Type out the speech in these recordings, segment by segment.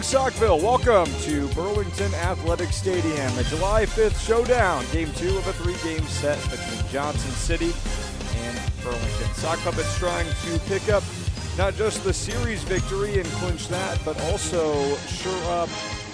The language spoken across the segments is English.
morning, Saukville. Welcome to Burlington Athletic Stadium. The July 5th showdown, Game 2 of a 3-game set between Johnson City and Burlington. Sock Puppets trying to pick up not just the series victory and clinch that, but also shore up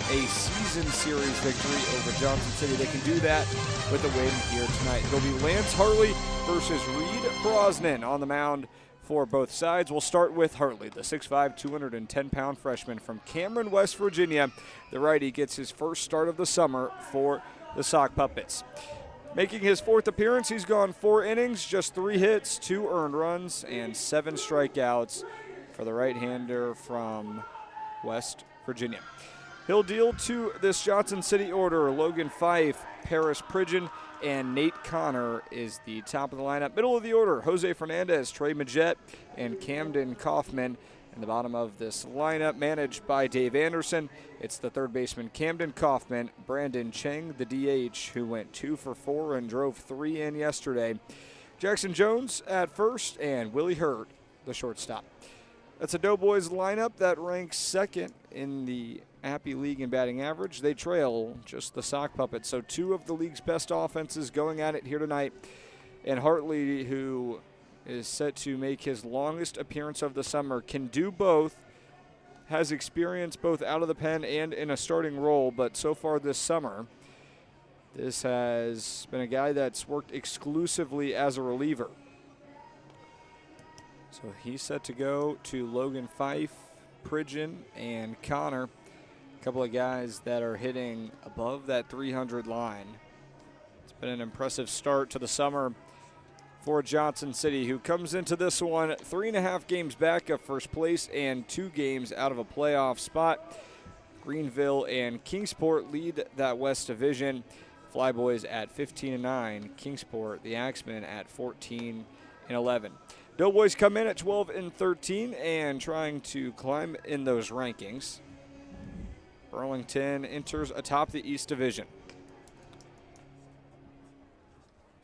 a season series victory over Johnson City. They can do that with a win here tonight. It'll be Lance Hartley versus Reed Brosnan on the mound for both sides. We'll start with Hartley, the 6'5", 210-pound freshman from Cameron, West Virginia. The righty gets his first start of the summer for the Sock Puppets. Making his 4th appearance, he's gone 4 innings, just 3 hits, 2 earned runs, and 7 strikeouts for the right-hander from West Virginia. He'll deal to this Johnson City order. Logan Fife, Paris Pridgeon, and Nate Connor is the top of the lineup. Middle of the order, Jose Fernandez, Trey Majette, and Camden Kaufman. In the bottom of this lineup, managed by Dave Anderson, it's the third baseman Camden Kaufman, Brandon Cheng, the DH, who went 2 for 4 and drove 3 in yesterday, Jackson Jones at first, and Willie Hurt, the shortstop. That's a Doughboys lineup that ranks 2nd in the Appy League in batting average. They trail just the Sock Puppets. So 2 of the league's best offenses going at it here tonight. And Hartley, who is set to make his longest appearance of the summer, can do both, has experience both out of the pen and in a starting role. But so far this summer, this has been a guy that's worked exclusively as a reliever. So he's set to go to Logan Fife, Pridgeon, and Connor. A couple of guys that are hitting above that 300 line. It's been an impressive start to the summer for Johnson City, who comes into this one 3.5 games back of first place and 2 games out of a playoff spot. Greenville and Kingsport lead that West Division. Flyboys at 15-9. Kingsport, the Axemen, at 14-11. Doughboys come in at 12-13 and trying to climb in those rankings. Burlington enters atop the East Division.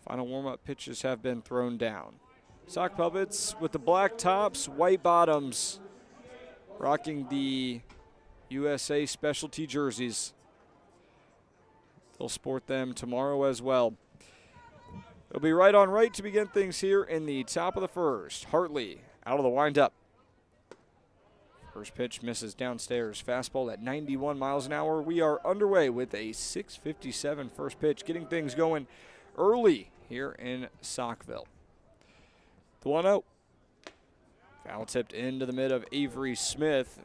Final warm-up pitches have been thrown down. Sock Puppets with the black tops, white bottoms, rocking the USA specialty jerseys. They'll sport them tomorrow as well. It'll be right on right to begin things here in the top of the first. Hartley out of the windup. First pitch misses downstairs. Fastball at 91 miles an hour. We are underway with a 6:57 first pitch, getting things going early here in Saukville. The 1-0. Foul tipped into the mid of Avery Smith.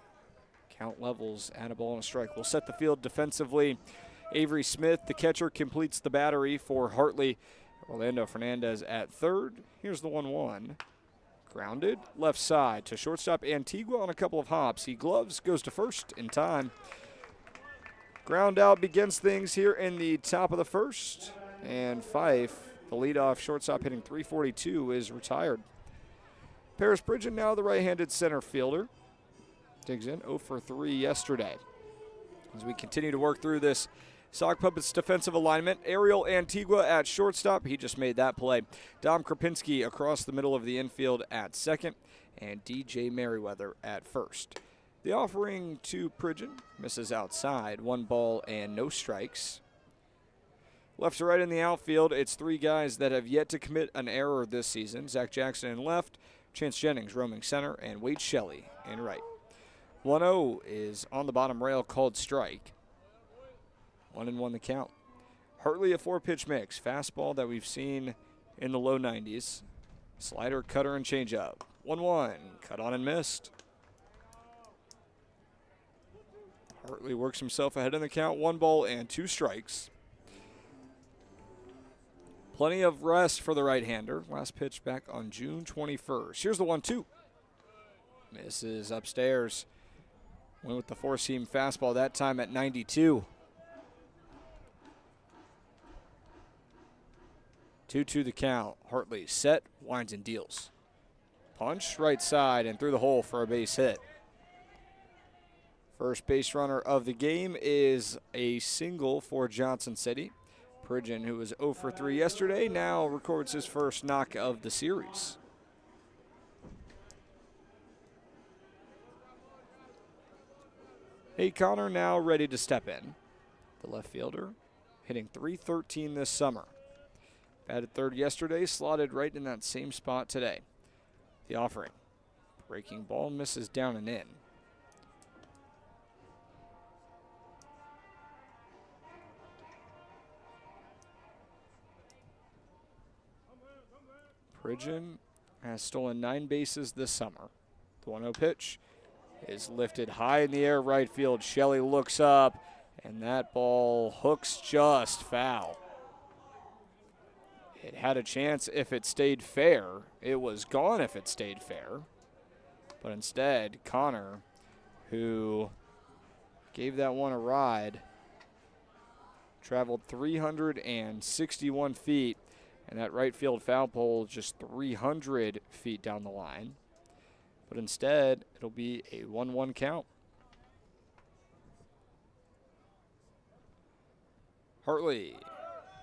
Count levels at a ball and a strike. We'll set the field defensively. Avery Smith, the catcher, completes the battery for Hartley. Orlando Fernandez at third. Here's the 1-1. Grounded left side to shortstop Antigua on a couple of hops. He gloves, goes to first in time. Ground out begins things here in the top of the first. And Fife, the leadoff shortstop hitting .342, is retired. Paris Pridgeon, now the right-handed center fielder. Digs in 0 for 3 yesterday. As we continue to work through this Sock Puppets defensive alignment, Ariel Antigua at shortstop. He just made that play. Dom Krapinski across the middle of the infield at second, and DJ Merriweather at first. The offering to Pridgeon misses outside. 1 ball and no strikes. Left to right in the outfield, it's 3 guys that have yet to commit an error this season. Zach Jackson in left, Chance Jennings roaming center, and Wade Shelley in right. 1-0 is on the bottom rail, called strike. 1-1 the count. Hartley, a 4-pitch mix. Fastball that we've seen in the low 90s. Slider, cutter, and changeup. 1-1, cut on and missed. Hartley works himself ahead in the count. 1 ball and 2 strikes. Plenty of rest for the right-hander. Last pitch back on June 21st. Here's the 1-2. Misses upstairs. Went with the 4-seam fastball, that time at 92. 2-2 the count. Hartley set, winds and deals. Punch right side and through the hole for a base hit. First base runner of the game is a single for Johnson City. Pridgeon, who was 0 for 3 yesterday, now records his first knock of the series. Hey, Connor now ready to step in. The left fielder hitting .313 this summer. Batted third yesterday, slotted right in that same spot today. The offering. Breaking ball misses down and in. Pridgeon has stolen 9 bases this summer. The 1-0 pitch is lifted high in the air right field. Shelley looks up, and that ball hooks just foul. It had a chance if it stayed fair. It was gone if it stayed fair. But instead, Connor, who gave that one a ride, traveled 361 feet, and that right field foul pole just 300 feet down the line. But instead, it'll be a 1-1 count. Hartley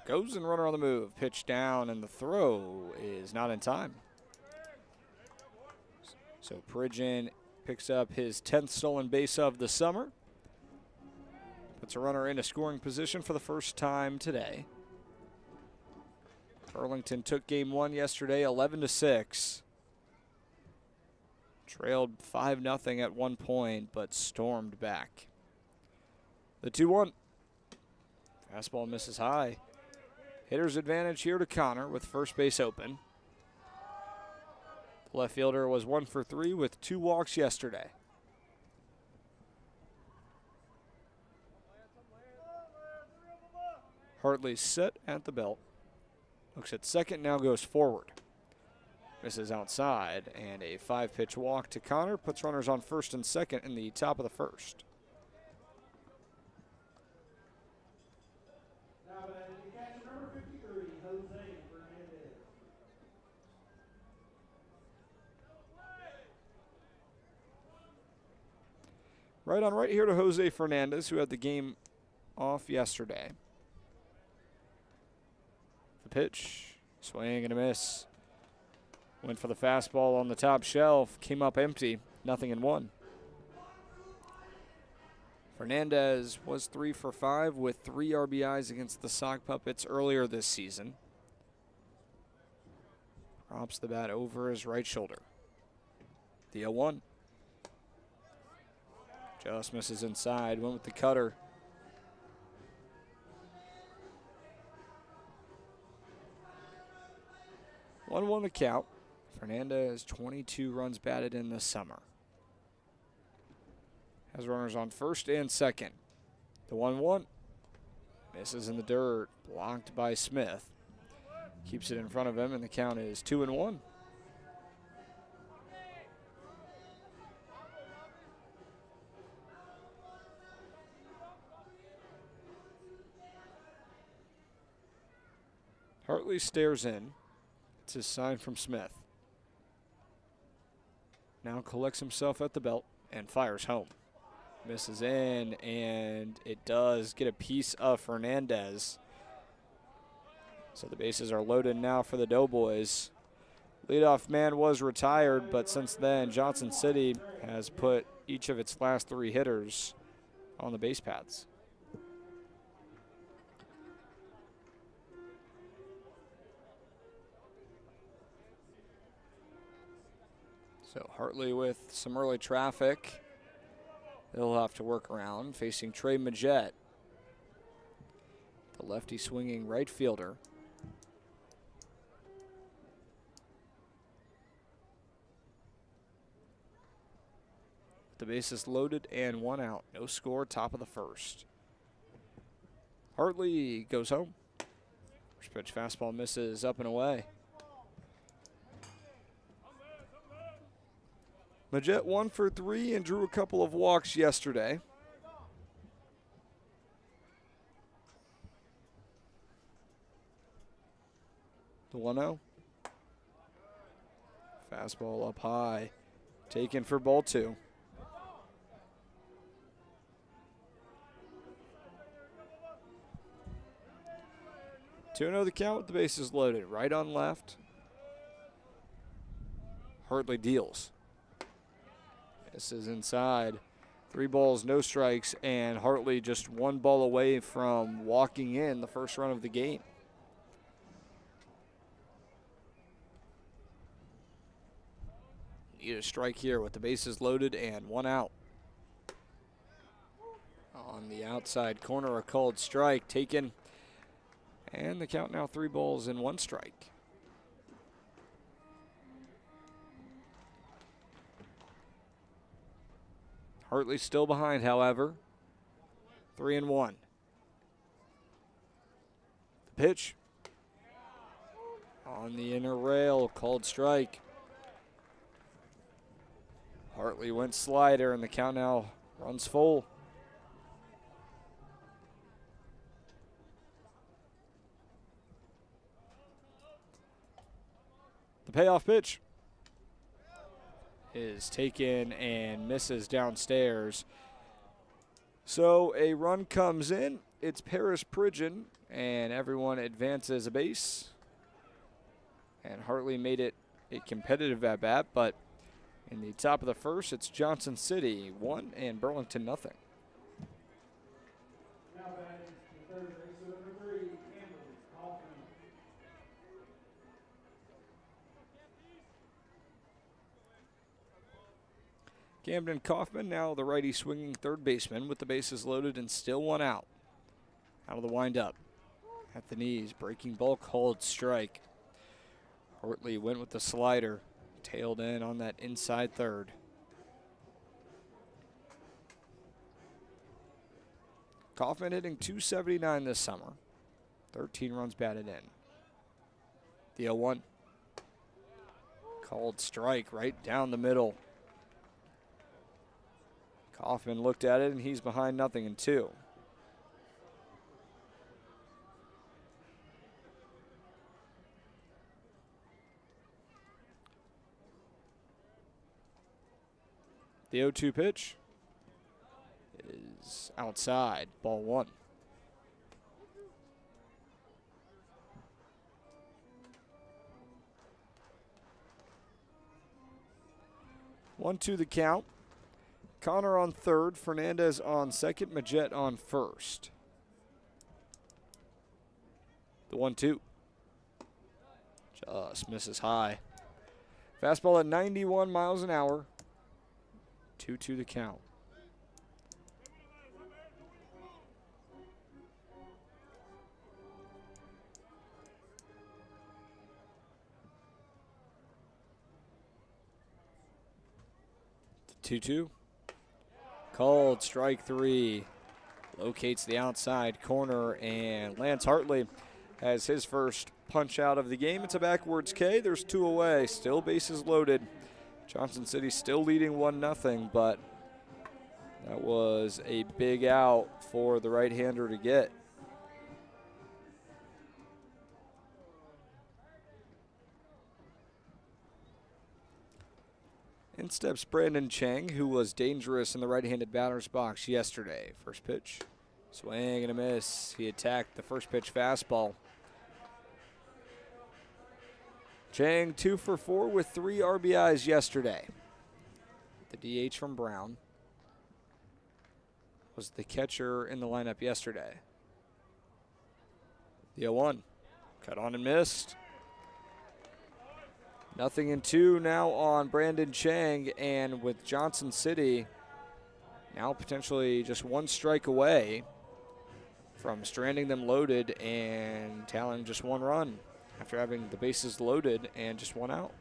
goes and runner on the move. Pitch down, and the throw is not in time. So Pridgeon picks up his 10th stolen base of the summer. Puts a runner in a scoring position for the first time today. Burlington took game 1 yesterday, 11-6. Trailed 5-0 at one point, but stormed back. The 2-1. Fastball misses high. Hitter's advantage here to Connor with first base open. The left fielder was 1 for 3 with 2 walks yesterday. Hartley set at the belt. Looks at second, now goes forward. Misses outside, and a 5-pitch walk to Connor puts runners on first and second in the top of the first. Right on right here to Jose Fernandez, who had the game off yesterday. The pitch, swing and a miss. Went for the fastball on the top shelf, came up empty, 0-1. Fernandez was 3 for 5 with 3 RBIs against the Sock Puppets earlier this season. Props the bat over his right shoulder. The 0-1. Just misses inside, went with the cutter. One the count. Fernandez, 22 runs batted in this summer. Has runners on first and second. The 1-1 misses in the dirt, blocked by Smith. Keeps it in front of him, and the count is 2-1. Hartley stares in. It's his sign from Smith. Now collects himself at the belt and fires home. Misses in, and it does get a piece of Fernandez. So the bases are loaded now for the Doughboys. Leadoff man was retired, but since then, Johnson City has put each of its last 3 hitters on the base paths. So Hartley with some early traffic. They'll have to work around, facing Trey Majette, the lefty swinging right fielder. The bases loaded and 1 out. No score, top of the first. Hartley goes home. First pitch fastball misses up and away. Majette 1 for 3 and drew a couple of walks yesterday. The 1-0. Fastball up high. Taken for ball 2. Two 2-0 the count with the bases loaded. Right on left. Hartley deals. This is inside. 3 balls, no strikes, and Hartley just 1 ball away from walking in the first run of the game. Need a strike here with the bases loaded and 1 out. On the outside corner, a called strike taken, and the count now 3 balls and 1 strike. Hartley still behind, however. 3-1. The pitch on the inner rail, called strike. Hartley went slider, and the count now runs full. The payoff pitch is taken and misses downstairs. So a run comes in. It's Paris Pridgeon, and everyone advances a base. And Hartley made it a competitive at-bat, but in the top of the first, it's Johnson City 1 and Burlington 0. Camden Kaufman, now the righty swinging third baseman with the bases loaded and still 1 out. Out of the windup. At the knees, breaking ball, called strike. Hartley went with the slider, tailed in on that inside third. Kaufman hitting .279 this summer. 13 runs batted in. The 0-1. Called strike right down the middle. Kaufman looked at it, and he's behind 0-2. The 0-2 pitch is outside, ball 1. One, two the count. Connor on third, Fernandez on second, Majette on first. The 1-2. Just misses high. Fastball at 91 miles an hour. 2-2 the count. The 2-2. Called strike 3. Locates the outside corner, and Lance Hartley has his first punch out of the game. It's a backwards K. There's 2 away. Still bases loaded. Johnson City still leading 1-0, but that was a big out for the right-hander to get. In steps Brandon Chang, who was dangerous in the right-handed batter's box yesterday. First pitch, swing and a miss. He attacked the first pitch fastball. Chang 2 for 4 with 3 RBIs yesterday. The DH from Brown was the catcher in the lineup yesterday. The 0-1, cut on and missed. 0-2 now on Brandon Chang, and with Johnson City now potentially just 1 strike away from stranding them loaded and tallying just 1 run after having the bases loaded and just 1 out.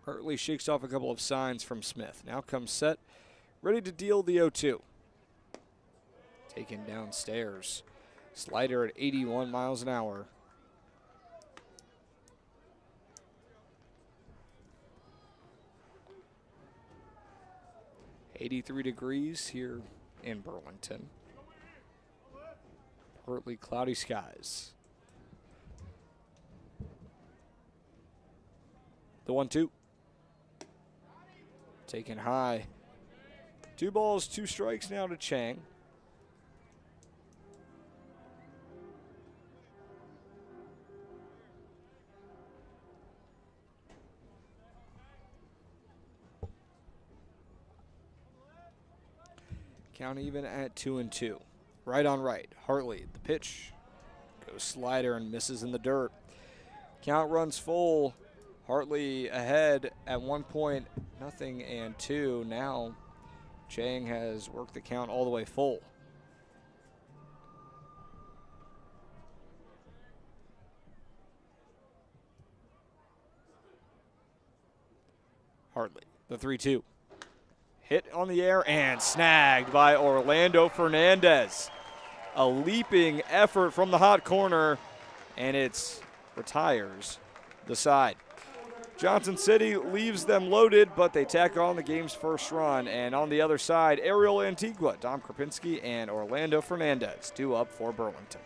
Hartley shakes off a couple of signs from Smith. Now comes set, ready to deal the 0-2. Taken downstairs. Slider at 81 miles an hour. 83 degrees here in Burlington. Partly cloudy skies. The 1-2. Taken high. 2 balls, 2 strikes now to Chang. Count even at 2-2. Right on right. Hartley, the pitch. Goes slider and misses in the dirt. Count runs full. Hartley ahead at 1 point, 0-2. Now Chang has worked the count all the way full. Hartley, the 3-2. Hit on the air and snagged by Orlando Fernandez. A leaping effort from the hot corner, and it retires the side. Johnson City leaves them loaded, but they tack on the game's first run. And on the other side, Ariel Antigua, Dom Krapinski, and Orlando Fernandez, 2 up for Burlington.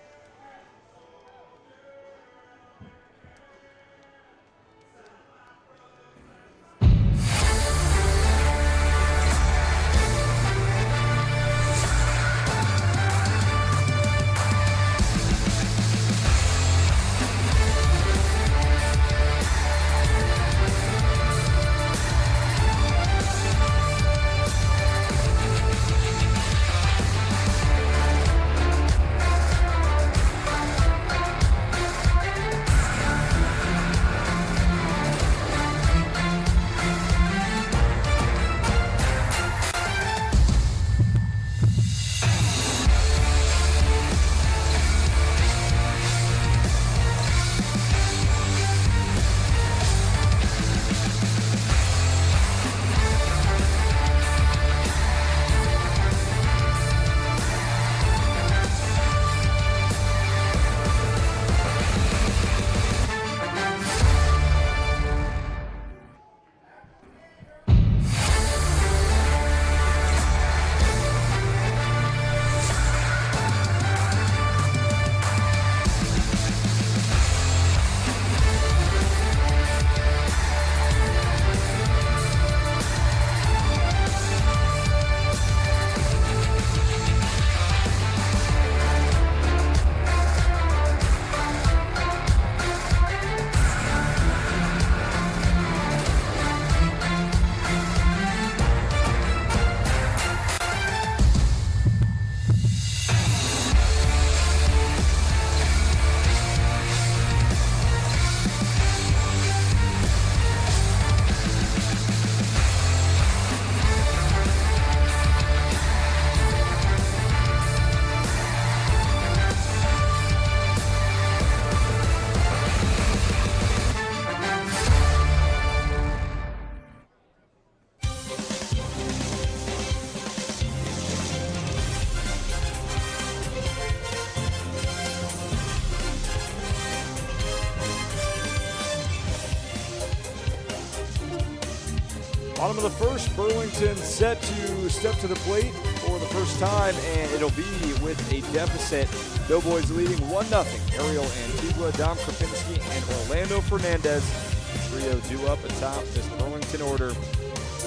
Bottom of the first, Burlington set to step to the plate for the first time, and it'll be with a deficit. Doughboys leading 1-0. Ariel Antigua, Dom Krapinski, and Orlando Fernandez. The trio due up atop this Burlington order.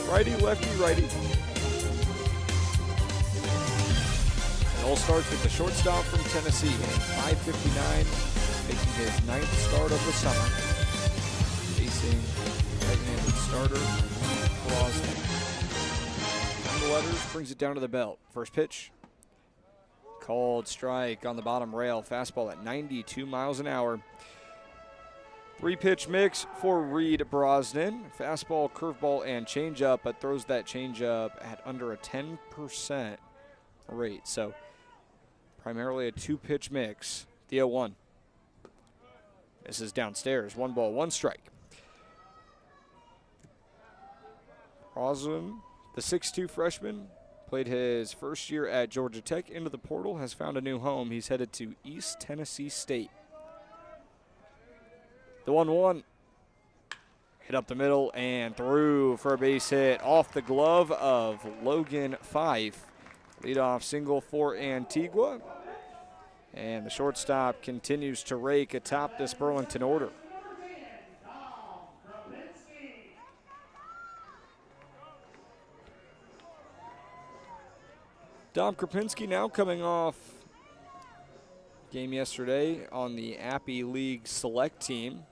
Righty, lefty, righty. It all starts with the shortstop from Tennessee, hitting .559, making his 9th start of the summer. Facing right-handed starter Brosnan. On the letters, brings it down to the belt. First pitch. Called strike on the bottom rail. Fastball at 92 miles an hour. 3-pitch mix for Reed Brosnan. Fastball, curveball, and changeup, but throws that changeup at under a 10% rate. So primarily a 2-pitch mix. The 0-1. This is downstairs. 1 ball, 1 strike. Brosnan, the 6'2 freshman, played his first year at Georgia Tech, into the portal, has found a new home. He's headed to East Tennessee State. The 1-1. Hit up the middle and through for a base hit off the glove of Logan Fife. Leadoff single for Antigua. And the shortstop continues to rake atop this Burlington order. Dom Krapinski now coming off game yesterday on the Appy League Select team.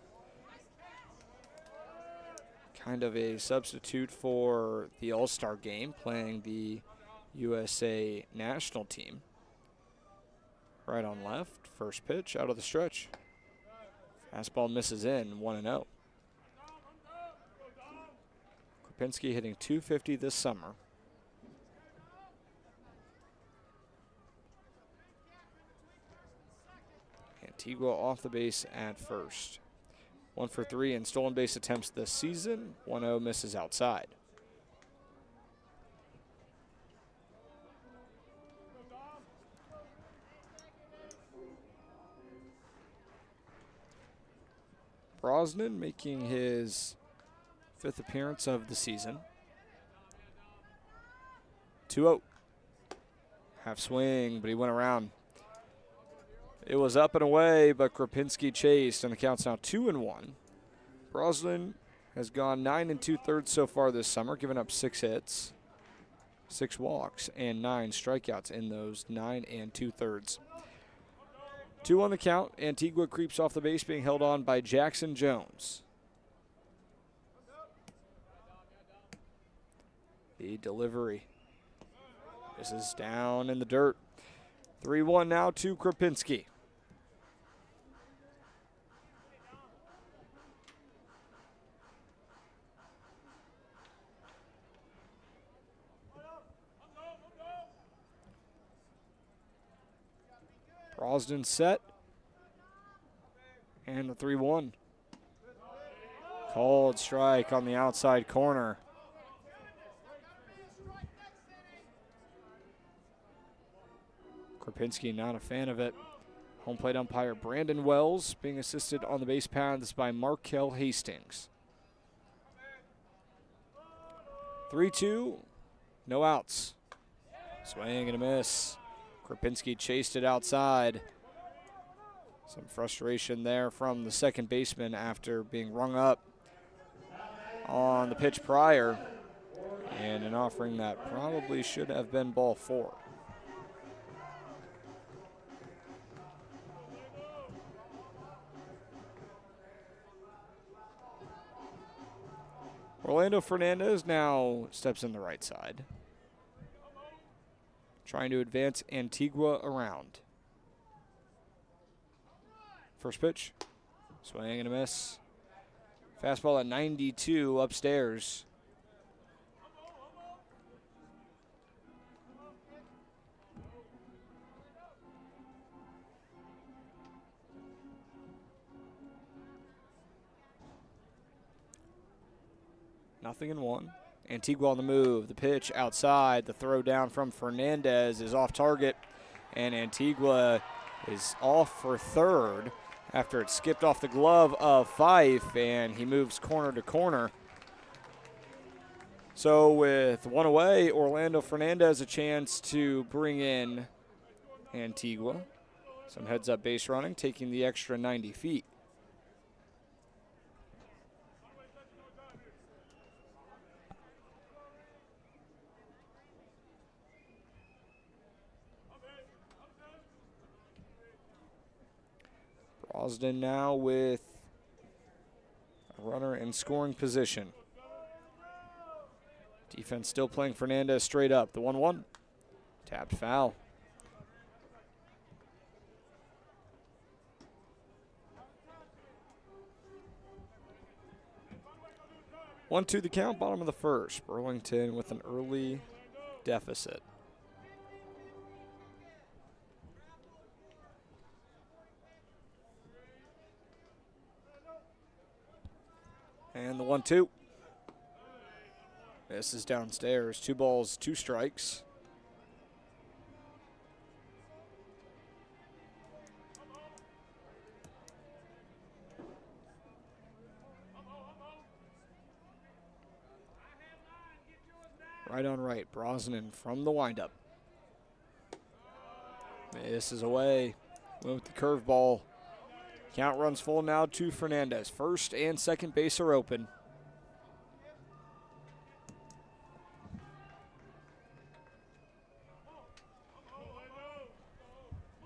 Kind of a substitute for the All-Star game, playing the USA national team. Right on left, first pitch out of the stretch. Fastball misses in, 1-0. Krupinski hitting .250 this summer. Antigua off the base at first. 1 for 3 in stolen base attempts this season. 1-0 misses outside. Brosnan making his 5th appearance of the season. 2-0. Half swing, but he went around. It was up and away, but Krupinski chased, and the count's now 2-1. Brosnan has gone 9 2/3 so far this summer, giving up 6 hits, 6 walks, and 9 strikeouts in those 9 2/3. 2 on the count. Antigua creeps off the base, being held on by Jackson Jones. The delivery. This is down in the dirt. 3-1 now to Krupinski. Brosnan set. And the 3-1. Called strike on the outside corner. Krupinski not a fan of it. Home plate umpire Brandon Wells being assisted on the base paths by Markel Hastings. 3-2, no outs. Swing and a miss. Krupinski chased it outside. Some frustration there from the second baseman after being rung up on the pitch prior, and an offering that probably should have been ball 4. Orlando Fernandez now steps in the right side, trying to advance Antigua around. First pitch, swing and a miss. Fastball at 92 upstairs. Nothing in 1. Antigua on the move. The pitch outside. The throw down from Fernandez is off target. And Antigua is off for third after it skipped off the glove of Fife, and he moves corner to corner. So with 1 away, Orlando Fernandez a chance to bring in Antigua. Some heads-up base running, taking the extra 90 feet. Brosnan now with a runner in scoring position. Defense still playing Fernandez straight up. The 1-1. Tapped foul. One, 2 the count, bottom of the first. Burlington with an early deficit. And the 1-2. This is downstairs. 2 balls, 2 strikes. Right on right. Brosnan from the windup. This is away. Went with the curveball. Count runs full now to Fernandez. First and second base are open.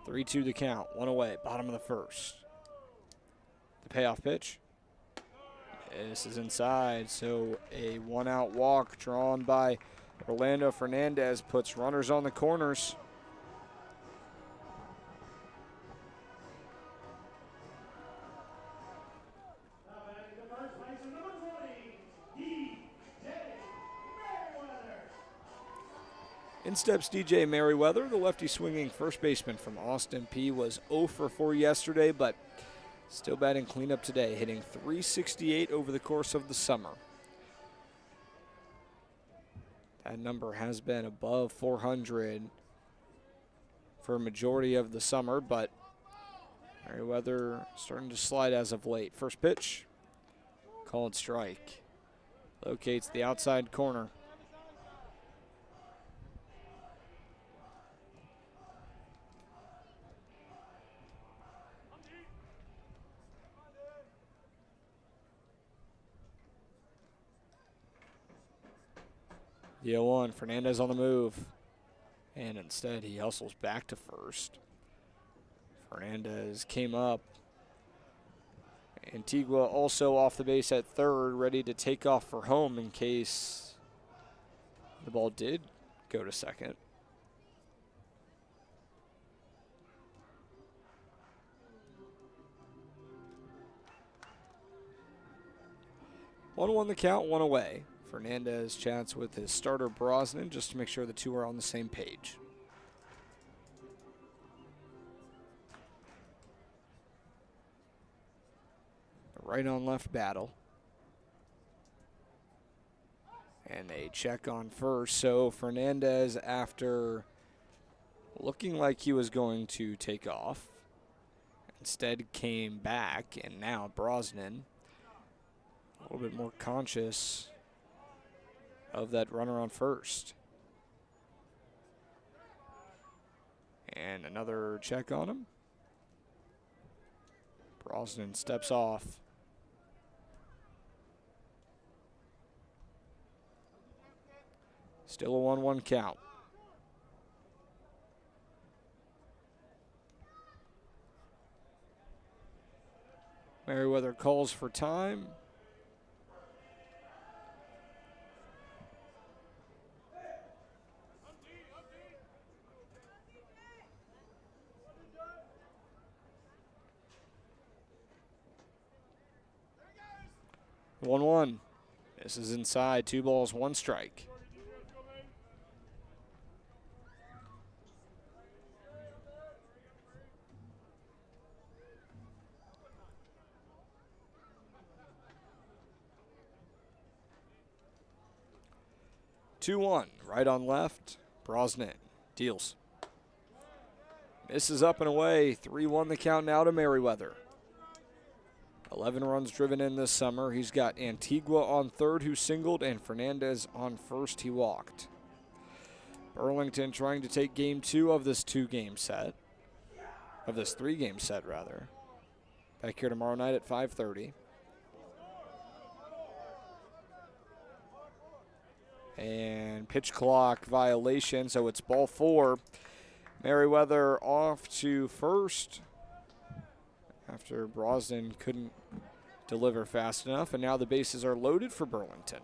Three-two the count. 1 away. Bottom of the first. The payoff pitch. This is inside. So a 1-out walk drawn by Orlando Fernandez puts runners on the corners. In steps DJ Merriweather, the lefty swinging first baseman from Austin P was 0 for 4 yesterday, but still batting cleanup today, hitting .368 over the course of the summer. That number has been above 400 for a majority of the summer, but Merriweather starting to slide as of late. First pitch, called strike. Locates the outside corner. The 0-1, Fernandez on the move. And instead he hustles back to first. Fernandez came up. Antigua also off the base at third, ready to take off for home in case the ball did go to second. One the count, one away. Fernandez chats with his starter Brosnan just to make sure the two are on the same page. Right on left battle. And a check on first. So Fernandez, after looking like he was going to take off, instead came back, and now Brosnan a little bit more conscious of that runner on first. And another check on him. Brosnan steps off. Still a 1-1 count. Merriweather calls for time. One. This is inside. 2 balls, 1 strike. Two-one, right on left. Brosnan deals. Misses up and away. 3-1 the count now to Merriweather. 11 runs driven in this summer. He's got Antigua on third, who singled, and Fernandez on first, he walked. Burlington trying to take game 2 of this 2-game set. Of this 3-game set, rather. Back here tomorrow night at 5:30. And pitch clock violation, so it's ball 4. Merriweather off to first after Brosnan couldn't deliver fast enough, and now the bases are loaded for Burlington.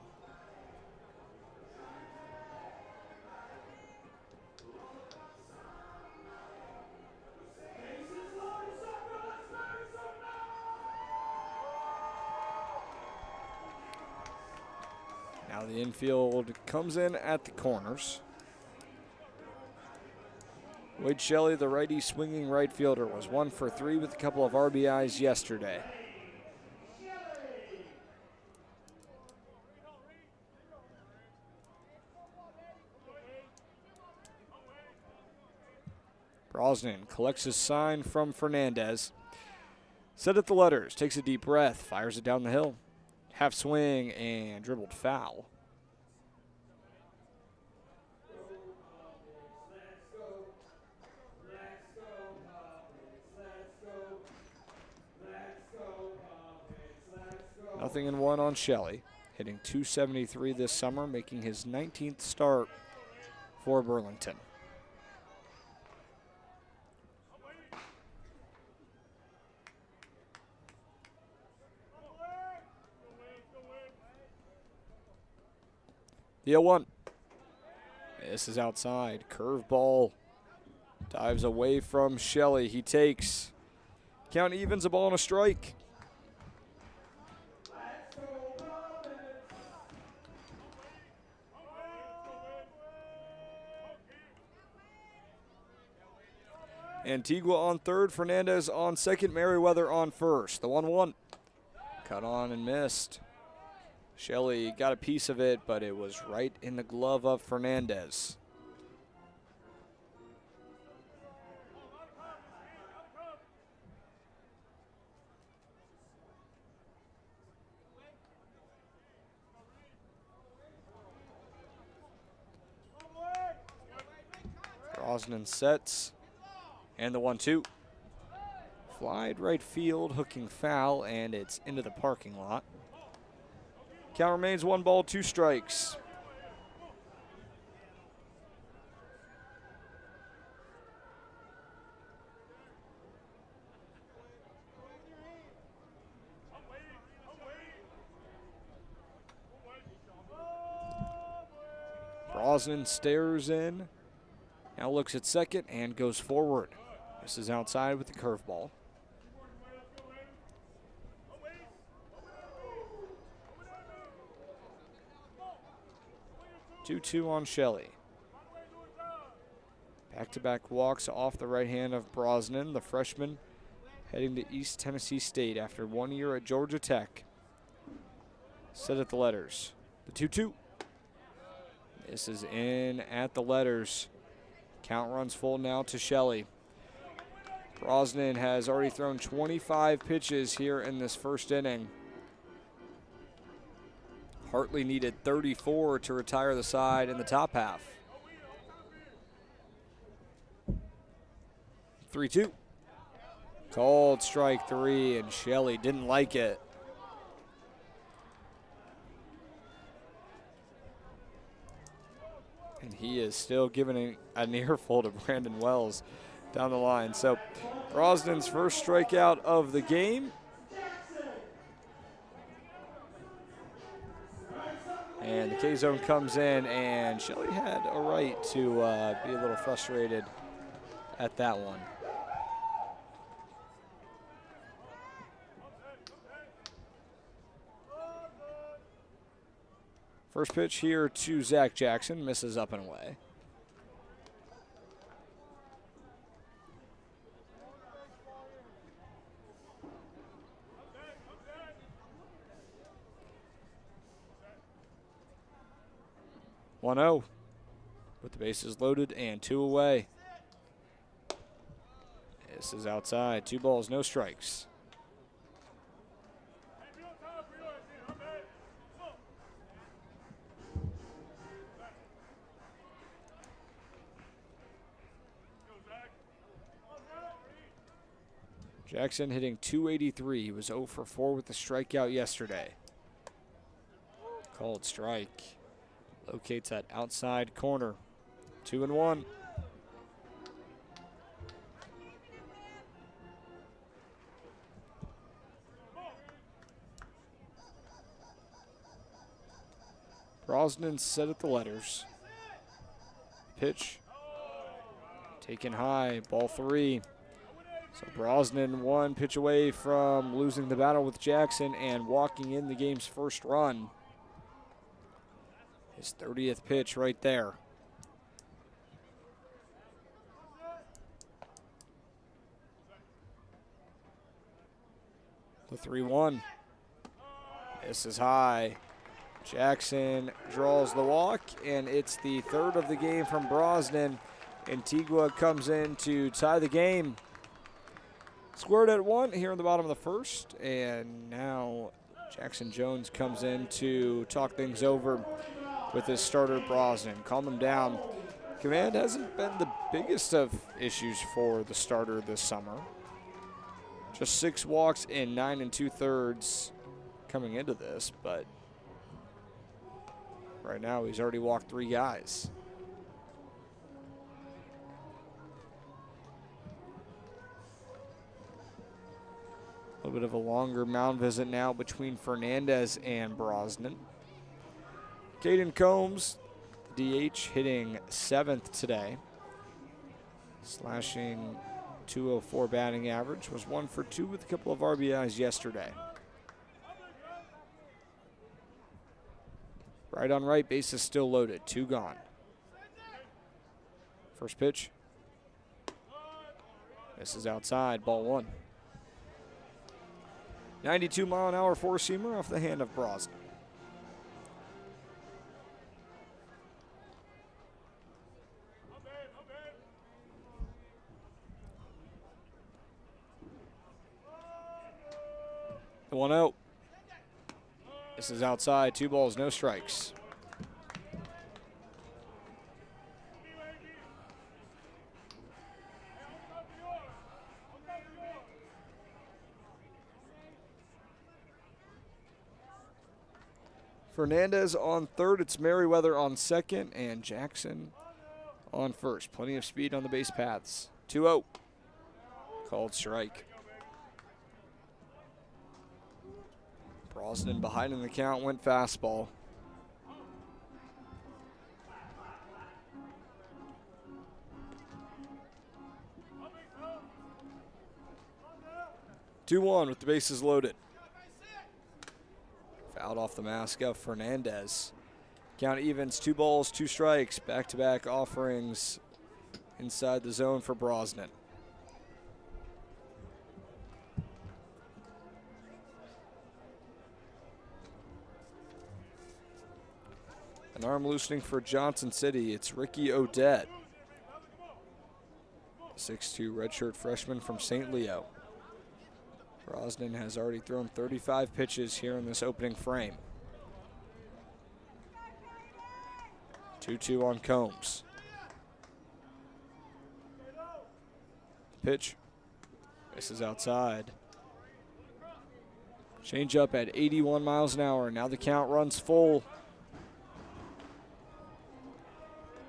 Now the infield comes in at the corners. Wade Shelley, the righty swinging right fielder, was 1 for 3 with a couple of RBIs yesterday. Brosnan collects his sign from Fernandez. Set at the letters, takes a deep breath, fires it down the hill. Half swing and dribbled foul. Nothing in 1 on Shelley, hitting .273 this summer, making his 19th start for Burlington. The 0-1. This is outside. Curveball. Dives away from Shelley. He takes. Count evens, a ball and a strike. Antigua on third, Fernandez on second, Merriweather on first. The 1-1. Cut on and missed. Shelley got a piece of it, but it was right in the glove of Fernandez. Brosnan sets. And the 1-2. Flied right field, hooking foul, and it's into the parking lot. Count remains 1 ball, 2 strikes. Brosnan stares in. Now looks at second and goes forward. This is outside with the curveball. 2-2 on Shelley. Back-to-back walks off the right hand of Brosnan, the freshman heading to East Tennessee State after 1 year at Georgia Tech. Set at the letters. The 2-2. This is in at the letters. Count runs full now to Shelley. Brosnan has already thrown 25 pitches here in this first inning. Hartley needed 34 to retire the side in the top half. 3-2. Called strike 3, and Shelley didn't like it. And he is still giving an earful to Brandon Wells down the line. So Brosnan's first strikeout of the game. And the K-zone comes in, and Shelley had a right to be a little frustrated at that one. First pitch here to Zach Jackson, misses up and away. (1-0) with the bases loaded and 2 away. This is outside. 2 balls, no strikes. Jackson hitting .283. He was 0 for 4 with the strikeout yesterday. Called strike. Locates that outside corner. 2-1. Brosnan set at the letters. Pitch. Taken high. Ball 3. So Brosnan 1 pitch away from losing the battle with Jackson and walking in the game's first run. His 30th pitch right there. The 3-1. This is high. Jackson draws the walk, and it's the 3rd of the game from Brosnan. Antigua comes in to tie the game. Squared at 1 here in the bottom of the first, and now Jackson Jones comes in to talk things over with his starter Brosnan. Calm him down. Command hasn't been the biggest of issues for the starter this summer. Just 6 walks in 9 2/3 coming into this, but right now he's already walked 3 guys. A little bit of a longer mound visit now between Fernandez and Brosnan. Caden Combs, the DH, hitting 7th today. Slashing .204 batting average. Was 1 for 2 with a couple of RBIs yesterday. Right on right, base is still loaded. 2 gone. First pitch. This is outside, ball 1. 92-mile-an-hour four-seamer off the hand of Brosnan. The 1-0. This is outside, 2 balls, no strikes. Fernandez on third, it's Merriweather on second, and Jackson on first. Plenty of speed on the base paths. 2-0. Called strike. Brosnan behind in the count, went fastball. Two-1 with the bases loaded. Fouled off the mask of Fernandez. Count evens, 2 balls, 2 strikes. Back-to-back offerings inside the zone for Brosnan. An arm loosening for Johnson City. It's Ricky Odette. 6'2" redshirt freshman from St. Leo. Brosnan has already thrown 35 pitches here in this opening frame. 2-2 on Combs. Pitch. This is outside. Change up at 81 miles an hour. Now the count runs full.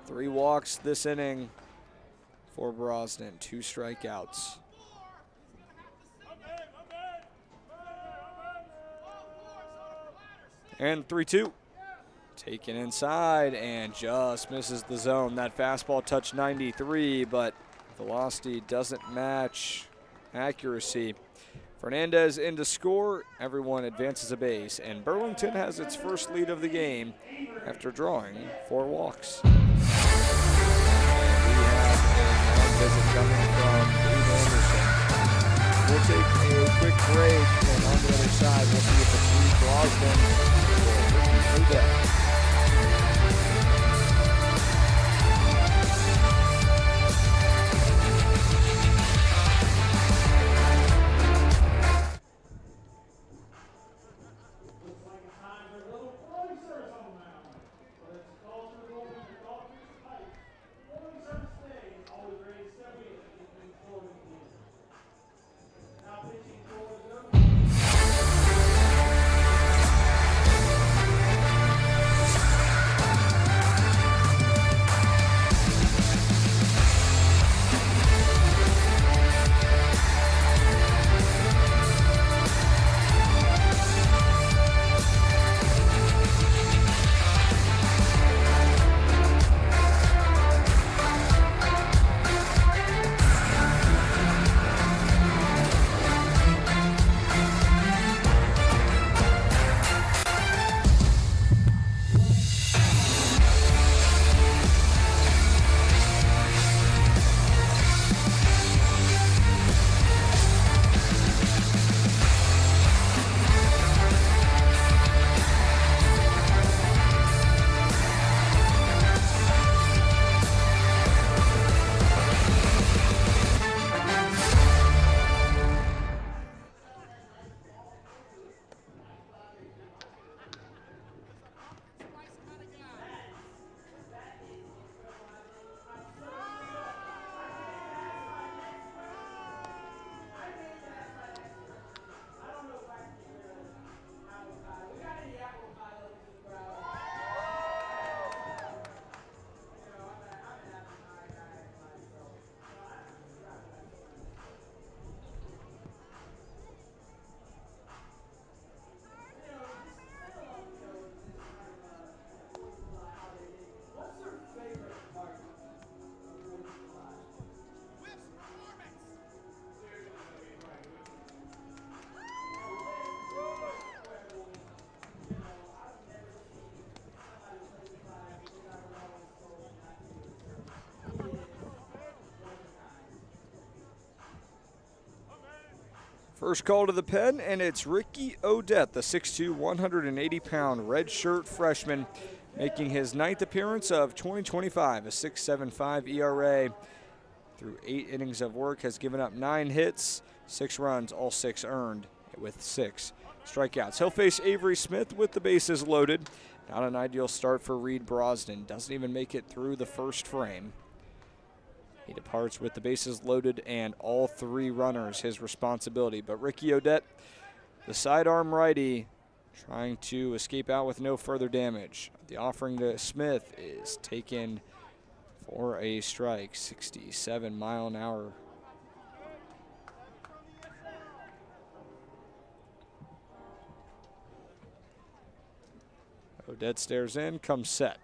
3 walks this inning for Brosnan. 2 strikeouts. And 3-2. Taken inside and just misses the zone. That fastball touched 93, but velocity doesn't match accuracy. Fernandez in to score. Everyone advances a base, and Burlington has its first lead of the game after drawing 4 walks. And we have a visit coming from Dave Anderson. We'll take a quick break, and on the other side, we'll see if it's Brosnan or Ricky Odette. First call to the pen, and it's Ricky Odette, the 6'2", 180-pound redshirt freshman, making his 9th appearance of 2025, a 6.75 ERA. Through 8 innings of work, has given up 9 hits, 6 runs, all 6 earned with 6 strikeouts. He'll face Avery Smith with the bases loaded. Not an ideal start for Reed Brosnan. Doesn't even make it through the first frame. He departs with the bases loaded and all 3 runners his responsibility. But Ricky Odette, the sidearm righty, trying to escape out with no further damage. The offering to Smith is taken for a strike, 67 mile an hour. Odette stares in, comes set.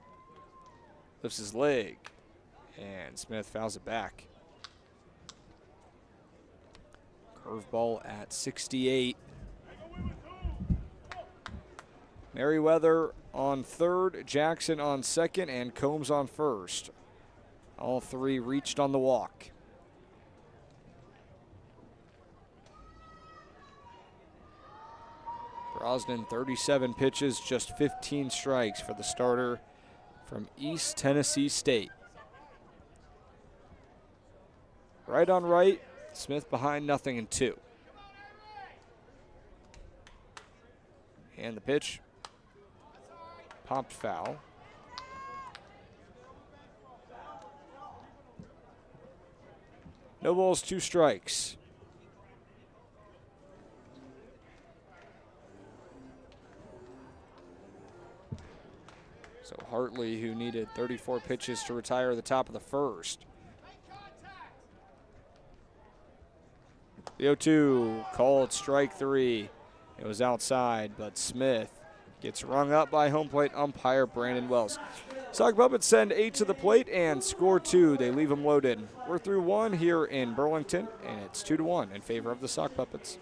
Lifts his leg, and Smith fouls it back. Curveball at 68. Merriweather on third, Jackson on second, and Combs on first. All 3 reached on the walk. Brosnan, 37 pitches, just 15 strikes for the starter from East Tennessee State. Right on right, Smith behind 0-2. And the pitch, popped foul. No balls, 2 strikes. So Hartley, who needed 34 pitches to retire at the top of the first. The 0-2 called strike 3. It was outside, but Smith gets rung up by home plate umpire Brandon Wells. Sock Puppets send 8 to the plate and score 2. They leave them loaded. We're through 1 here in Burlington, and it's 2-1 in favor of the Sock Puppets.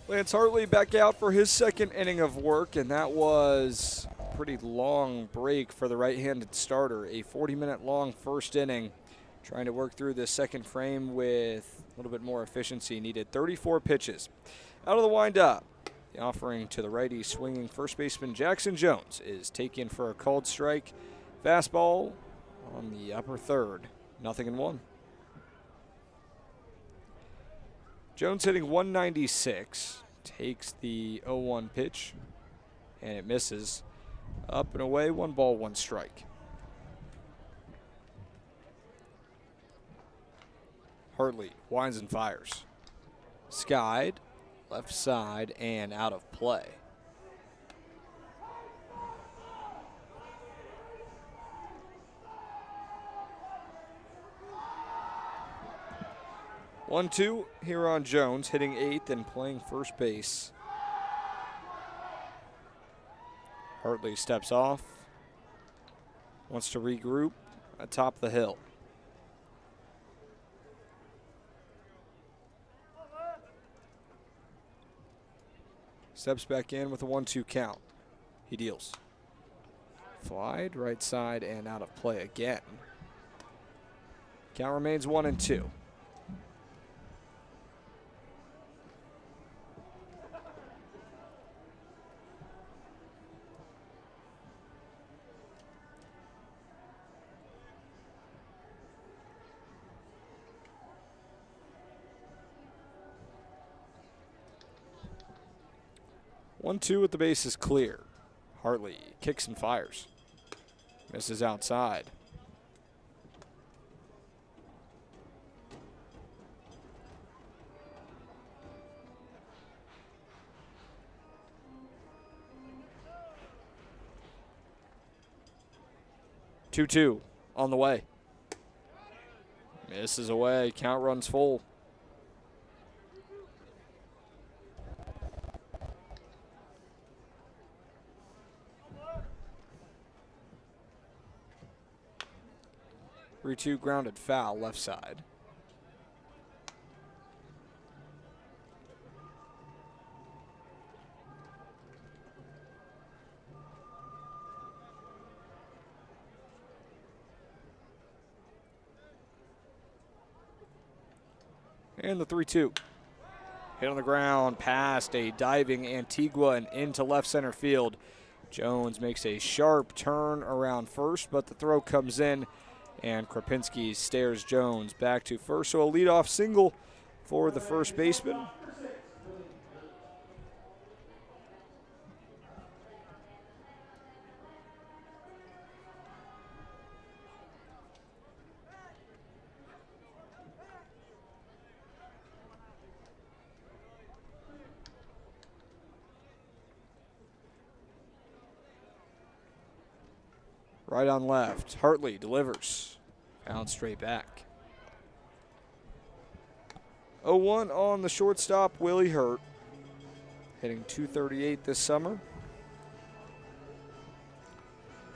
Lance Hartley back out for his 2nd inning of work, and that was a pretty long break for the right-handed starter. A 40-minute long first inning, trying to work through the second frame with a little bit more efficiency. Needed 34 pitches. Out of the windup, the offering to the righty swinging first baseman Jackson Jones is taken for a called strike. Fastball on the upper third, 0-1. Jones hitting 196, takes the 0-1 pitch, and it misses. Up and away, 1 ball, 1 strike. Hartley winds and fires. Skied, left side, and out of play. One, two here on Jones, hitting 8th and playing first base. Hartley steps off, wants to regroup atop the hill. Steps back in with a 1-2 count. He deals. Flied, right side, and out of play again. Count remains 1-2. One, two with the bases clear. Hartley kicks and fires. Misses outside. Two on the way. Misses away. Count runs full. Three-two grounded foul left side. And the 3-2. Hit on the ground, past a diving Antigua and into left center field. Jones makes a sharp turn around first, but the throw comes in, and Krapinski stares Jones back to first. So a leadoff single for the first baseman. Right on left. Hartley delivers. Found straight back. 0-1 on the shortstop, Willie Hurt. Hitting .238 this summer.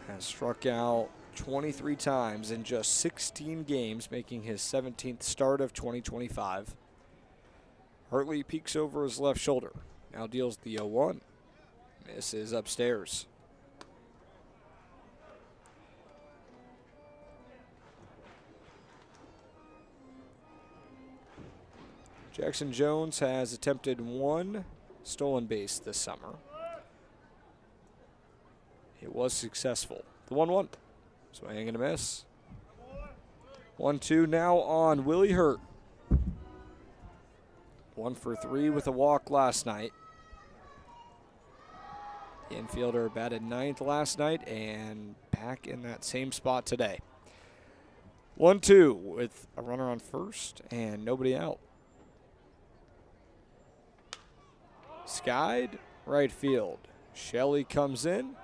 Has struck out 23 times in just 16 games, making his 17th start of 2025. Hartley peeks over his left shoulder. Now deals the 0-1. Misses upstairs. Jackson Jones has attempted 1 stolen base this summer. It was successful. The 1-1. Swing and a miss. 1-2 now on Willie Hurt. 1 for 3 with a walk last night. The infielder batted 9th last night and back in that same spot today. 1-2 with a runner on first and nobody out. Skied, right field. Shelley comes in,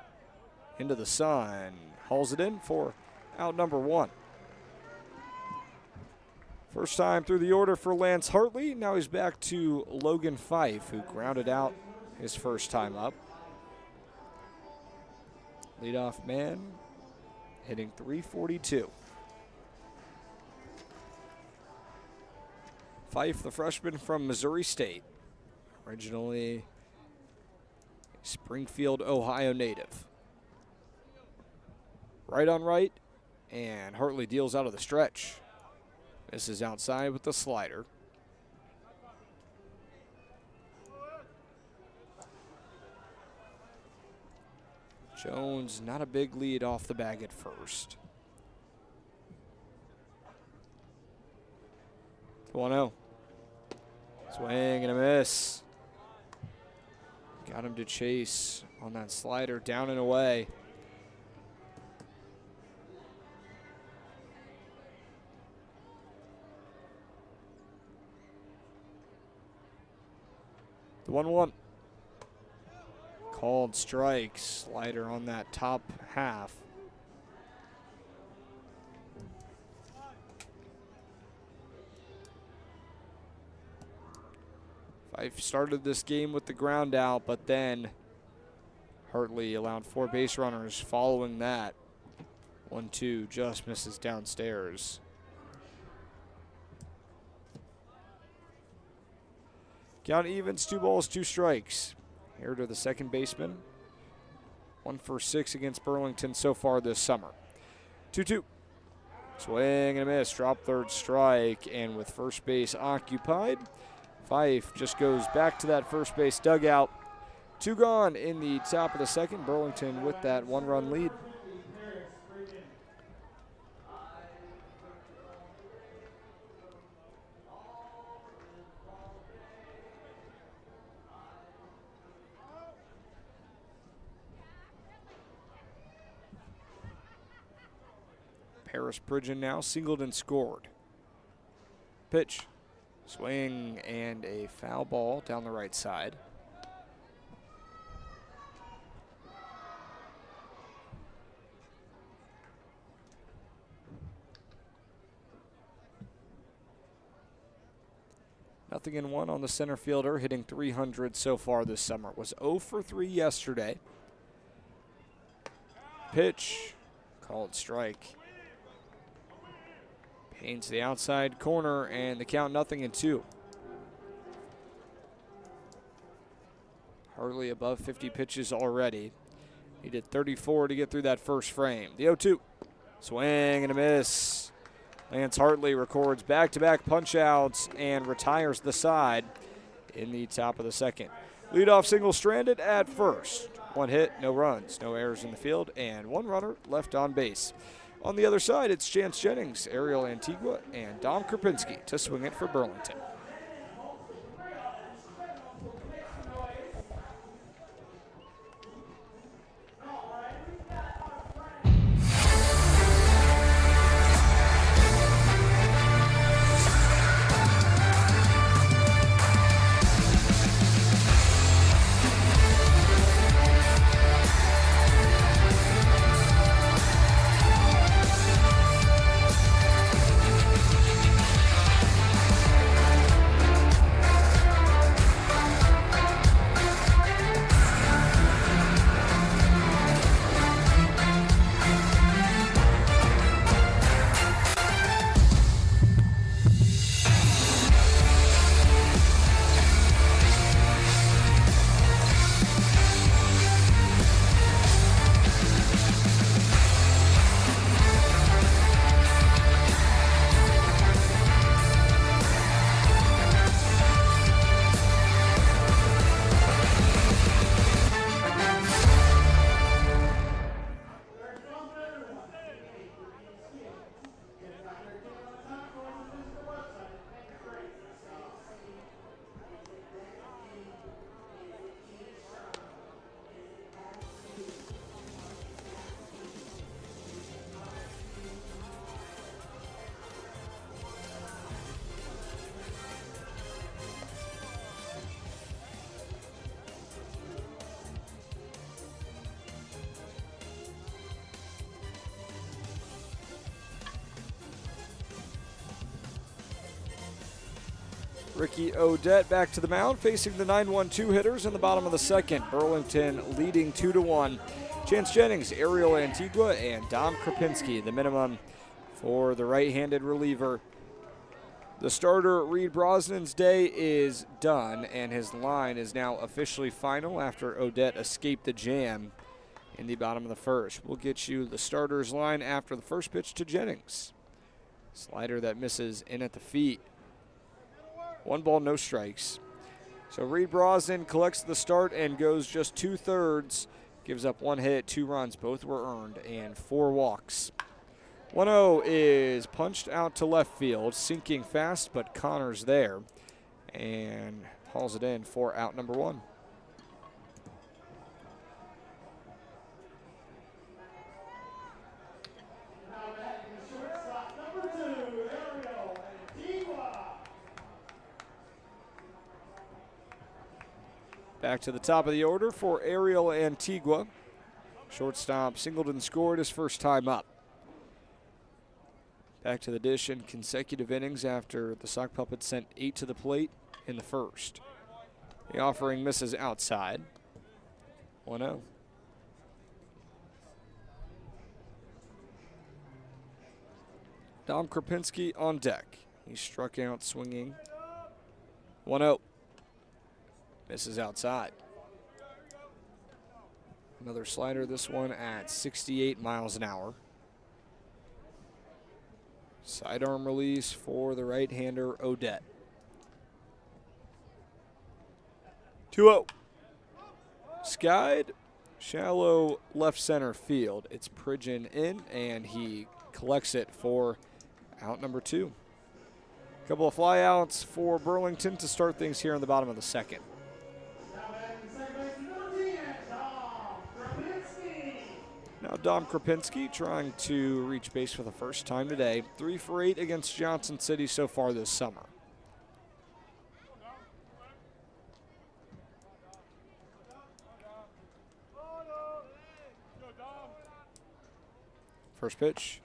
into the sun, hauls it in for out number 1. First time through the order for Lance Hartley. Now he's back to Logan Fife, who grounded out his first time up. Leadoff man, hitting .342. Fife, the freshman from Missouri State. Originally a Springfield, Ohio native. Right on right, and Hartley deals out of the stretch. This is outside with the slider. Jones, not a big lead off the bag at first. 1-0. Swing and a miss. Got him to chase on that slider, down and away. The 1-1. Called strike. Slider on that top half. Fife started this game with the ground out, but then Hartley allowed 4 base runners following that. 1-2 just misses downstairs. Count evens, 2 balls, 2 strikes. Here to the second baseman. 1 for 6 against Burlington so far this summer. 2-2. Swing and a miss, drop third strike, and with first base occupied, Fife just goes back to that first base dugout. 2 gone in the top of the second. Burlington with that 1-run lead. Paris Pridgeon now singled and scored. Pitch. Swing and a foul ball down the right side. Nothing in 1 on the center fielder, hitting .300 so far this summer. It was 0 for 3 yesterday. Pitch. Called strike. Paints the outside corner, and the count 0-2. Hartley above 50 pitches already. He did 34 to get through that first frame. The 0-2. Swing and a miss. Lance Hartley records back-to-back punch-outs and retires the side in the top of the second. Leadoff single stranded at first. 1 hit, no runs, no errors in the field, and 1 runner left on base. On the other side, it's Chance Jennings, Ariel Antigua, and Dom Krapinski to swing it for Burlington. Ricky Odette back to the mound, facing the 9-1-2 hitters in the bottom of the second. Burlington leading 2-1. Chance Jennings, Ariel Antigua, and Dom Krapinski, the minimum for the right-handed reliever. The starter, Reed Brosnan's day is done, and his line is now officially final after Odette escaped the jam in the bottom of the first. We'll get you the starter's line after the first pitch to Jennings. Slider that misses in at the feet. 1 ball, no strikes. So Reed Brosnan collects the start and goes just 2/3. Gives up 1 hit, 2 runs. Both were earned, and 4 walks. 1-0 is punched out to left field. Sinking fast, but Connor's there. And hauls it in for out number 1. Back to the top of the order for Ariel Antigua. Shortstop Singleton scored his first time up. Back to the dish in consecutive innings after the Sock Puppets sent 8 to the plate in the first. The offering misses outside. 1-0. Dom Krapinski on deck. He struck out swinging. 1-0. Misses outside. Another slider, this one at 68 miles an hour. Sidearm release for the right-hander, Odette. 2-0. Skied, shallow left center field. It's Pridgeon in, and he collects it for out number 2. A couple of flyouts for Burlington to start things here in the bottom of the second. Now Dom Krapinski trying to reach base for the first time today. 3 for 8 against Johnson City so far this summer. First pitch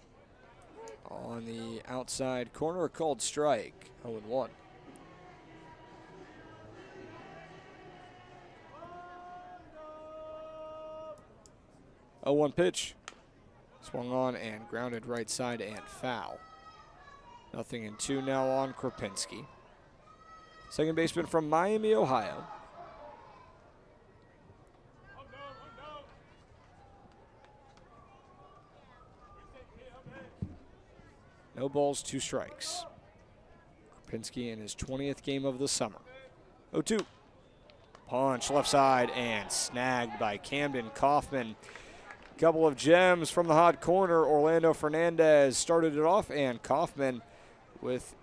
on the outside corner, called strike. 0-1. A 1 pitch. Swung on and grounded right side and foul. 0-2 now on Krapinski. Second baseman from Miami, Ohio. No balls, 2 strikes. Krapinski in his 20th game of the summer. 0-2. Punch left side and snagged by Camden Kaufman. Couple of gems from the hot corner. Orlando Fernandez started it off, and Kaufman with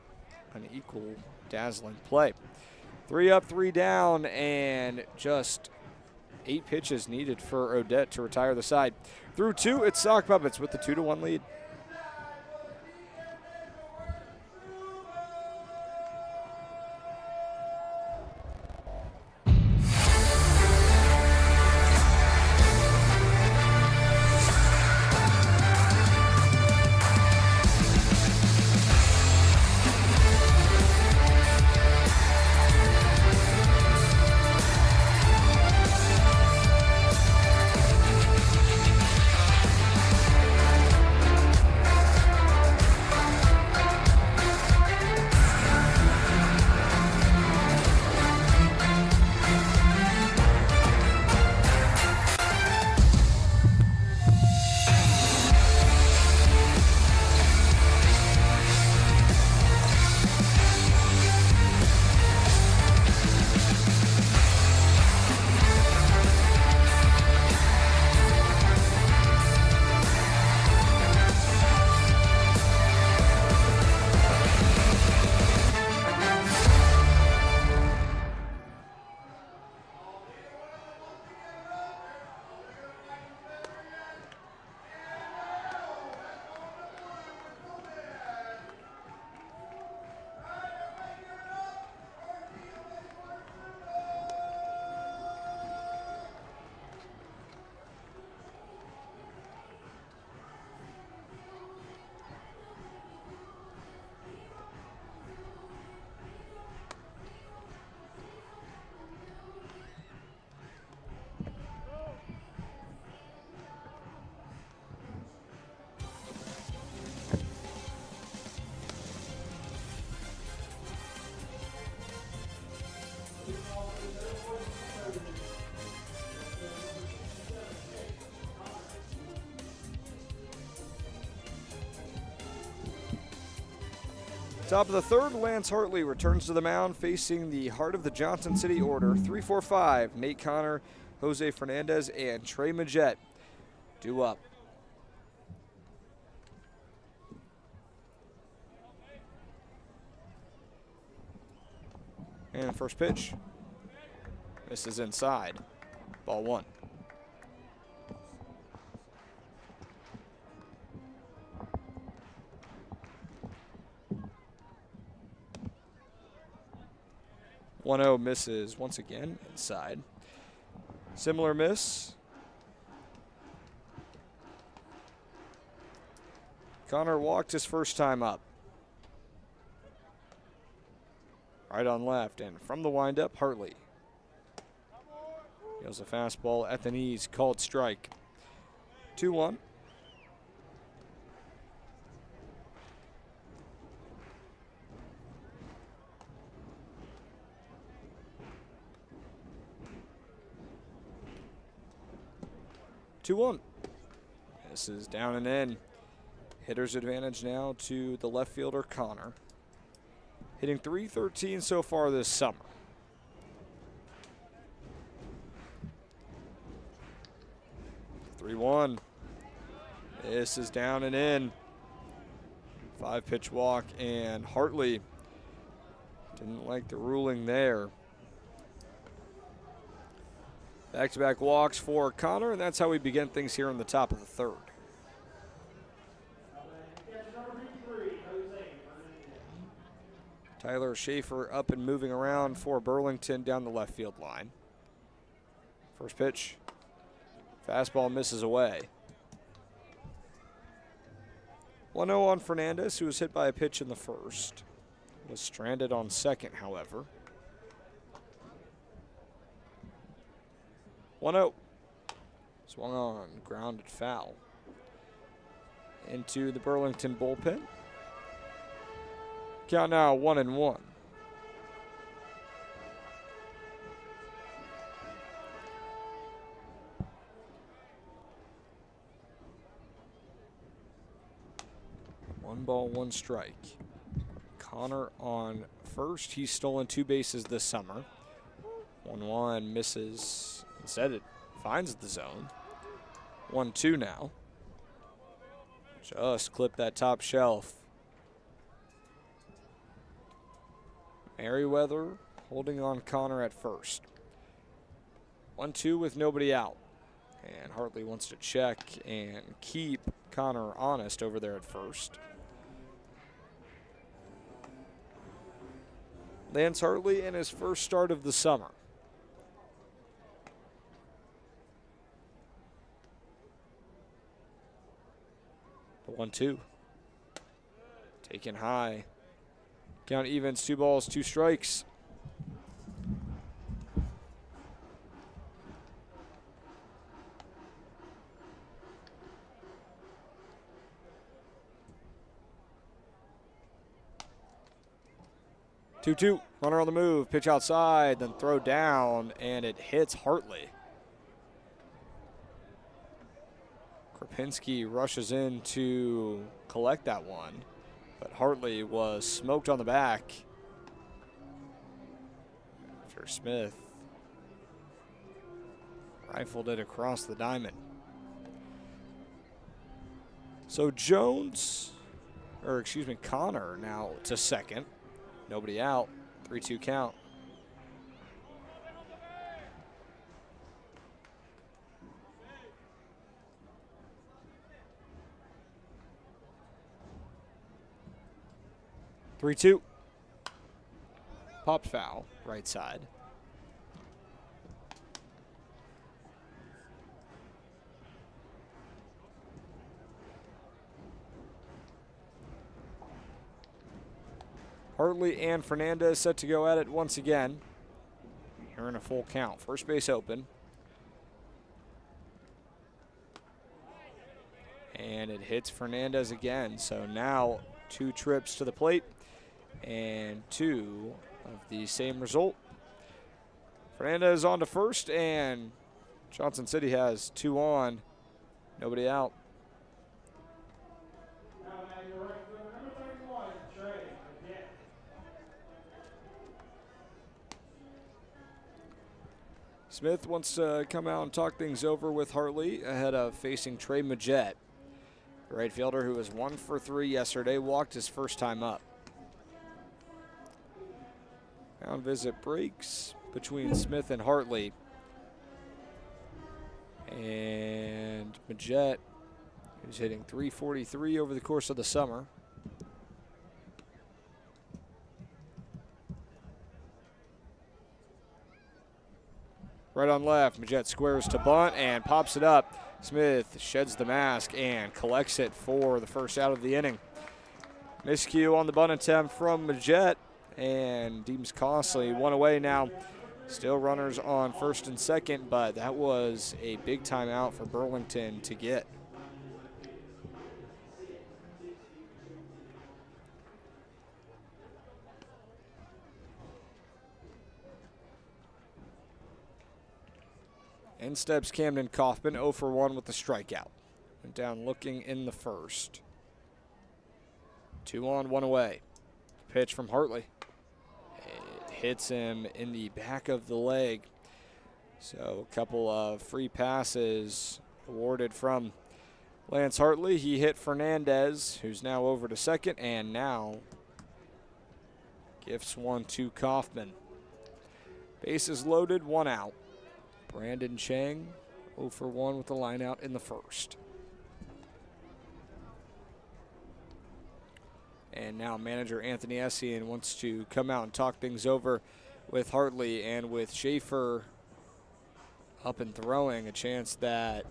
an equal dazzling play. 3 up, 3 down, and just 8 pitches needed for Odette to retire the side. Through 2, it's Sock Puppets with the 2-1 lead. Top of the third, Lance Hartley returns to the mound facing the heart of the Johnson City order. 3-4-5, Nate Connor, Jose Fernandez, and Trey Majette due up. And first pitch. This is inside. Ball 1. Misses once again inside. Similar miss. Connor walked his first time up. Right on left, and from the windup, Hartley. Deals a fastball at the knees, called strike. 2-1. This is down and in. Hitter's advantage now to the left fielder, Connor. Hitting .313 so far this summer. (3-1). This is down and in. 5-pitch walk, and Hartley didn't like the ruling there. Back-to-back walks for Connor, and that's how we begin things here in the top of the third. Tyler Schaefer up and moving around for Burlington down the left field line. First pitch. Fastball misses away. 1-0 on Fernandez, who was hit by a pitch in the first. Was stranded on second, however. 1-0. Swung on, grounded foul. Into the Burlington bullpen. Count now 1-1. One ball, one strike. Connor on first. He's stolen 2 bases this summer. 1-1 misses. Instead, it finds the zone. 1-2 now. Just clip that top shelf. Merriweather holding on Connor at first. 1-2 with nobody out. And Hartley wants to check and keep Connor honest over there at first. Lance Hartley in his first start of the summer. The 1-2. Taken high. Count evens, 2 balls, 2 strikes. Two. Runner on the move, pitch outside, then throw down, and it hits Hartley. Krapinski rushes in to collect that one, but Hartley was smoked on the back after Smith rifled it across the diamond. So Connor now to second. Nobody out. 3-2 count. Popped foul, right side. Hartley and Fernandez set to go at it once again. Here in a full count. First base open. And it hits Fernandez again. So now 2 trips to the plate and 2 of the same result. Fernandez on to first, and Johnson City has 2 on. Nobody out. Smith wants to come out and talk things over with Hartley ahead of facing Trey Majette. The right fielder who was 1 for 3 yesterday, walked his first time up. Mound visit breaks between Smith and Hartley. And Majette is hitting .343 over the course of the summer. Right on left, Majette squares to bunt and pops it up. Smith sheds the mask and collects it for the first out of the inning. Miscue on the bunt attempt from Majette and deems costly. One away now. Still runners on first and second, but that was a big timeout for Burlington to get. In steps Camden Kaufman, 0 for 1 with the strikeout. Went down looking in the first. 2 on, 1 away. Pitch from Hartley. It hits him in the back of the leg. So a couple of free passes awarded from Lance Hartley. He hit Fernandez, who's now over to second, and now gifts one to Kaufman. Bases loaded, 1 out. Brandon Chang, 0 for 1 with the line out in the first. And now manager Anthony Essien wants to come out and talk things over with Hartley, and with Schaefer up and throwing, a chance that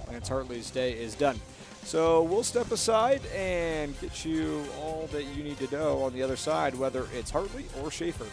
Lance Hartley's day is done. So we'll step aside and get you all that you need to know on the other side, whether it's Hartley or Schaefer.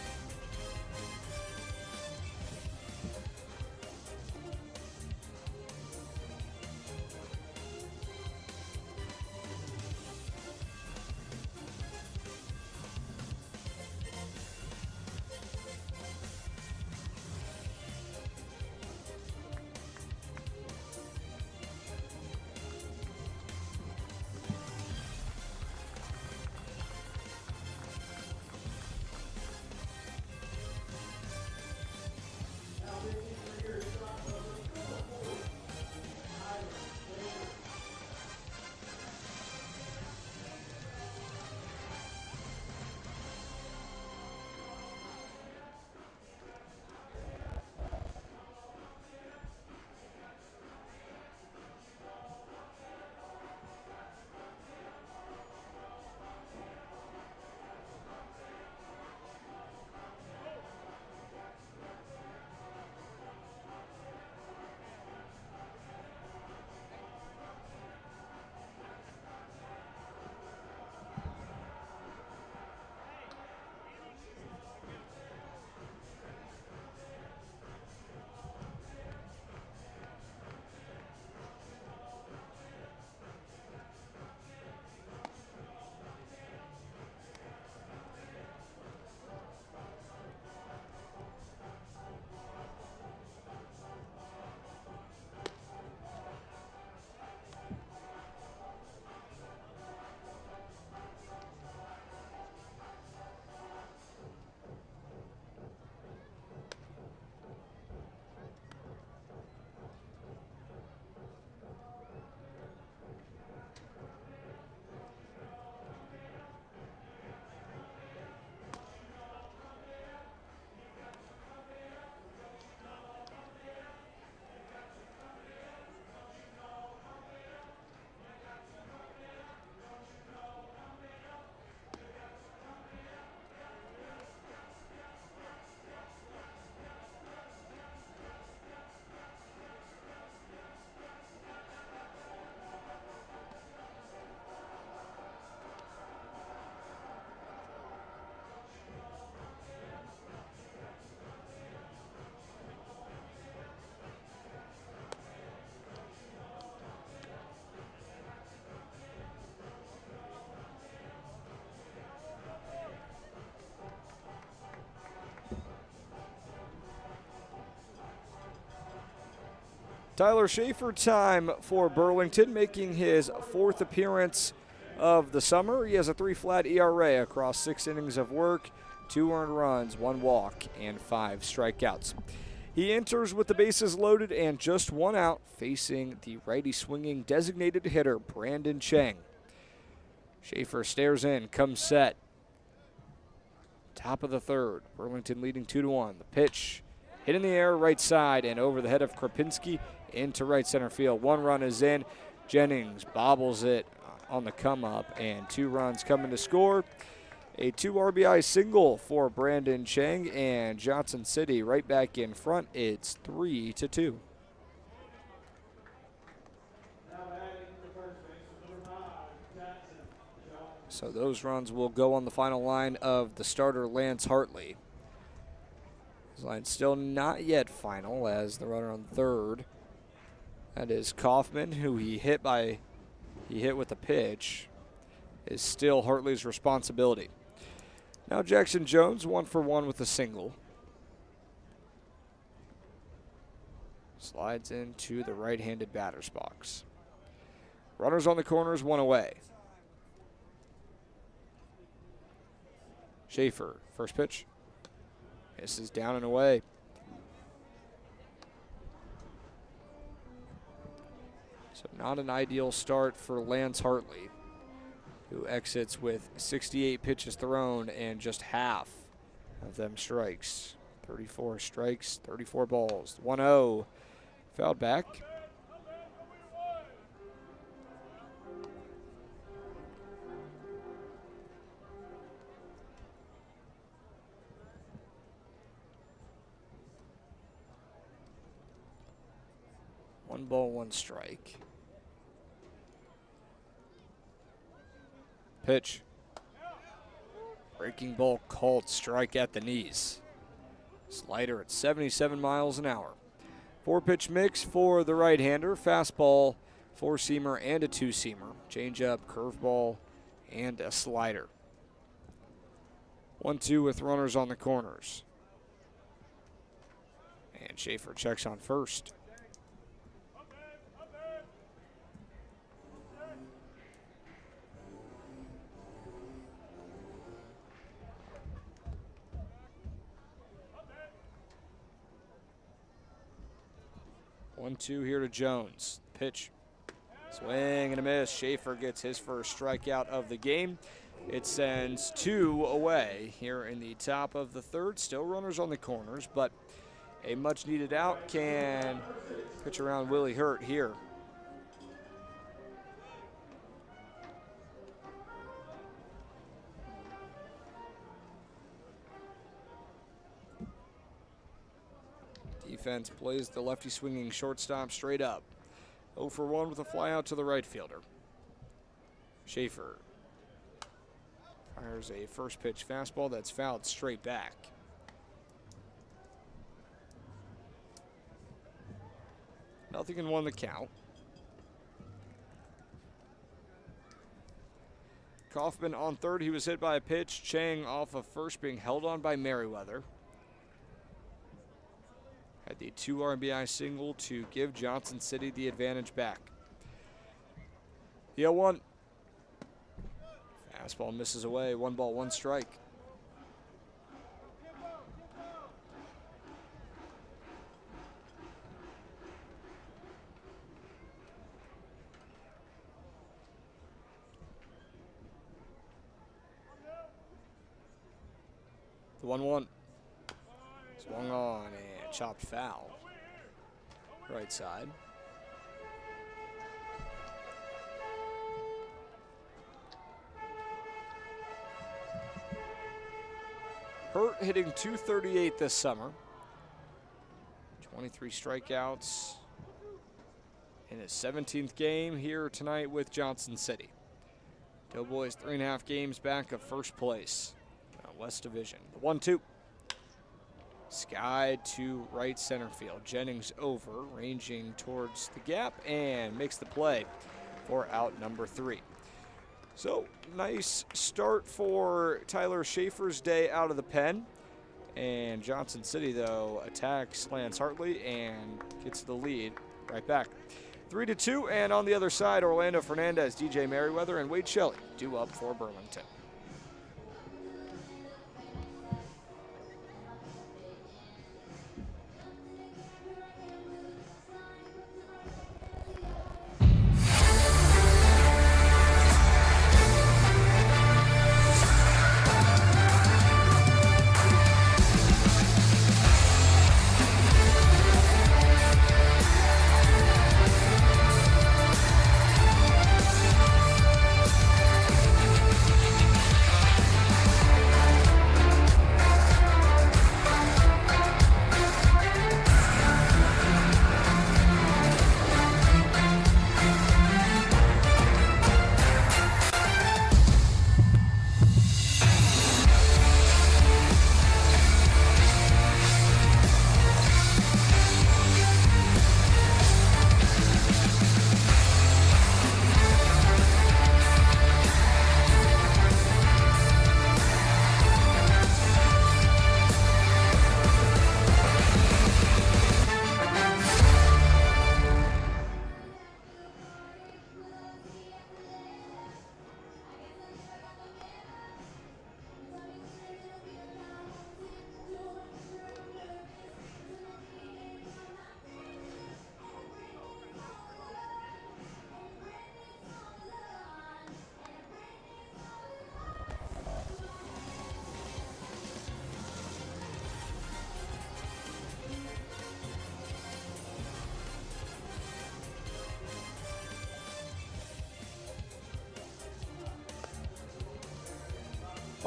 Tyler Schaefer time for Burlington, making his 4th appearance of the summer. He has a 3-flat ERA across 6 innings of work, 2 earned runs, 1 walk, and 5 strikeouts. He enters with the bases loaded and just 1 out, facing the righty swinging designated hitter, Brandon Chang. Schaefer stares in, comes set. Top of the 3rd, Burlington leading 2-1. The pitch hit in the air, right side, and over the head of Krapinski into right center field. 1 run is in. Jennings bobbles it on the come up, and 2 runs coming to score. A 2 RBI single for Brandon Chang, and Johnson City right back in front. It's 3-2. So those runs will go on the final line of the starter, Lance Hartley. His line's still not yet final as the runner on third. That is Kaufman, who he hit with a pitch, is still Hartley's responsibility. Now Jackson Jones, 1 for 1 with a single. Slides into the right-handed batter's box. Runners on the corners, 1 away. Schaefer, first pitch. Misses down and away. So not an ideal start for Lance Hartley, who exits with 68 pitches thrown and just half of them strikes. 34 strikes, 34 balls. 1-0, fouled back. One ball, one strike. Pitch. Breaking ball called, strike at the knees. Slider at 77 miles an hour. 4-pitch mix for the right-hander. Fastball, 4-seamer, and a 2-seamer. Changeup, curveball, and a slider. 1-2 with runners on the corners. And Schaefer checks on first. One, two here to Jones. Pitch. Swing and a miss. Schaefer gets his first strikeout of the game. It sends 2 away here in the top of the third. Still runners on the corners, but a much needed out can pitch around Willie Hurt here. Defense plays the lefty swinging shortstop straight up. 0 for 1 with a fly out to the right fielder. Schaefer fires a first pitch fastball that's fouled straight back. Nothing in 1 the count. Kaufman on third. He was hit by a pitch. Chang off of first, being held on by Merriweather. Had the 2 RBI single to give Johnson City the advantage back. The 0-1. Fastball misses away. 1 ball, 1 strike. The 1-1. Swung on and chopped foul. Right side. Hurt hitting .238 this summer. 23 strikeouts in his 17th game here tonight with Johnson City. Doughboys 3.5 games back of first place. West Division. The 1-2. Sky to right center field. Jennings over, ranging towards the gap, and makes the play for out number 3. So, nice start for Tyler Schaefer's day out of the pen. And Johnson City, though, attacks Lance Hartley and gets the lead right back. 3-2, and on the other side, Orlando Fernandez, DJ Merriweather, and Wade Shelley due up for Burlington.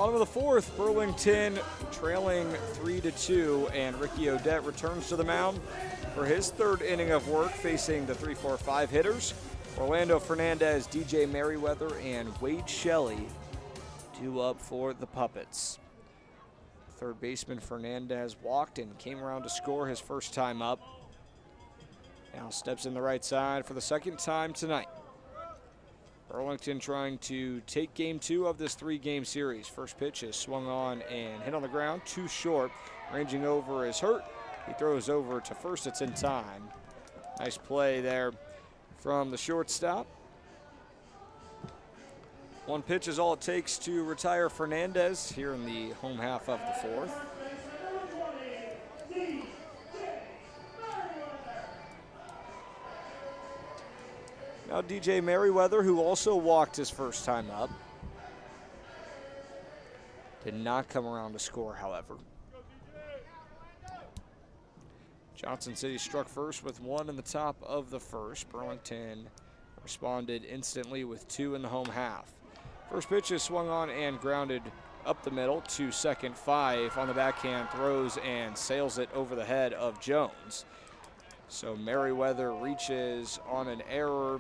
Bottom of the fourth, Burlington trailing 3-2, and Ricky Odette returns to the mound for his third inning of work, facing the 3-4-5 hitters. Orlando Fernandez, DJ Merriweather, and Wade Shelley due up for the Puppets. Third baseman Fernandez walked and came around to score his first time up. Now steps in the right side for the second time tonight. Burlington trying to take game 2 of this 3-game series. First pitch is swung on and hit on the ground, too short. Ranging over is hurt. He throws over to first, it's in time. Nice play there from the shortstop. One pitch is all it takes to retire Fernandez here in the home half of the fourth. Now DJ Merriweather, who also walked his first time up. Did not come around to score, however. Johnson City struck first with 1 in the top of the first. Burlington responded instantly with 2 in the home half. First pitch is swung on and grounded up the middle to second. Five on the backhand throws and sails it over the head of Jones. So Merriweather reaches on an error.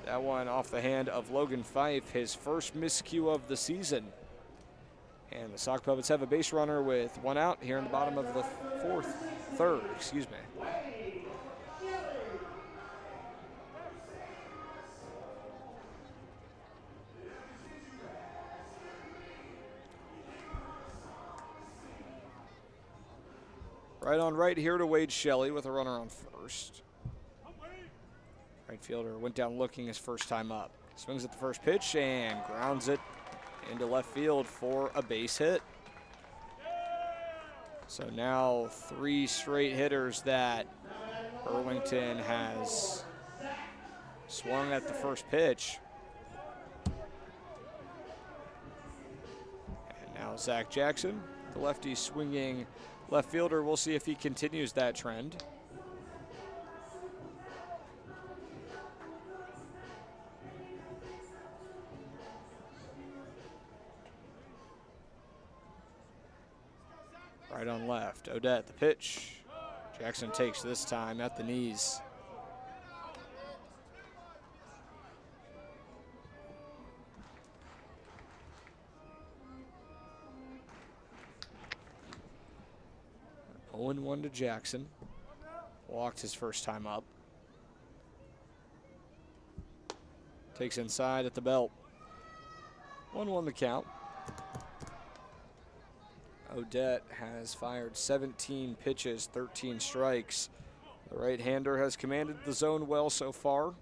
That one off the hand of Logan Fife, his first miscue of the season. And the Sock Puppets have a base runner with 1 out here in the bottom of the third, excuse me. Right on right here to Wade Shelley with a runner on first. Right fielder went down looking his first time up. Swings at the first pitch and grounds it into left field for a base hit. So now 3 straight hitters that Burlington has swung at the first pitch. And now Zach Jackson, the lefty swinging left fielder. We'll see if he continues that trend. Right on left, Odette, the pitch. Jackson takes this time at the knees. Oh, 0-1 to Jackson. Walked his first time up. Takes inside at the belt. 1-1 the count. Odette has fired 17 pitches, 13 strikes. The right-hander has commanded the zone well so far.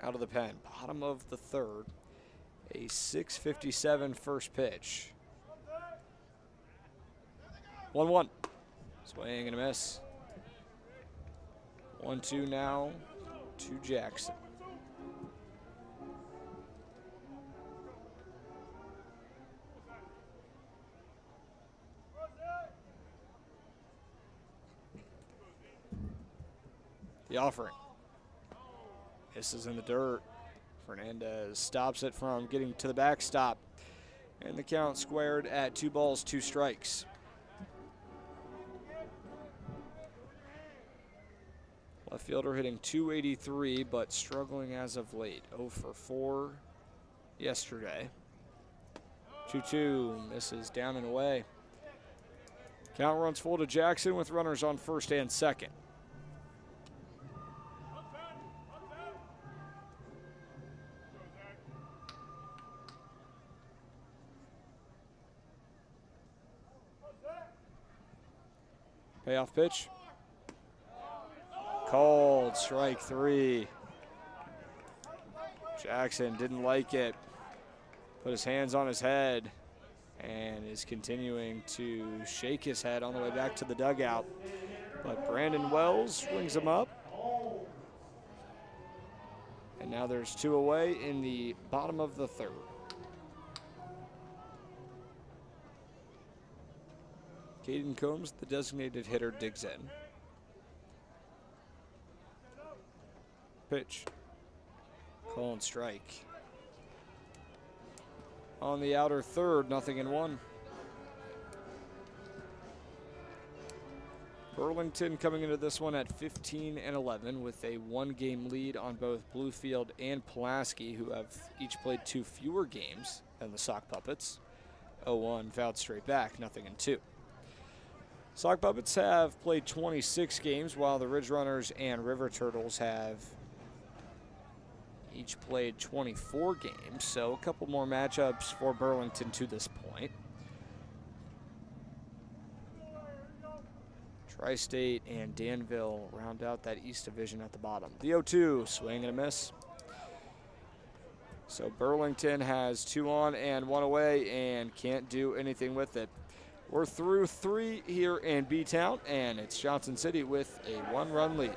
Out of the pen, bottom of the third. A 6:57 first pitch. 1-1. Swing and a miss. 1-2 now to Jackson. The offering. This is in the dirt. Fernandez stops it from getting to the backstop. And the count squared at 2 balls, 2 strikes. Left fielder hitting .283, but struggling as of late. 0 for 4 yesterday. 2-2, misses down and away. Count runs full to Jackson with runners on first and second. Payoff pitch. Called, strike 3. Jackson didn't like it. Put his hands on his head and is continuing to shake his head on the way back to the dugout. But Brandon Wells brings him up. And now there's 2 away in the bottom of the third. Caden Combs, the designated hitter, digs in. Pitch. Call and strike. on the outer third, 0-1. Burlington coming into this one at 15-11 with a 1-game lead on both Bluefield and Pulaski, who have each played 2 fewer games than the Sock Puppets. 0-1 fouled straight back, 0-2. Sock Puppets have played 26 games, while the Ridge Runners and River Turtles have each played 24 games, so a couple more matchups for Burlington to this point. Tri-State and Danville round out that East Division at the bottom. The 0-2, swing and a miss. So Burlington has 2 on and 1 away and can't do anything with it. We're through 3 here in B-Town, and it's Johnson City with a 1-run lead.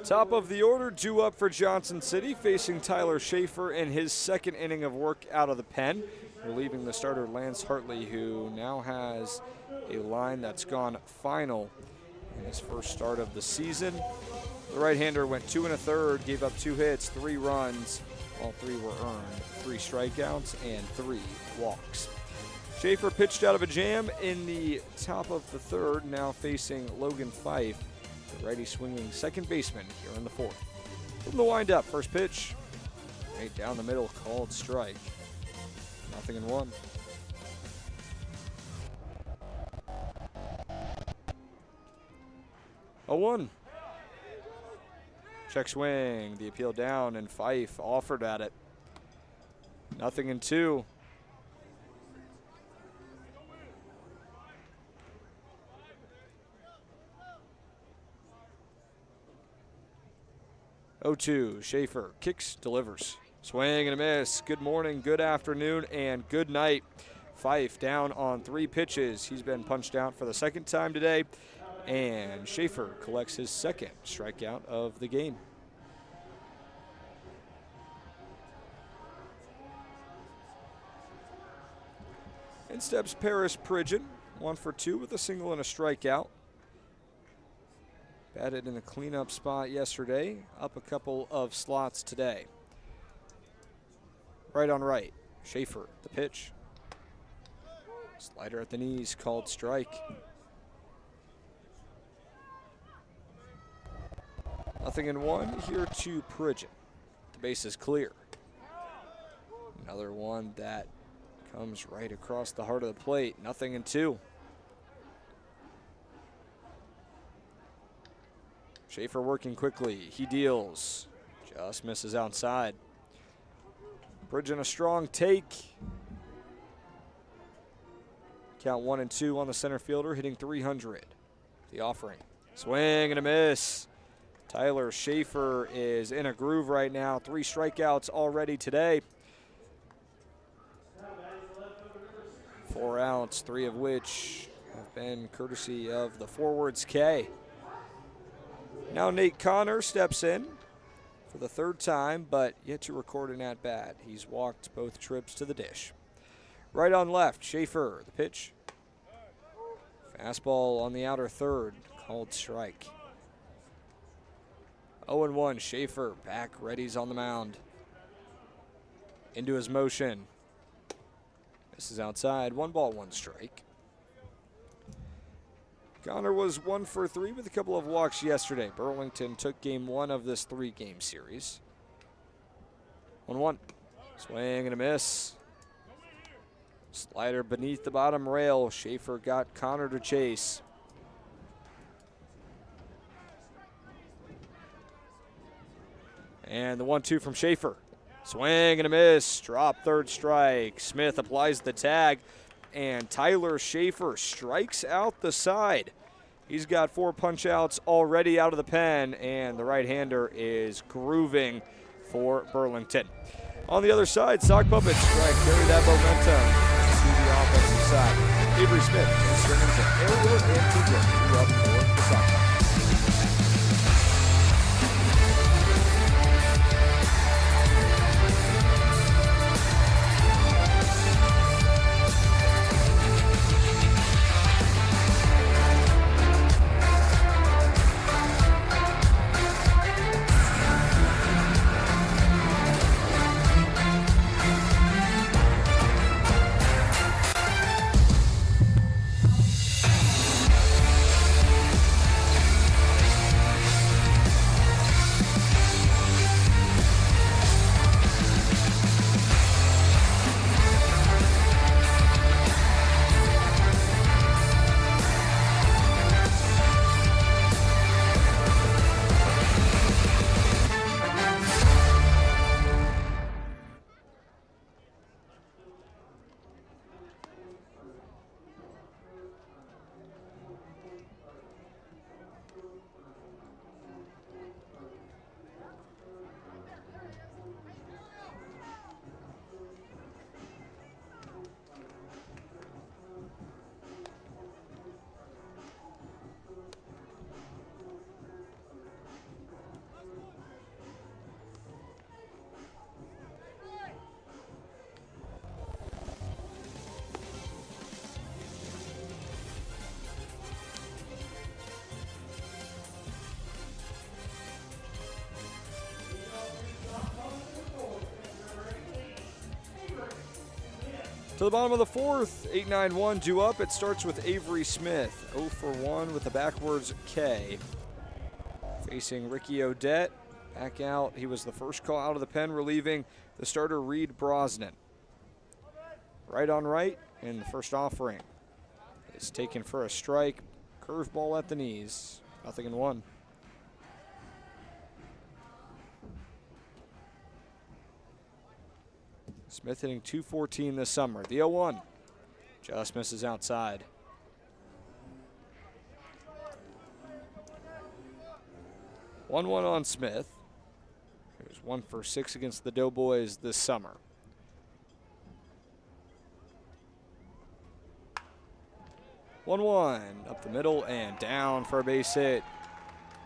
Top of the order, due up for Johnson City, facing Tyler Schaefer in his 2nd inning of work out of the pen, relieving the starter Lance Hartley, who now has a line that's gone final in his first start of the season. The right-hander went 2 1/3, gave up 2 hits, 3 runs. All 3 were earned, 3 strikeouts and 3 walks. Schaefer pitched out of a jam in the top of the 3rd, now facing Logan Fife, the righty swinging second baseman here in the 4th. From the windup, first pitch, right down the middle, called strike. 0-1. A 1. Check swing, the appeal down, and Fife offered at it. 0-2. Schaefer kicks, delivers. Swing and a miss. Good morning, good afternoon, and good night. Fife down on 3 pitches. He's been punched out for the 2nd time today, and Schaefer collects his 2nd strikeout of the game. In steps Paris Pridgeon, 1 for 2 with a single and a strikeout. Batted in the cleanup spot yesterday, up a couple of slots today. Right on right, Schaefer, the pitch. Slider at the knees, called strike. 0-1 here to Pridgeon. The base is clear. Another one that comes right across the heart of the plate. 0-2. Schaefer working quickly. He deals. Just misses outside. Pridgeon a strong take. Count 1-2 on the center fielder, hitting .300. The offering. Swing and a miss. Tyler Schaefer is in a groove right now. 3 strikeouts already today. 4 outs, 3 of which have been courtesy of the forwards K. Now Nate Connor steps in for the 3rd time, but yet to record an at-bat. He's walked both trips to the dish. Right on left, Schaefer, the pitch. Fastball on the outer third, called strike. 0-1, Schaefer back, ready's on the mound. Into his motion. This is outside, 1 ball, 1 strike. Connor was 1 for 3 with a couple of walks yesterday. Burlington took game 1 of this 3-game series. 1-1, swing and a miss. Slider beneath the bottom rail. Schaefer got Connor to chase. And the 1-2 from Schaefer. Swing and a miss. Drop, 3rd strike. Smith applies the tag. And Tyler Schaefer strikes out the side. He's got 4 punch-outs already out of the pen. And the right-hander is grooving for Burlington. On the other side, Sock Puppets try to carry that momentum to the offensive side. Avery Smith is swinging to Airwood and Cooper. 2 up for the Sock Puppets. To the bottom of the 4th, 8-9-1 due up. It starts with Avery Smith, 0 for 1 with the backwards K. Facing Ricky Odette. Back out, he was the first call out of the pen, relieving the starter Reed Brosnan. Right on right in the first offering. It's taken for a strike. Curveball at the knees. 0-1. Smith hitting .214 this summer. The 0-1 just misses outside. One on Smith. He was 1 for 6 against the Doughboys this summer. One up the middle and down for a base hit.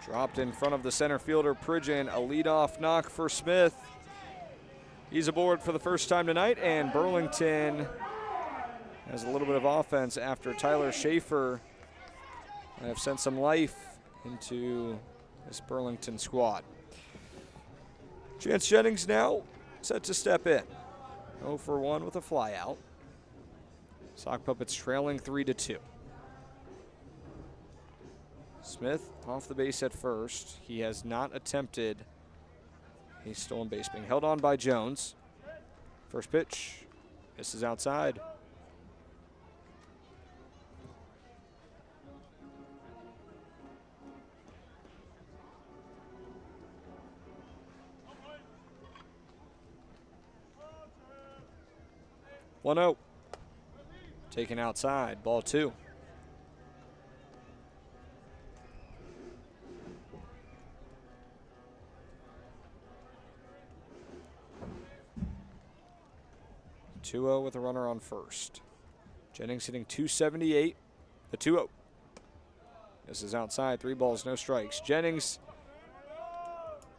Dropped in front of the center fielder Pridgeon. A leadoff knock for Smith. He's aboard for the first time tonight, and Burlington has a little bit of offense after Tyler Schaefer have sent some life into this Burlington squad. Chance Jennings now set to step in. 0 for 1 with a flyout. Sock Puppets trailing 3-2. Smith off the base at first. He has not attempted a stolen base, being held on by Jones. First pitch. This is outside. One out. Taken outside. Ball 2. 2-0 with a runner on first. Jennings hitting .278. The 2-0. This is outside. 3 balls, no strikes. Jennings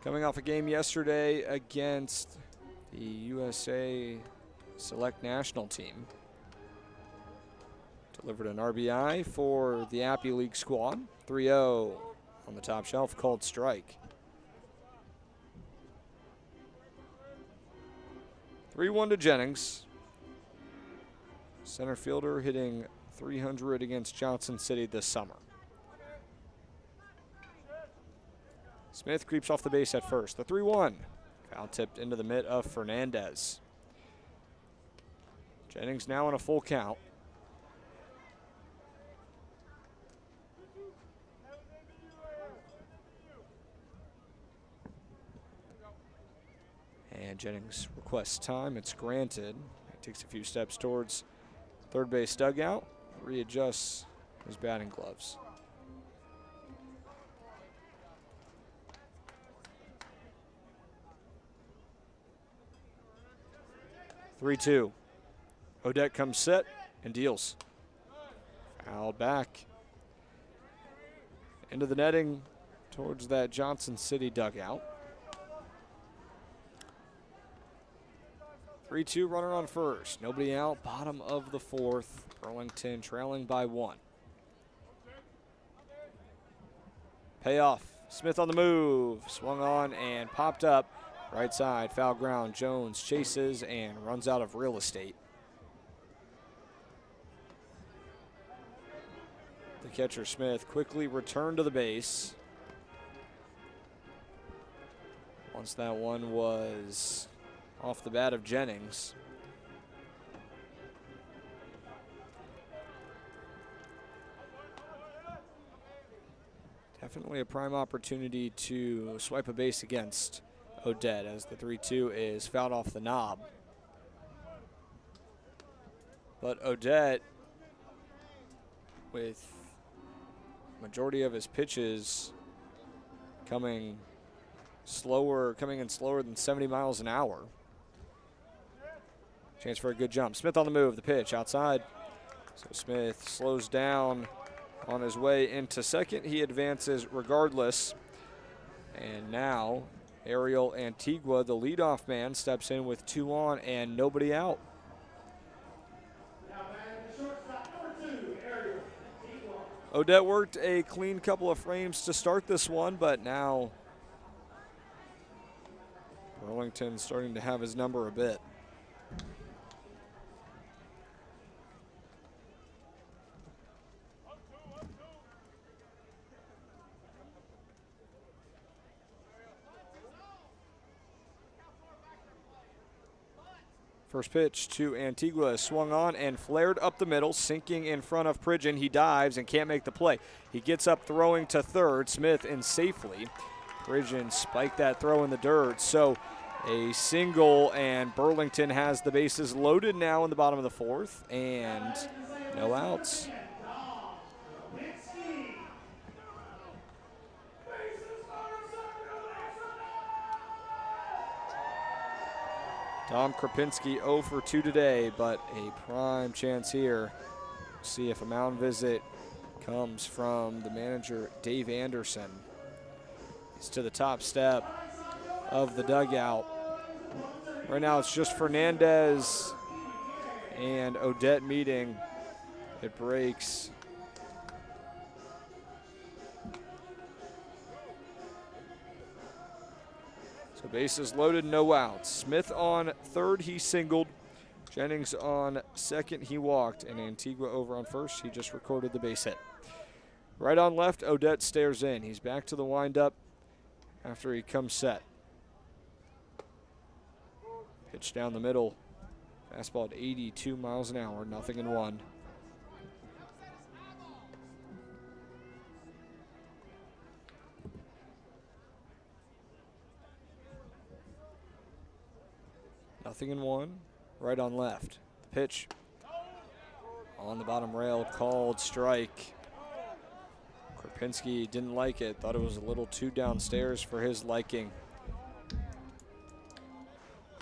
coming off a game yesterday against the USA Select National Team. Delivered an RBI for the Appy League squad. 3-0 on the top shelf, called strike. 3-1 to Jennings. Center fielder hitting .300 against Johnson City this summer. Smith creeps off the base at first. The 3-1. Foul tipped into the mitt of Fernandez. Jennings now in a full count. And Jennings requests time. It's granted. He takes a few steps towards third base dugout, readjusts his batting gloves. (3-2). Odette comes set and deals. Fouled back into the netting towards that Johnson City dugout. 3-2, runner on first. Nobody out, bottom of the fourth. Burlington trailing by 1. Payoff. Smith on the move. Swung on and popped up. Right side, foul ground. Jones chases and runs out of real estate. The catcher, Smith, quickly returned to the base. Once that one was off the bat of Jennings. Definitely a prime opportunity to swipe a base against Odette as the 3-2 is fouled off the knob. But Odette, with majority of his pitches coming in slower than 70 miles an hour. Chance for a good jump. Smith on the move, the pitch outside. So Smith slows down on his way into second. He advances regardless. And now Ariel Antigua, the leadoff man, steps in with 2 on and nobody out. Odette worked a clean couple of frames to start this one, but now Burlington starting to have his number a bit. First pitch to Antigua is swung on and flared up the middle, sinking in front of Pridgeon. He dives and can't make the play. He gets up throwing to third. Smith in safely. Pridgeon spiked that throw in the dirt. So a single, and Burlington has the bases loaded now in the bottom of the fourth, and no outs. Dom Krapinski 0 for 2 today, but a prime chance here. See if a mound visit comes from the manager, Dave Anderson. He's to the top step of the dugout. Right now it's just Fernandez and Odette meeting. It breaks. So bases loaded, no outs. Smith on third, he singled. Jennings on second, he walked. And Antigua over on first, he just recorded the base hit. Right on left, Odette stares in. He's back to the windup after he comes set. Pitch down the middle. Fastball at 82 miles an hour, 0-1. Nothing in one, right on left. The pitch on the bottom rail, called strike. Krapinski didn't like it, thought it was a little too downstairs for his liking.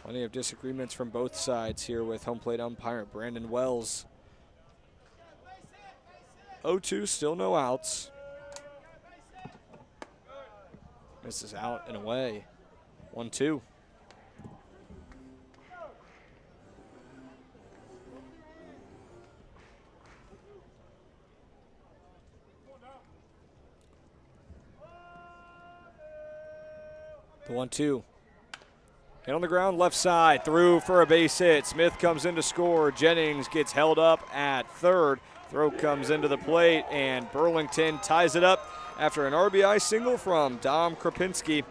Plenty of disagreements from both sides here with home plate umpire Brandon Wells. 0-2, still no outs. Misses out and away. 1-2. The 1-2. Hit on the ground, left side, through for a base hit. Smith comes in to score. Jennings gets held up at third. Throw comes into the plate, and Burlington ties it up after an RBI single from Dom Krapinski.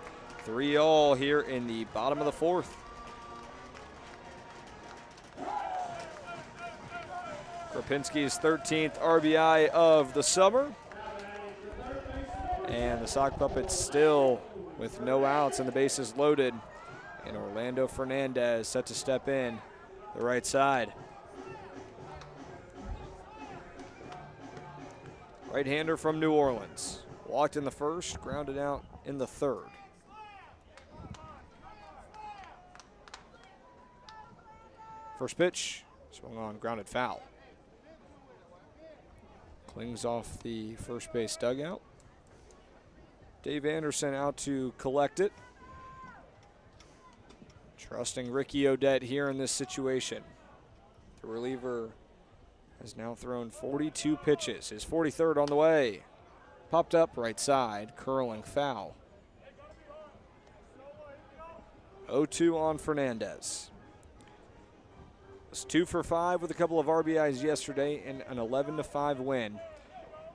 3-all here in the bottom of the fourth. Krapinski's 13th RBI of the summer. And the Sock Puppets still with no outs and the bases loaded. And Orlando Fernandez set to step in the right side. Right-hander from New Orleans. Walked in the first, grounded out in the third. First pitch, swung on, grounded foul. Clings off the first base dugout. Dave Anderson out to collect it. Trusting Ricky Odette here in this situation. The reliever has now thrown 42 pitches. His 43rd on the way. Popped up right side, curling foul. 0-2 on Fernandez. Was 2 for 5 with a couple of RBIs yesterday and an 11-5 win.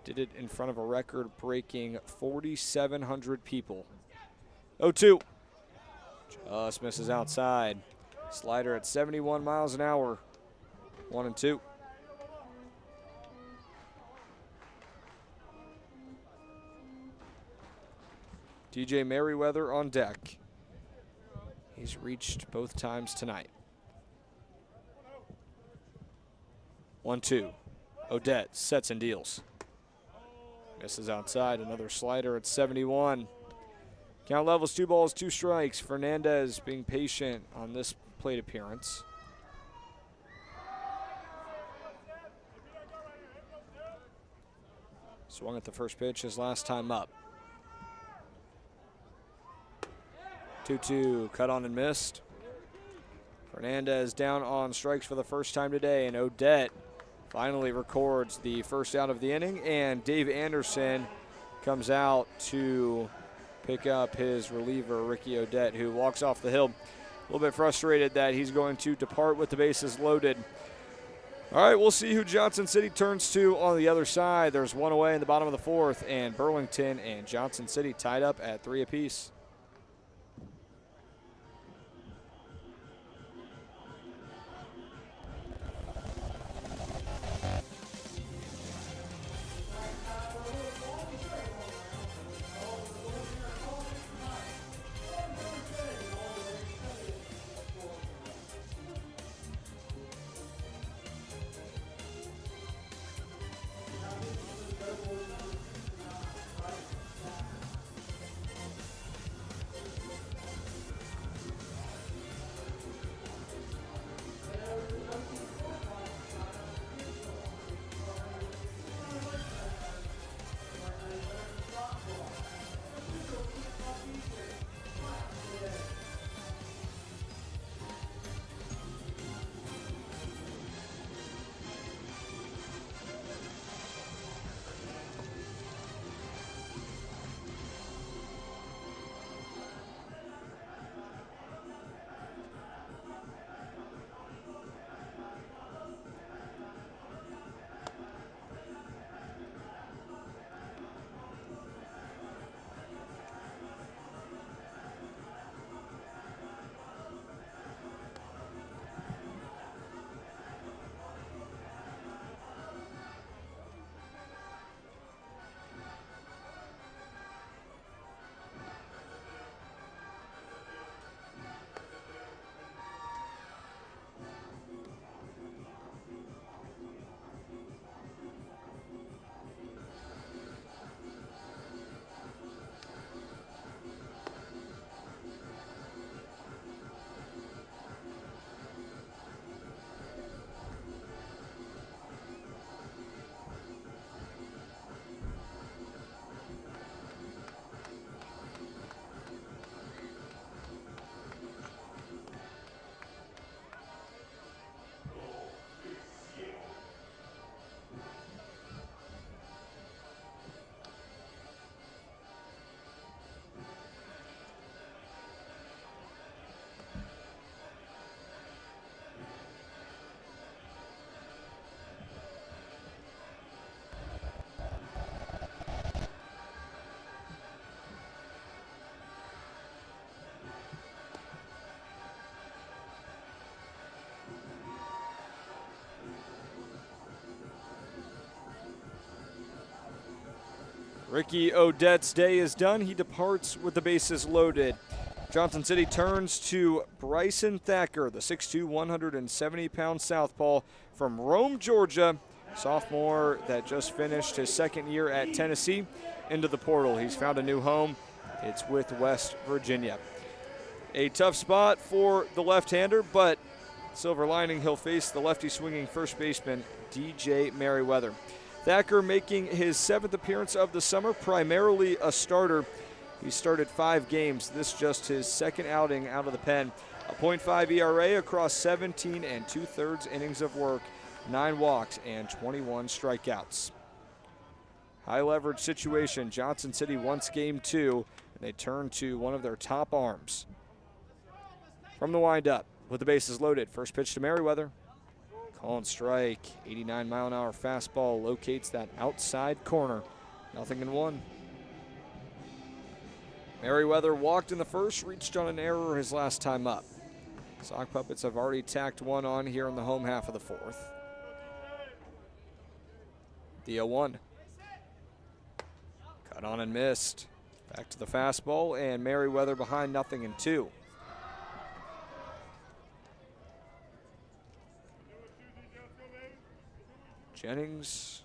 Did it in front of a record-breaking 4,700 people. 0-2. Just misses outside. Slider at 71 miles an hour. 1-2. DJ Merriweather on deck. He's reached both times tonight. 1-2. Odette sets and deals. Misses outside. Another slider at 71. Count levels 2 balls, 2 strikes. Fernandez being patient on this plate appearance. Swung at the first pitch his last time up. 2-2, cut on and missed. Fernandez down on strikes for the first time today, and Odette finally records the first out of the inning, and Dave Anderson comes out to pick up his reliever, Ricky Odette, who walks off the hill. A little bit frustrated that he's going to depart with the bases loaded. All right, we'll see who Johnson City turns to on the other side. There's one away in the bottom of the fourth, and Burlington and Johnson City tied up at 3 apiece. Ricky Odette's day is done. He departs with the bases loaded. Johnson City turns to Bryson Thacker, the 6'2", 170-pound southpaw from Rome, Georgia. Sophomore that just finished his second year at Tennessee into the portal. He's found a new home. It's with West Virginia. A tough spot for the left-hander, but silver lining, he'll face the lefty swinging first baseman, DJ Merriweather. Thacker making his 7th appearance of the summer, primarily a starter. He started 5 games. This just his second outing out of the pen. A .5 ERA across 17 2/3 innings of work, 9 walks and 21 strikeouts. High leverage situation. Johnson City wants game 2, and they turn to one of their top arms. From the windup, with the bases loaded, first pitch to Merriweather. Call and strike. 89-mile-an-hour fastball locates that outside corner. 0-1. Merriweather walked in the first, reached on an error his last time up. Sock Puppets have already tacked one on here in the home half of the 4th. The 0-1. Cut on and missed. Back to the fastball, and Merriweather behind 0-2. Jennings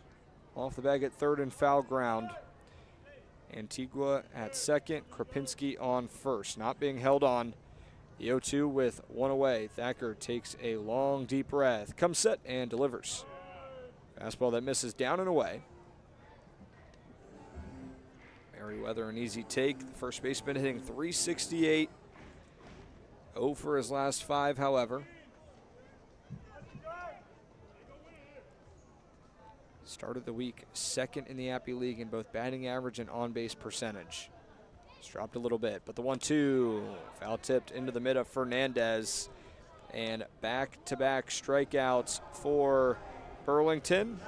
off the bag at third and foul ground. Antigua at second, Krapinski on first. Not being held on. The 0-2 with 1 away. Thacker takes a long, deep breath. Comes set and delivers. Fastball that misses down and away. Merriweather an easy take. The first baseman hitting .368. 0 for his last 5, however. Started the week 2nd in the Appy League in both batting average and on-base percentage. It's dropped a little bit, but the 1-2 foul tipped into the mid of Fernandez, and back-to-back strikeouts for Burlington.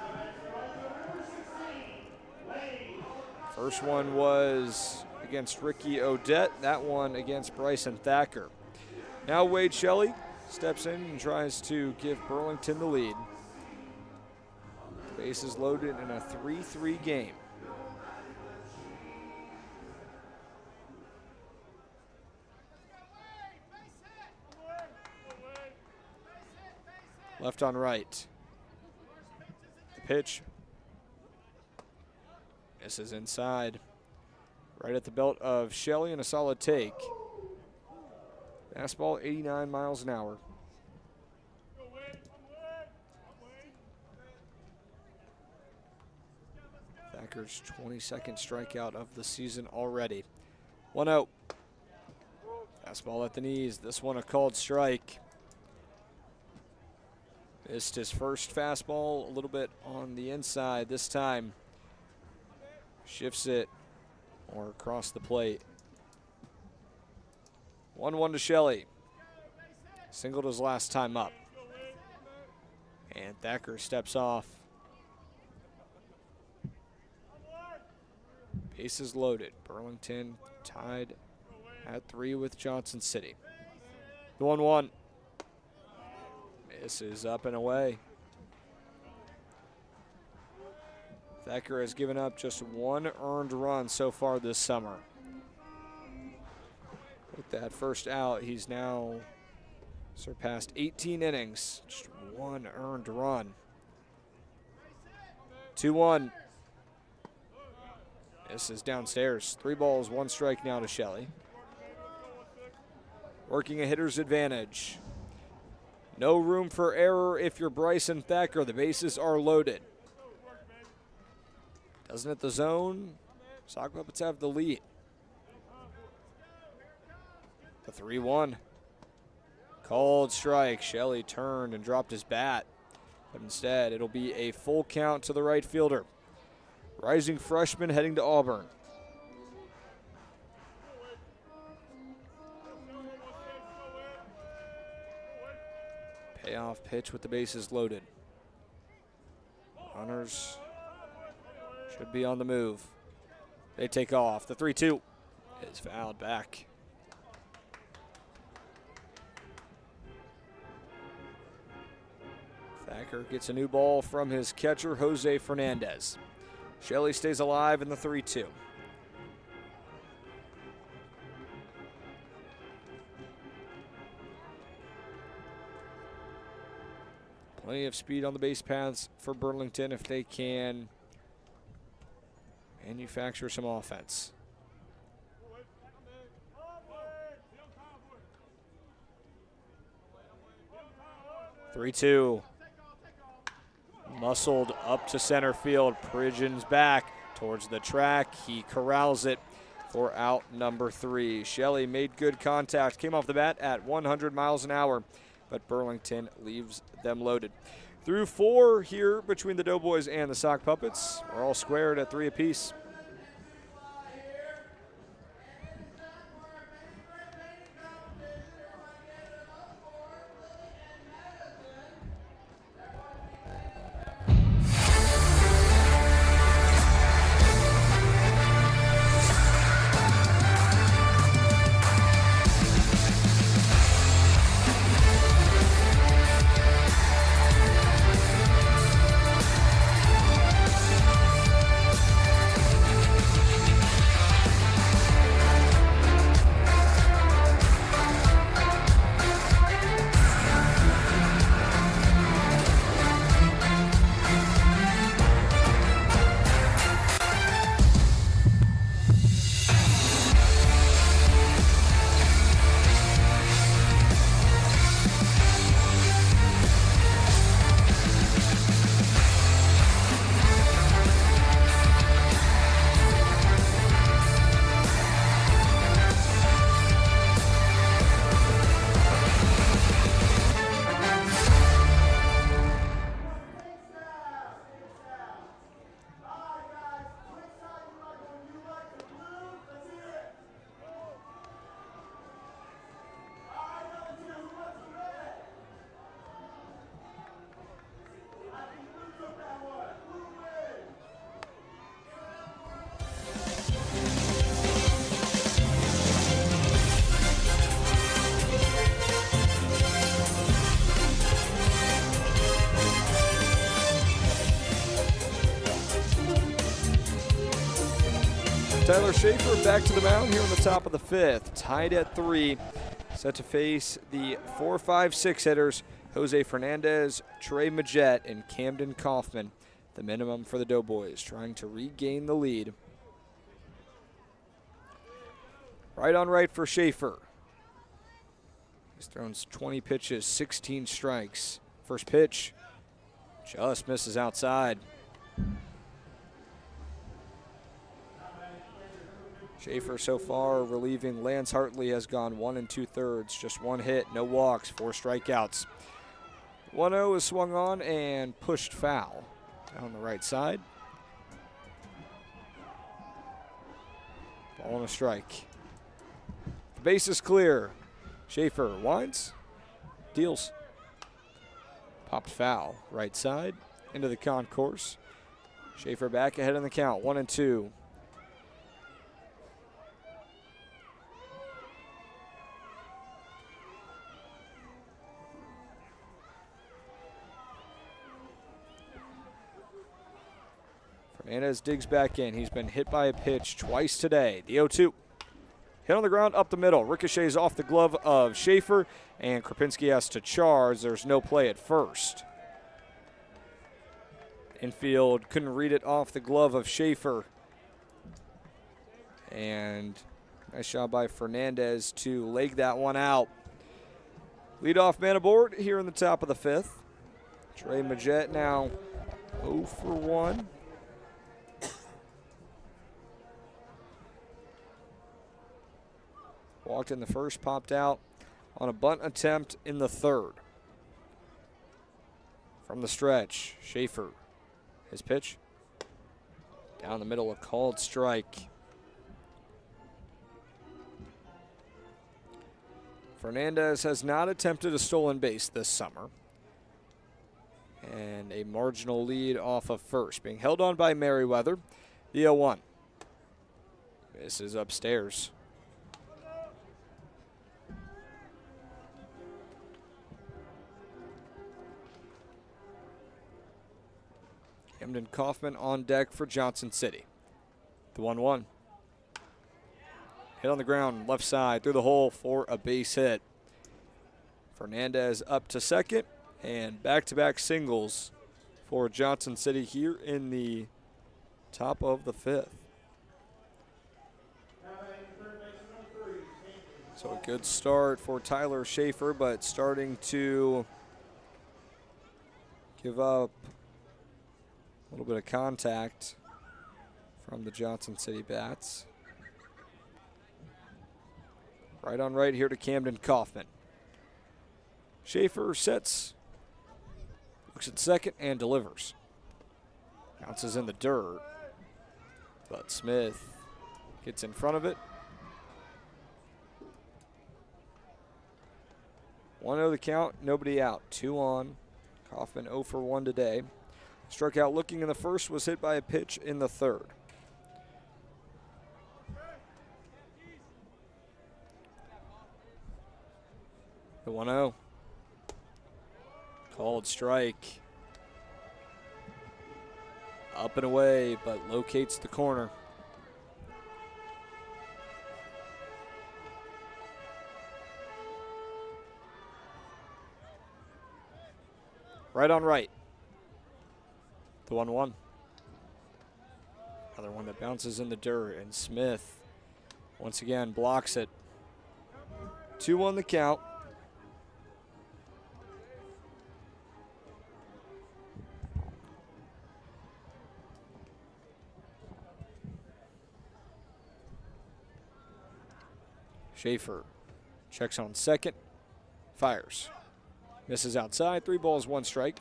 First one was against Ricky Odette, that one against Bryson Thacker. Now Wade Shelley steps in and tries to give Burlington the lead. Bases loaded in a 3-3 game. Left on right. The pitch. Misses inside. Right at the belt of Shelley and a solid take. Fastball 89 miles an hour. Thacker's 22nd strikeout of the season already. 1-0. Fastball at the knees. This one a called strike. Missed his first fastball a little bit on the inside this time. Shifts it or across the plate. 1-1 to Shelley. Singled his last time up. And Thacker steps off. Bases loaded. Burlington tied at 3 with Johnson City. The 1-1. Misses up and away. Thacker has given up just 1 earned run so far this summer. With that first out, he's now surpassed 18 innings. Just 1 earned run. 2-1. This is downstairs. 3 balls, 1 strike now to Shelley. Working a hitter's advantage. No room for error if you're Bryson Thacker. The bases are loaded. Doesn't hit the zone. Sock Puppets have the lead. The 3-1. Called strike. Shelley turned and dropped his bat. But instead, it'll be a full count to the right fielder. Rising freshman heading to Auburn. Payoff pitch with the bases loaded. Runners should be on the move. They take off. The 3-2 is fouled back. Thacker gets a new ball from his catcher, Jose Fernandez. Shelley stays alive in the 3-2. Plenty of speed on the base paths for Burlington if they can manufacture some offense. Three-two. Muscled up to center field. Pridgeon's back towards the track. He corrals it for out number 3. Shelley made good contact. Came off the bat at 100 miles an hour, but Burlington leaves them loaded. Through 4 here between the Doughboys and the Sock Puppets. We're all squared at 3 apiece. Tyler Schaefer back to the mound here in the top of the 5th. Tied at 3. Set to face the 4-5-6 hitters, Jose Fernandez, Trey Majette, and Camden Kaufman. The minimum for the Doughboys, trying to regain the lead. Right on right for Schaefer. He's thrown 20 pitches, 16 strikes. First pitch just misses outside. Schaefer so far relieving Lance Hartley has gone 1 2/3, just 1 hit, no walks, 4 strikeouts. 1-0 is swung on and pushed foul down the right side. Ball and a strike. The base is clear. Schaefer winds, deals. Popped foul, right side, into the concourse. Schaefer back ahead in the count, 1-2. Fernandez digs back in. He's been hit by a pitch twice today. The 0-2. Hit on the ground up the middle. Ricochets off the glove of Schaefer, and Krapinski has to charge. There's no play at first. Infield couldn't read it off the glove of Schaefer. And nice job by Fernandez to leg that one out. Leadoff man aboard here in the top of the 5th. Trey Majette now 0 for 1. Walked in the first, popped out on a bunt attempt in the 3rd. From the stretch, Schaefer, his pitch. Down the middle, a called strike. Fernandez has not attempted a stolen base this summer. And a marginal lead off of first, being held on by Merriweather. The 0-1. This is upstairs. Camden Kaufman on deck for Johnson City. The 1-1. Hit on the ground, left side, through the hole for a base hit. Fernandez up to second, and back-to-back singles for Johnson City here in the top of the 5th. So a good start for Tyler Schaefer, but starting to give up a little bit of contact from the Johnson City bats. Right on right here to Camden Kaufman. Schaefer sets, looks at second and delivers. Bounces in the dirt, but Smith gets in front of it. 1-0 the count, nobody out, 2 on. Kaufman 0 for 1 today. Struck out looking in the first, was hit by a pitch in the third. The 1-0. Called strike. Up and away, but locates the corner. Right on right. The 1-1. Another one that bounces in the dirt, and Smith once again blocks it. 2-1 the count. Schaefer checks on second, fires. Misses outside, 3 balls, 1 strike.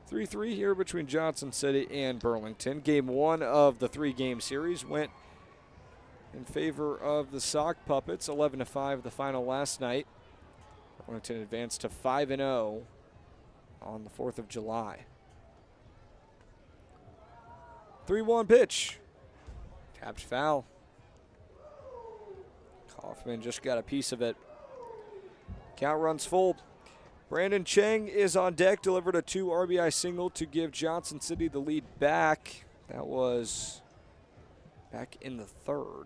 3-3 here between Johnson City and Burlington. Game 1 of the 3-game series went in favor of the Sock Puppets, 11-5 the final last night. Burlington advanced to 5-0 on the 4th of July. 3-1 pitch. Tapped foul. Kaufman just got a piece of it. Count runs full. Brandon Chang is on deck, delivered a 2 RBI single to give Johnson City the lead back. That was back in the third.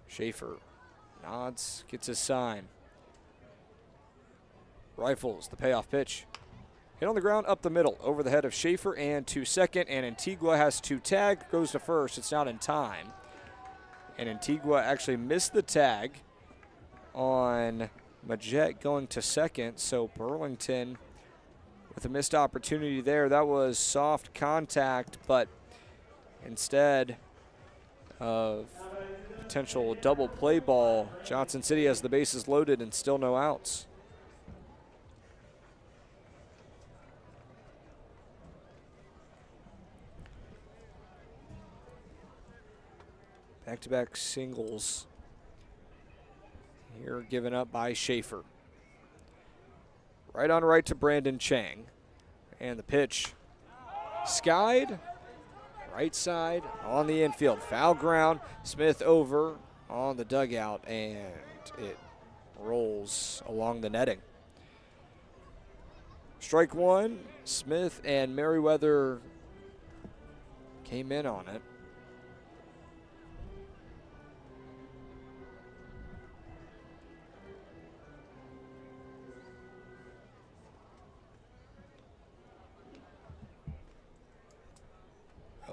Schaefer nods, gets his sign. Rifles the payoff pitch. Hit on the ground, up the middle, over the head of Schaefer and to second, and Antigua has 2 tag, goes to first. It's not in time. And Antigua actually missed the tag on Majette going to second, so Burlington with a missed opportunity there. That was soft contact, but instead of potential double play ball, Johnson City has the bases loaded and still no outs. Back-to-back singles here given up by Schaefer. Right on right to Brandon Chang. And the pitch skied. Right side on the infield. Foul ground. Smith over on the dugout, and it rolls along the netting. Strike 1. Smith and Merriweather came in on it.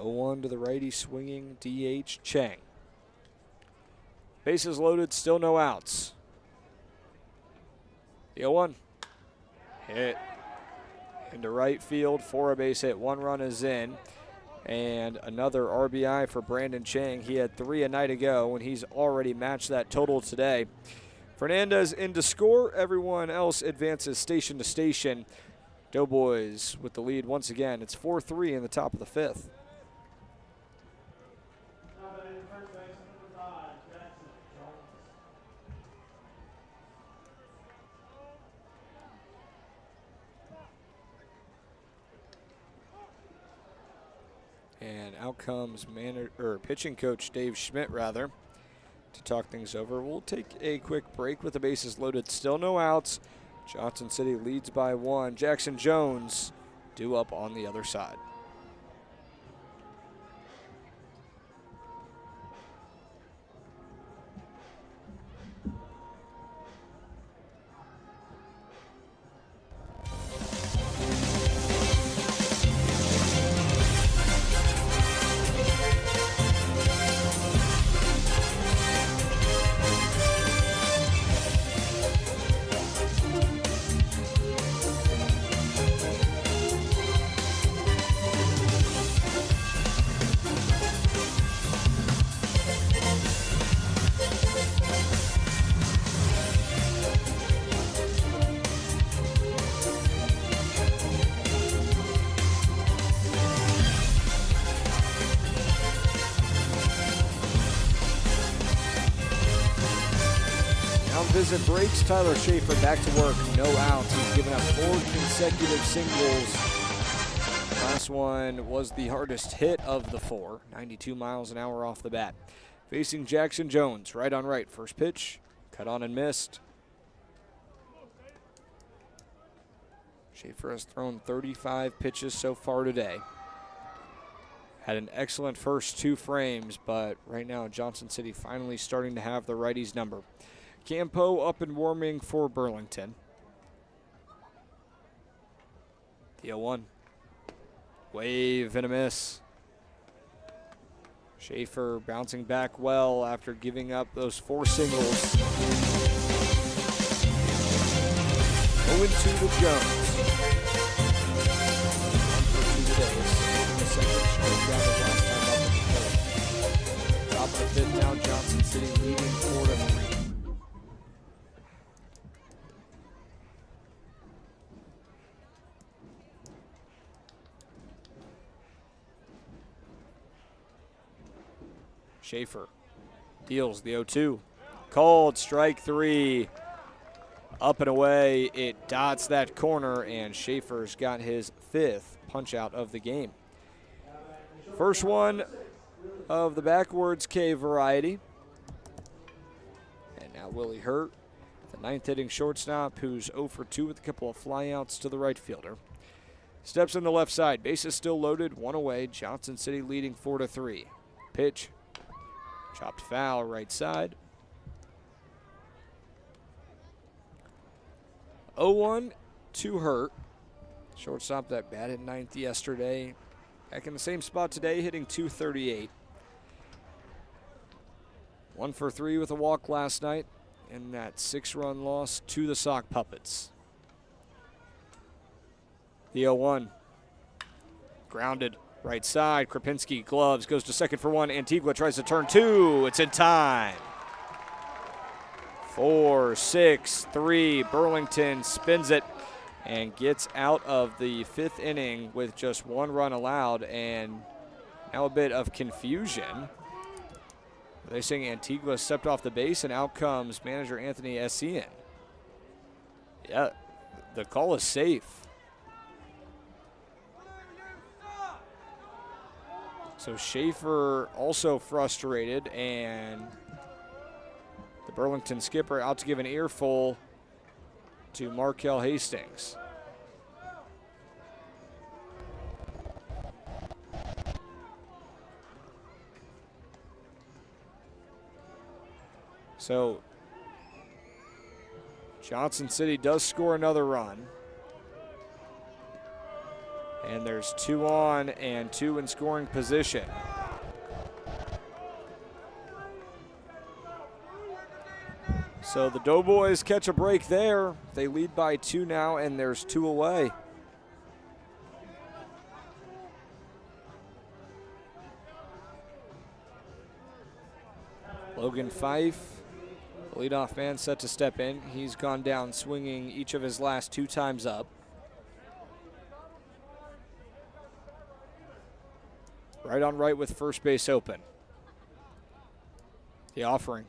Oh-1 to the righty swinging DH Chang. Bases loaded, still no outs. The 0-1 hit into right field for a base hit. 1 run is in, and another RBI for Brandon Chang. He had 3 a night ago, and he's already matched that total today. Fernandez in to score. Everyone else advances station to station. Doughboys with the lead once again. It's 4-3 in the top of the 5th. And out comes pitching coach Dave Schmidt, to talk things over. We'll take a quick break with the bases loaded. Still no outs. Johnson City leads by 1. Jackson Jones due up on the other side. Visit breaks. Tyler Schaefer back to work. No outs. He's given up 4 consecutive singles. Last one was the hardest hit of the 4. 92 miles an hour off the bat. Facing Jackson Jones. Right on right. First pitch. Cut on and missed. Schaefer has thrown 35 pitches so far today. Had an excellent first 2 frames, but right now Johnson City finally starting to have the righties number. Campo up and warming for Burlington. The 0-1. Wave and a miss. Schaefer bouncing back well after giving up those 4 singles. 0-2 to Jones. 1 for 2 today. In the second, straight down the last time up in the 3rd. Top of the 5th now, Johnson City leading 4-3. Schaefer deals the 0-2. Called strike 3. Up and away. It dots that corner, and Schaefer's got his 5th punch out of the game. First one of the backwards K variety. And now Willie Hurt, the 9th hitting shortstop, who's 0 for 2 with a couple of flyouts to the right fielder. Steps on the left side. Bases still loaded. 1 away. Johnson City leading 4-3. Pitch. Chopped foul right side. 0-1 to Hurt. Shortstop that batted 9th yesterday. Back in the same spot today, hitting .238. 1 for 3 with a walk last night in that 6-run loss to the Sock Puppets. The 0-1. Grounded. Right side, Krapinski gloves, goes to second for 1. Antigua tries to turn 2. It's in time. 4-6-3. Burlington spins it and gets out of the 5th inning with just 1 run allowed, and now a bit of confusion. They're saying Antigua stepped off the base, and out comes manager Anthony Essien. Yeah, the call is safe. So Schaefer also frustrated, and the Burlington skipper out to give an earful to Markel Hastings. So Johnson City does score another run. And there's 2 on and 2 in scoring position. So the Doughboys catch a break there. They lead by 2 now, and there's 2 away. Logan Fife, the leadoff man, set to step in. He's gone down swinging each of his last 2 times up. Right on right with first base open. The offering.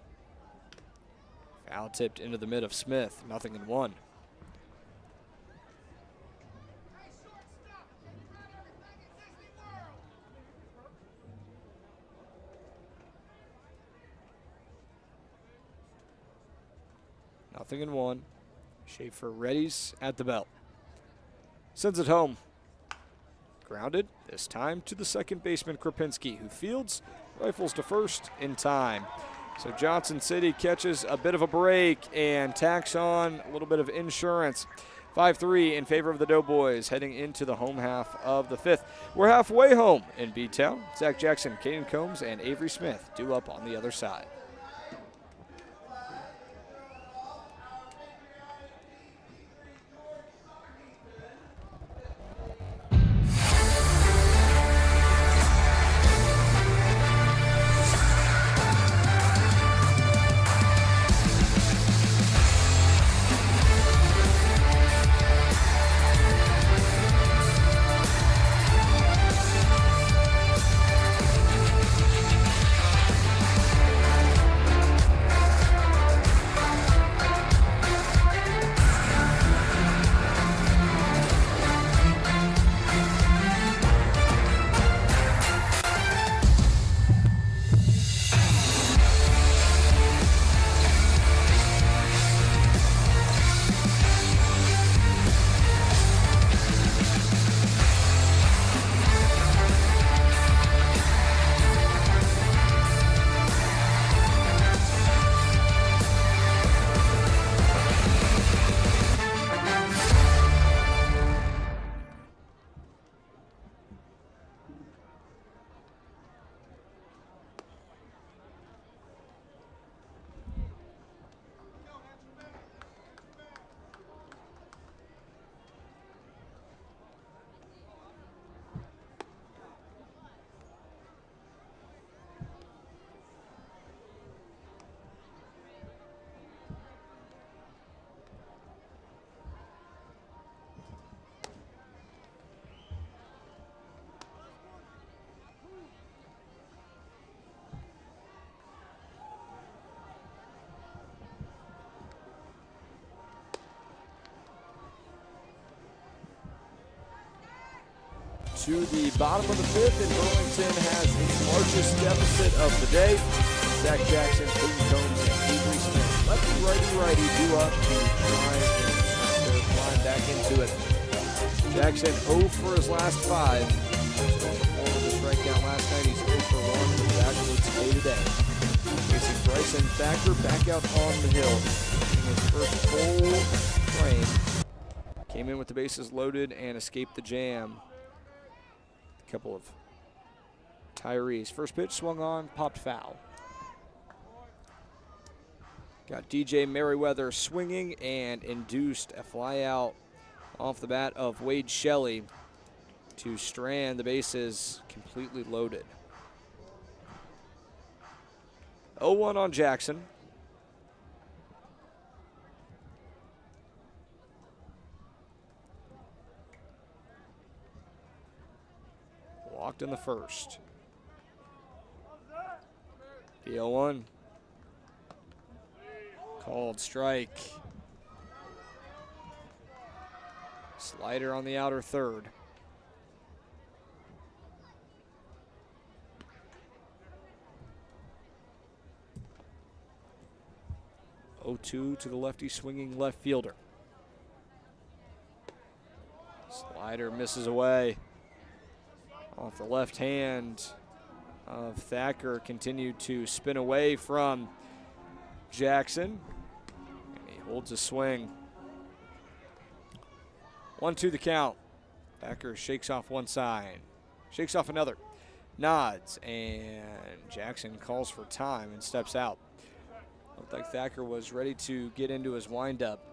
Foul tipped into the mid of Smith. 0-1. Nothing in 1. Schaefer readies at the belt. Sends it home. Grounded, this time to the second baseman, Krapinski, who fields, rifles to first in time. So Johnson City catches a bit of a break and tacks on a little bit of insurance. 5-3 in favor of the Doughboys heading into the home half of the fifth. We're halfway home in B-Town. Zach Jackson, Caden Combs, and Avery Smith due up on the other side. To the bottom of the fifth, and Burlington has its largest deficit of the day. Zach Jackson, Caden Combs, and Avery Smith. Lefty, righty due up to try and climb back into it. Jackson 0 for his last 5. So 4 with a strikeout last night. He's 0 for 1 with the accolades day to day. Facing Bryson Thacker back out on the hill. In his first full frame. Came in with the bases loaded and escaped the jam. Couple of Tyrees. First pitch swung on, popped foul. Got DJ Merriweather swinging and induced a fly out off the bat of Wade Shelley to strand the bases completely loaded. 0-1 on Jackson. Walked in the first. The 0-1. Called strike. Slider on the outer third. Oh, 2 to the lefty swinging left fielder. Slider misses away. Off the left hand of Thacker, continued to spin away from Jackson. And he holds a swing. 1-2 the count. Thacker shakes off one side, shakes off another, nods, and Jackson calls for time and steps out. Looked like Thacker was ready to get into his windup.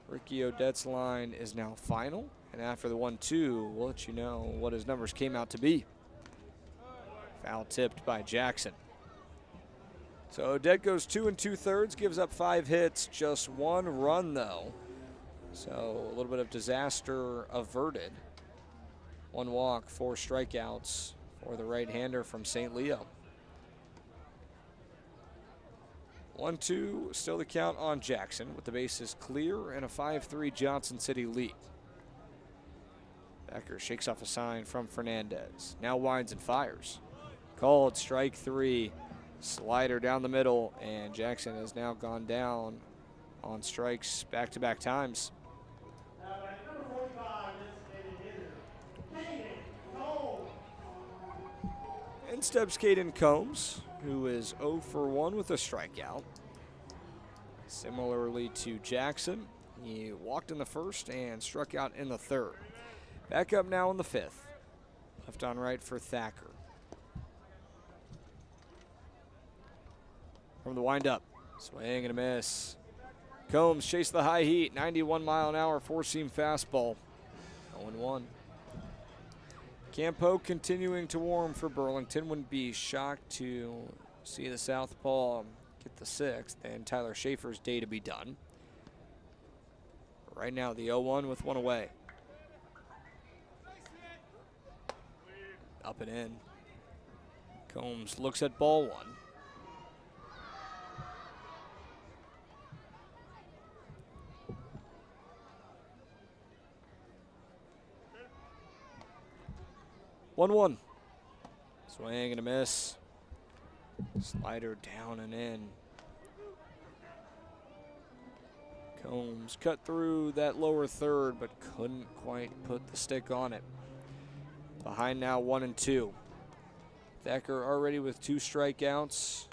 Ricky Odette's line is now final, and after the 1-2, we'll let you know what his numbers came out to be. Foul tipped by Jackson. So Odette goes 2 2/3, gives up 5 hits, just 1 run though. So a little bit of disaster averted. 1 walk, 4 strikeouts for the right-hander from St. Leo. 1-2, still the count on Jackson with the bases clear and a 5-3 Johnson City lead. Thacker shakes off a sign from Fernandez. Now winds and fires. Called strike 3. Slider down the middle, and Jackson has now gone down on strikes back-to-back times. In steps Caden Combs, who is 0 for 1 with a strikeout. Similarly to Jackson, he walked in the first and struck out in the third. Back up now in the fifth. Left on right for Thacker. From the windup, swing and a miss. Combs chased the high heat, 91-mile-an-hour four-seam fastball. 0-1. Campo continuing to warm for Burlington. Wouldn't be shocked to see the southpaw get the sixth and Tyler Schaefer's day to be done. Right now, the 0-1 with one away. Up and in. Combs looks at ball one. One. Swing and a miss. Slider down and in. Combs cut through that lower third, but couldn't quite put the stick on it. Behind now 1-2. Thacker already with 2 strikeouts.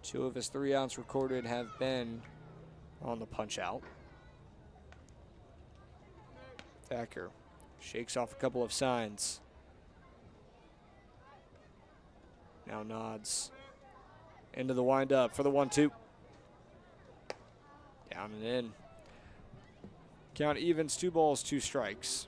2 of his 3 outs recorded have been on the punch out. Thacker shakes off a couple of signs. Now nods into the windup for the 1-2. Down and in. Count evens, 2 balls, 2 strikes.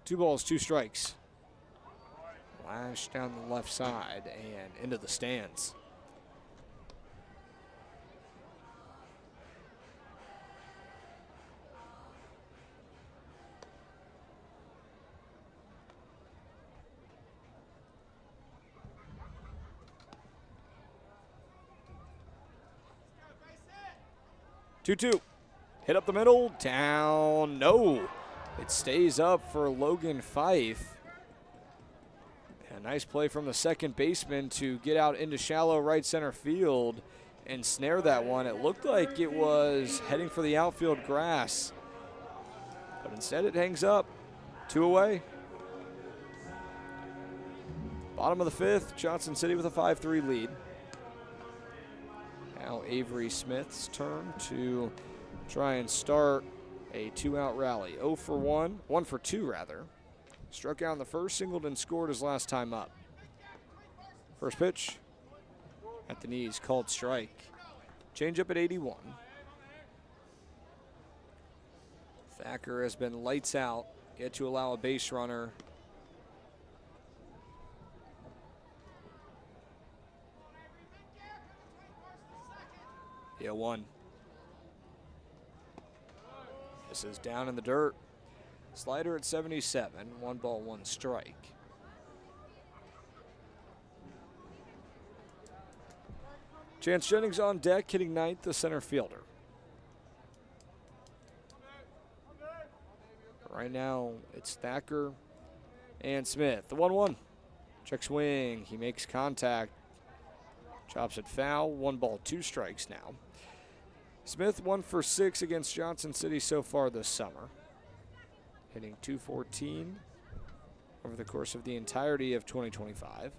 Two balls, 2 strikes. Lash down the left side and into the stands. Two. Hit up the middle, down, no. It stays up for Logan Fife. A nice play from the second baseman to get out into shallow right center field and snare that one. It looked like it was heading for the outfield grass, but instead it hangs up. 2 away. Bottom of the fifth, Johnson City with a 5-3 lead. Now Avery Smith's turn to try and start a 2-out rally. 0 for 1, 1 for 2 rather. Struck out in the first, singled and scored his last time up. First pitch at the knees, called strike. Change up at 81. Thacker has been lights out, yet to allow a base runner. Yeah, 1. This is down in the dirt. Slider at 77, 1 ball, 1 strike. Chance Jennings on deck, hitting ninth, the center fielder. Right now, it's Thacker and Smith. The 1-1. Check swing. He makes contact. Chops it foul. 1 ball, 2 strikes now. Smith 1 for 6 against Johnson City so far this summer. Hitting .214 over the course of the entirety of 2025.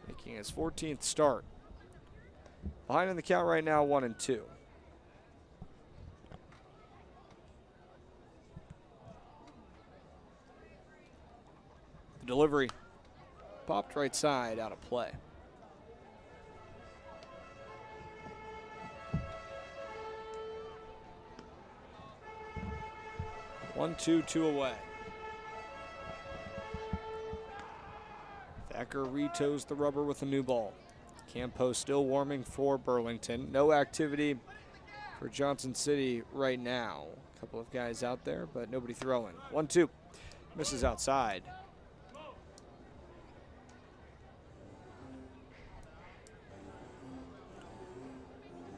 Making his 14th start. Behind in the count right now, 1-2. The delivery popped right side, out of play. One, two away. Thacker retoes the rubber with a new ball. Campo still warming for Burlington. No activity for Johnson City right now. A couple of guys out there, but nobody throwing. 1-2. Misses outside.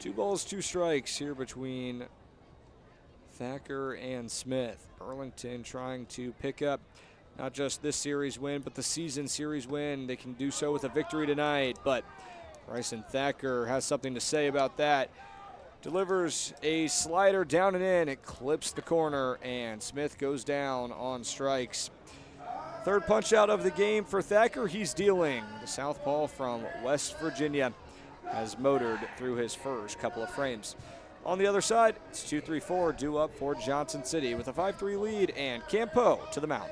Two balls, 2 strikes here between Thacker and Smith. Burlington trying to pick up not just this series win, but the season series win. They can do so with a victory tonight, but Bryson Thacker has something to say about that. Delivers a slider down and in. It clips the corner, and Smith goes down on strikes. Third punch out of the game for Thacker. He's dealing. The southpaw from West Virginia has motored through his first couple of frames. On the other side, it's 2-3-4 due up for Johnson City with a 5-3 lead, and Campo to the mound.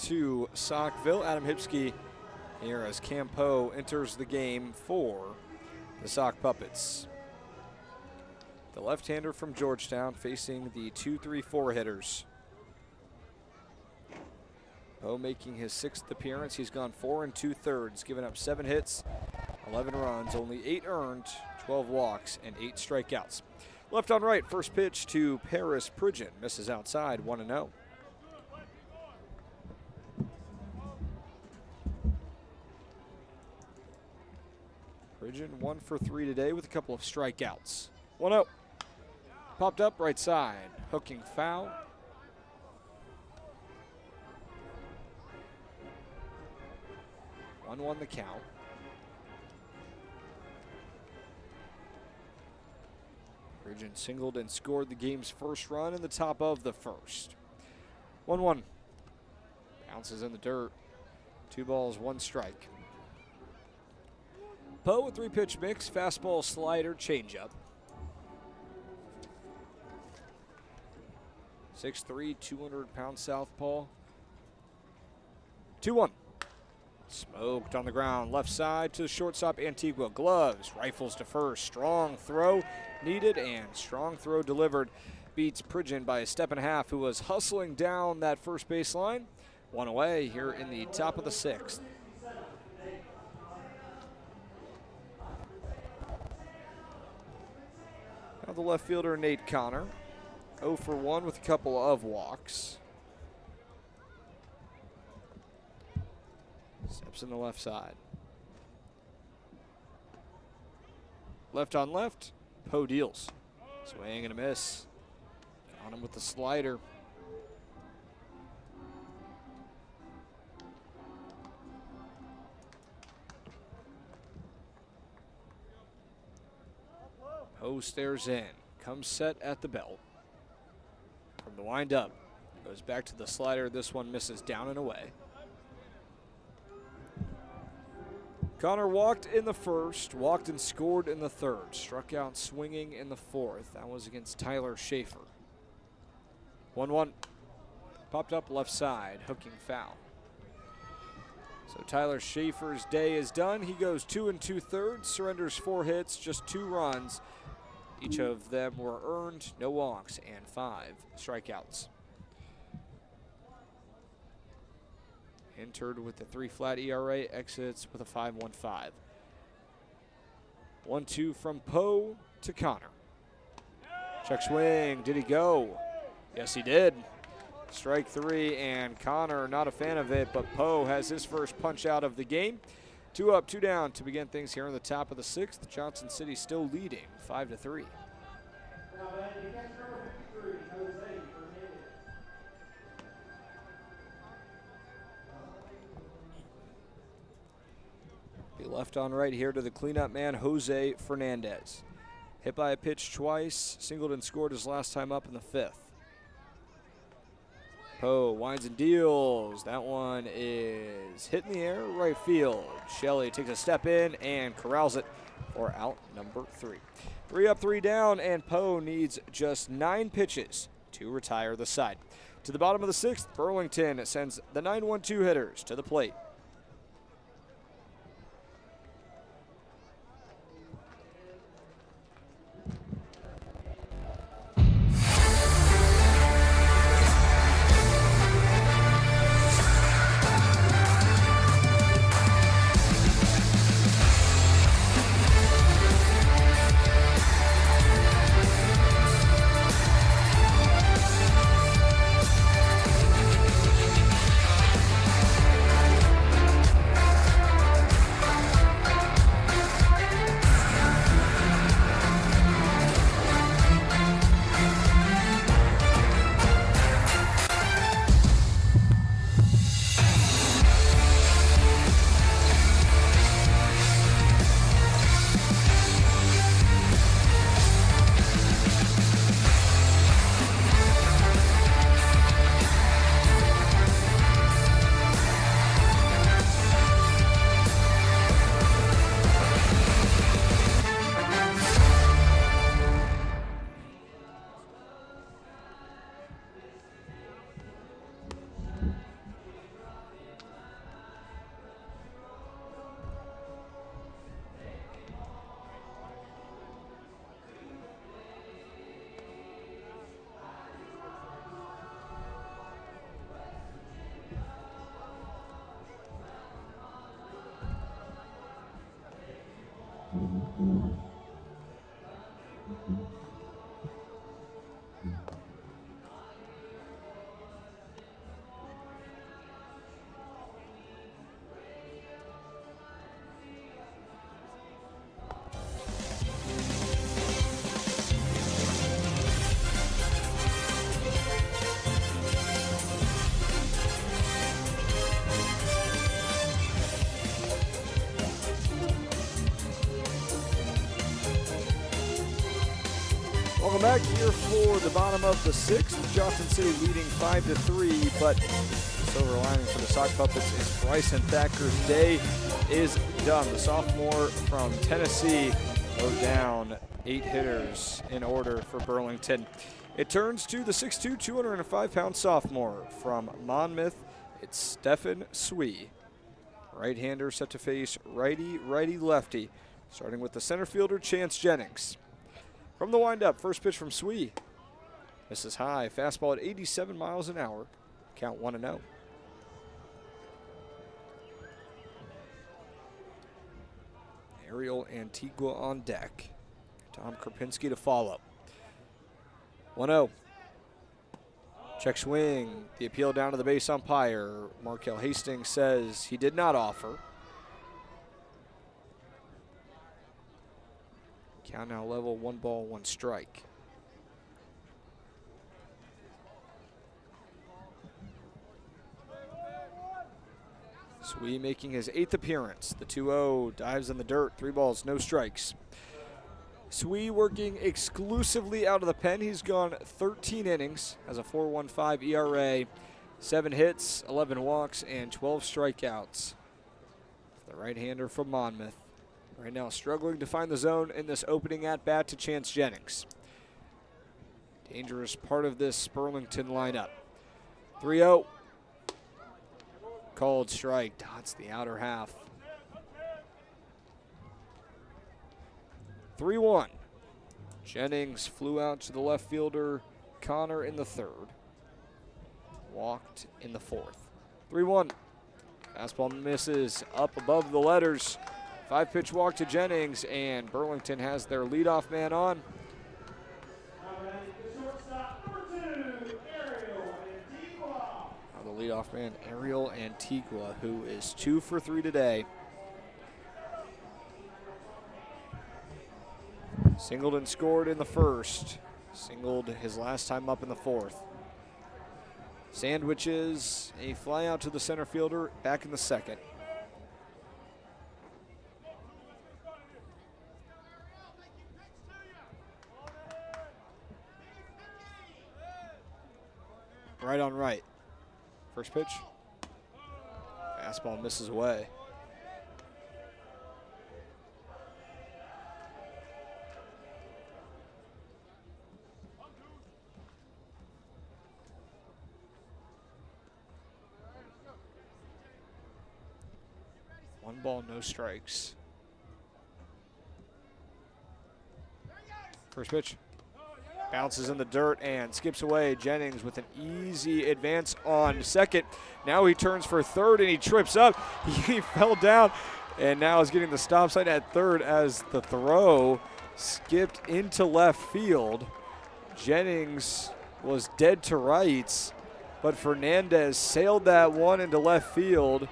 To Saukville. Adam Hipsky here as Campo enters the game for the Sauk Puppets. The left-hander from Georgetown facing the 2-3-4 hitters. Poe making his 6th appearance. He's gone 4 2/3, given up 7 hits, 11 runs, only 8 earned, 12 walks, and 8 strikeouts. Left on right, first pitch to Paris Pridgeon. Misses outside, 1-0. Pridgeon 1 for 3 today with a couple of strikeouts. 1-0. Popped up right side. Hooking foul. One the count. Pridgeon singled and scored the game's first run in the top of the first. 1-1. Bounces in the dirt. 2 balls, 1 strike. Poe, a 3-pitch mix, fastball, slider, changeup. 6'3", 200-pound southpaw. 2-1. Smoked on the ground, left side to the shortstop, Antigua. Gloves, rifles to first. Strong throw needed and strong throw delivered. Beats Pridgeon by a step and a half, who was hustling down that first base line. 1 away here in the top of the 6th. Now the left fielder, Nate Connor, 0 for 1 with a couple of walks. Steps in the left side. Left on left, Poe deals. Swing and a miss. On him with the slider. Poe stares in, comes set at the belt. From the windup, goes back to the slider. This one misses down and away. Connor walked in the first, walked and scored in the third, struck out swinging in the fourth. That was against Tyler Schaefer. 1-1. Popped up left side, hooking foul. So Tyler Schaefer's day is done. He goes 2 2/3, surrenders 4 hits, just 2 runs. Each of them were earned, no walks, and 5 strikeouts. Entered with a 3 flat ERA, exits with a 5.15. 1-2 from Poe to Connor. Check swing, did he go? Yes, he did. Strike 3, and Connor not a fan of it, but Poe has his first punch out of the game. 2 up, 2 down to begin things here in the top of the 6th. Johnson City still leading 5-3. Be left on right here to the cleanup man, Jose Fernandez. Hit by a pitch twice, singled and scored his last time up in the 5th. Poe winds and deals. That one is hit in the air, right field. Shelley takes a step in and corrals it for out number 3. 3 up, 3 down, and Poe needs just 9 pitches to retire the side. To the bottom of the 6th, Burlington sends the 9-1-2 hitters to the plate. Welcome back here for the bottom of the 6th. Johnson City leading 5-3, but the silver lining for the Sock Puppets is Bryson Thacker's day is done. The sophomore from Tennessee wrote down 8 hitters in order for Burlington. It turns to the 6'2", 205-pound sophomore from Monmouth. It's Stephen Swee. Right-hander set to face righty, righty-lefty, starting with the center fielder, Chance Jennings. From the windup, first pitch from Swee. This is high, fastball at 87 miles an hour. Count 1-0. Ariel Antigua on deck. Tom Krupinski to follow. 1-0. Check swing. The appeal down to the base umpire. Markel Hastings says he did not offer. Count now level, 1 ball, 1 strike. Swee making his 8th appearance. The 2-0 dives in the dirt, 3 balls, no strikes. Swee working exclusively out of the pen. He's gone 13 innings, has a 4.15 ERA, 7 hits, 11 walks, and 12 strikeouts. The right-hander from Monmouth. Right now struggling to find the zone in this opening at-bat to Chance Jennings. Dangerous part of this Burlington lineup. 3-0. Called strike, dots the outer half. 3-1. Jennings flew out to the left fielder, Connor in the third. Walked in the fourth. 3-1. Fastball misses up above the letters. 5-pitch walk to Jennings, and Burlington has their leadoff man on. The leadoff man, Ariel Antigua, who is 2 for 3 today. Singled and scored in the first. Singled his last time up in the fourth. Sandwiches a fly out to the center fielder back in the second. Right on right. First pitch. Fastball misses away. One ball, no strikes. First pitch. Bounces in the dirt and skips away. Jennings with an easy advance on second. Now he turns for third and he trips up. He fell down and now is getting the stop sign at third as the throw skipped into left field. Jennings was dead to rights, but Fernandez sailed that one into left field.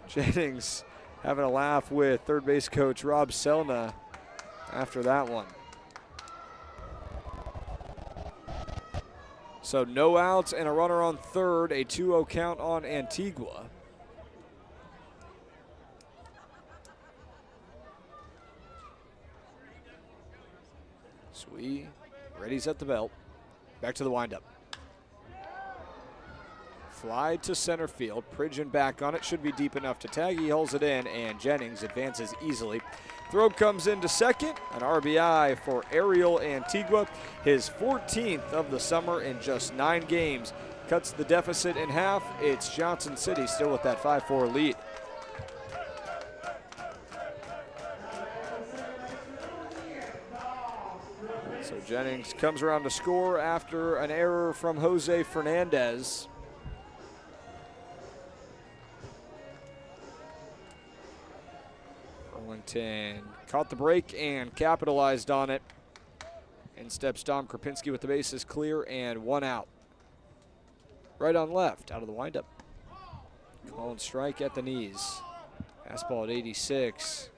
Jennings having a laugh with third base coach Rob Selna after that one. So no outs and a runner on third, a 2-0 count on Antigua. Sweet, ready's at the belt. Back to the windup. Fly to center field, Pridgeon back on it, should be deep enough to tag. He holds it in and Jennings advances easily. Throw comes into second, an RBI for Ariel Antigua, his 14th of the summer in just 9 games. Cuts the deficit in half. It's Johnson City still with that 5-4 lead. So Jennings comes around to score after an error from Jose Fernandez. Burlington caught the break and capitalized on it. In steps Dom Krapinski with the bases clear and 1 out. Right on left, out of the windup. Calling strike at the knees. Fastball at 86.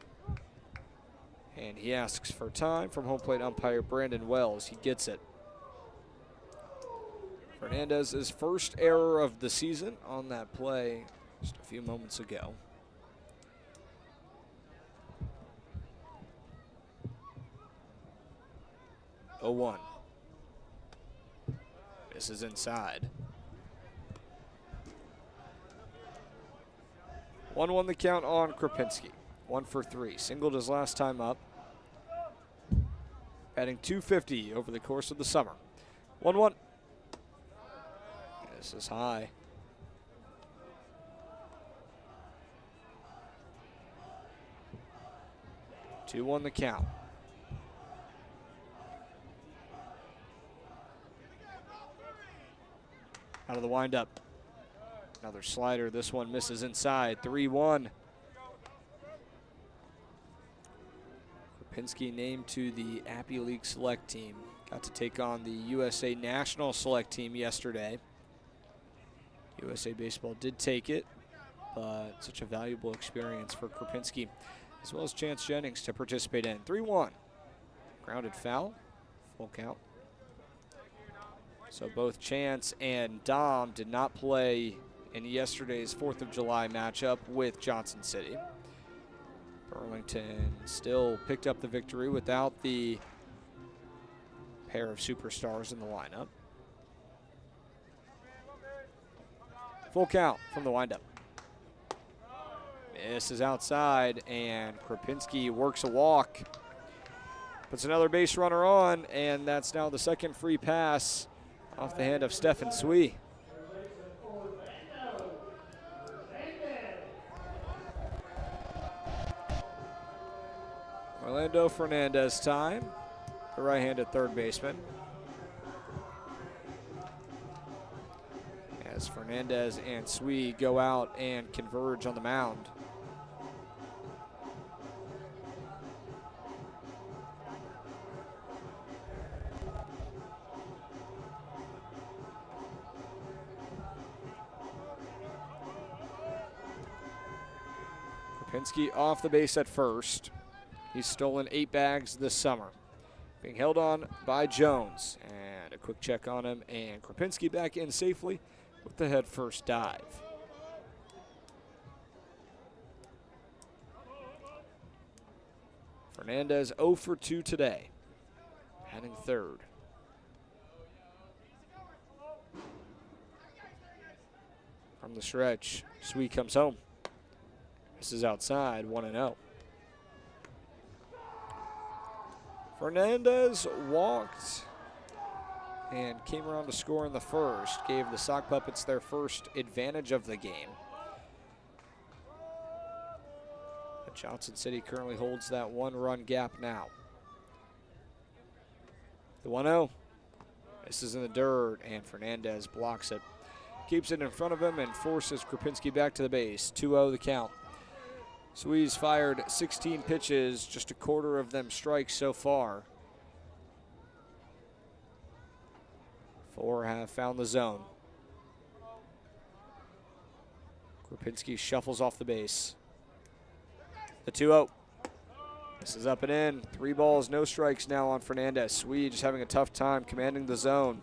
And he asks for time from home plate umpire Brandon Wells. He gets it. Fernandez's first error of the season on that play just a few moments ago. Oh, 1. This is inside. 1-1 the count on Krapinski. 1 for 3. Singled his last time up. Batting .250 over the course of the summer. 1-1. This is high. Two 2-1 the count. Out of the windup. Another slider. This one misses inside. 3-1. Krapinski named to the Appy League Select team. Got to take on the USA National Select team yesterday. USA Baseball did take it, but such a valuable experience for Krapinski, as well as Chance Jennings to participate in. 3-1. Grounded foul. Full count. So both Chance and Dom did not play in yesterday's 4th of July matchup with Johnson City. Burlington still picked up the victory without the pair of superstars in the lineup. Full count from the windup. This is outside, and Krapinski works a walk. Puts another base runner on, and that's now the second free pass off the hand of Stefan Swee. Orlando Fernandez time, the right-handed third baseman. As Fernandez and Swee go out and converge on the mound. Krapinski off the base at first. He's stolen 8 bags this summer. Being held on by Jones. And a quick check on him, and Krapinski back in safely with the head first dive. Fernandez 0 for 2 today, heading third. From the stretch, Swee comes home. This is outside, 1-0. Fernandez walked and came around to score in the first, gave the Sock Puppets their first advantage of the game. But Johnson City currently holds that 1-run gap now. The 1-0. This is in the dirt, and Fernandez blocks it. Keeps it in front of him and forces Krapinski back to the base. 2-0 the count. Swee's fired 16 pitches, just a quarter of them strikes so far. 4 have found the zone. Krapinski shuffles off the base. The 2-0. This is up and in. 3 balls, no strikes now on Fernandez. Swee just having a tough time commanding the zone.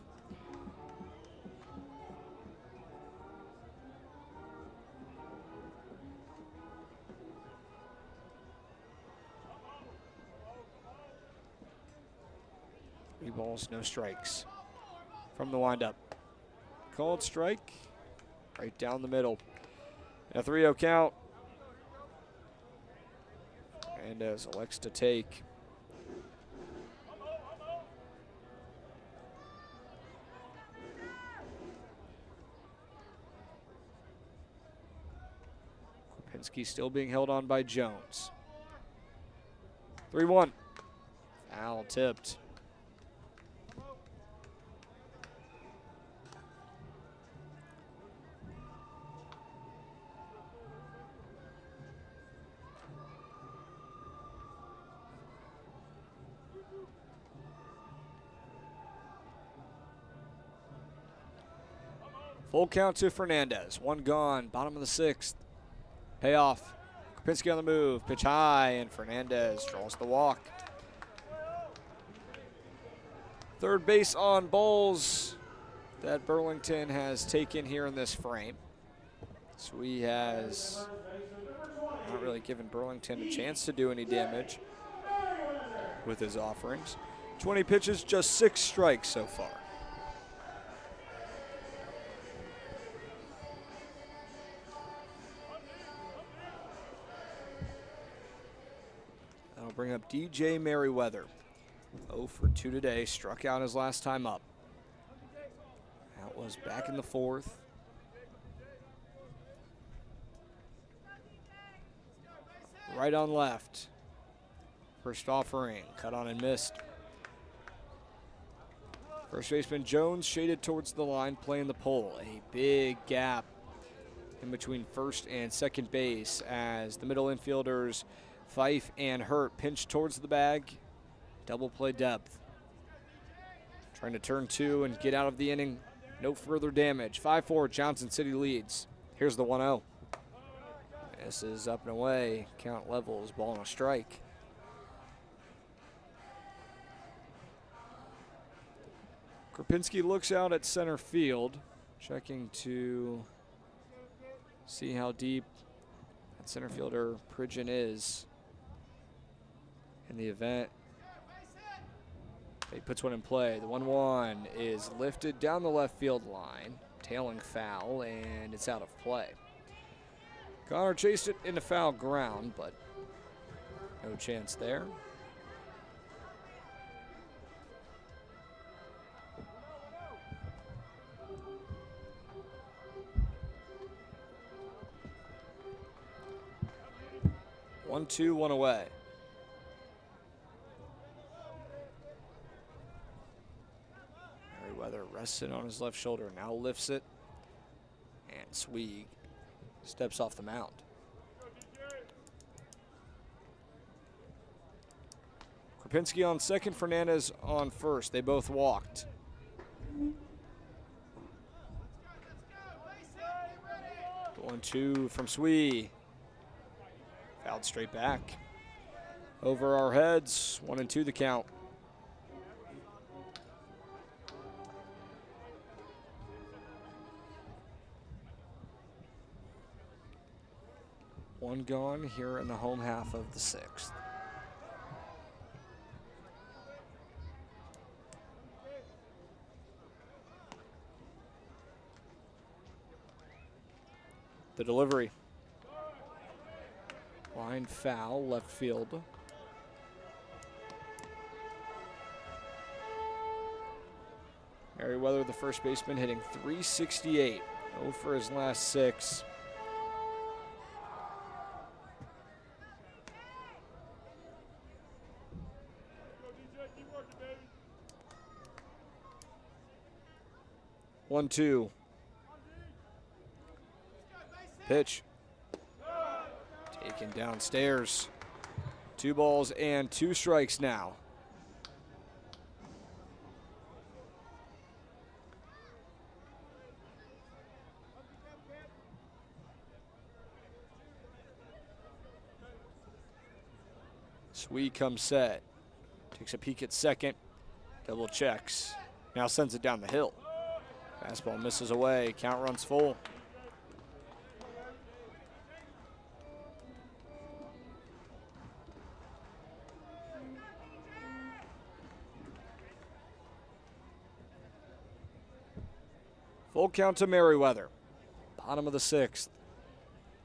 Three balls, no strikes. From the windup. Called strike right down the middle. A 3-0 count. Fernandez elects to take. Krapinski still being held on by Jones. 3-1. Foul tipped. Full count to Fernandez. 1 gone, bottom of the 6th. Payoff. Krapinski on the move. Pitch high, and Fernandez draws the walk. Third base on balls that Burlington has taken here in this frame. Swee has not really given Burlington a chance to do any damage with his offerings. 20 pitches, just 6 strikes so far. That'll bring up DJ Merriweather. 0 for 2 today, struck out his last time up. That was back in the 4th. Right on left. First offering, cut on and missed. First baseman Jones shaded towards the line, playing the pole. A big gap in between first and second base as the middle infielders Fife and Hurt pinch towards the bag. Double play depth. Trying to turn 2 and get out of the inning. No further damage. 5-4, Johnson City leads. Here's the 1-0. This is up and away. Count levels, ball and a strike. Krapinski looks out at center field, checking to see how deep that center fielder Pridgeon is in the event. He puts one in play. The 1-1 is lifted down the left field line, tailing foul, and it's out of play. Connor chased it into foul ground, but no chance there. One, two, one away. Merriweather rests it on his left shoulder, now lifts it, and Swede steps off the mound. Kropinski on second, Fernandez on first. They both walked. The 1-2 from Swede. Fouled straight back. Over our heads, 1-2 the count. One gone here in the home half of the sixth. The delivery. Line foul, left field. Merriweather, the first baseman, hitting .368. 0 for his last 6. One, two. Pitch. Taken downstairs. 2 balls and 2 strikes now. Swede comes set. Takes a peek at second. Double checks. Now sends it down the hill. Fastball misses away. Count runs full. Full count to Merriweather. Bottom of the 6th.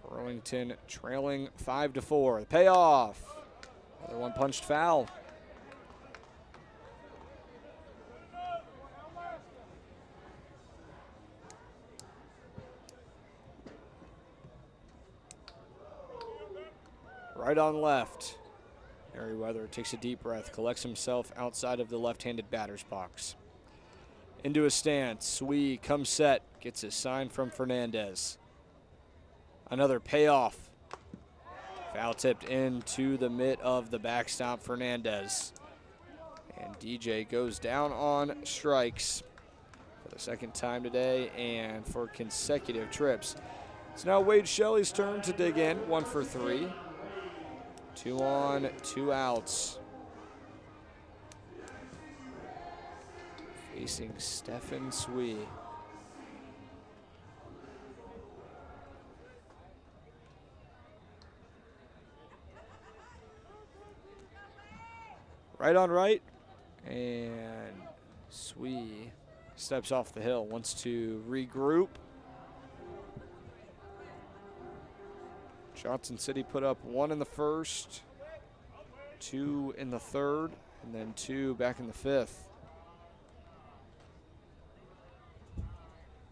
Burlington trailing 5-4. The payoff. Another one punched foul. Right on left. Merriweather takes a deep breath, collects himself outside of the left-handed batter's box. Into a stance, Swede comes set, gets his sign from Fernandez. Another payoff. Foul tipped into the mitt of the backstop, Fernandez. And DJ goes down on strikes for the second time today and for consecutive trips. It's now Wade Shelley's turn to dig in, 1 for 3. 2 on, 2 outs. Facing Stefan Swede. Right on right, and Swede steps off the hill, wants to regroup. Johnson City put up 1 in the first, 2 in the third, and then 2 back in the 5th.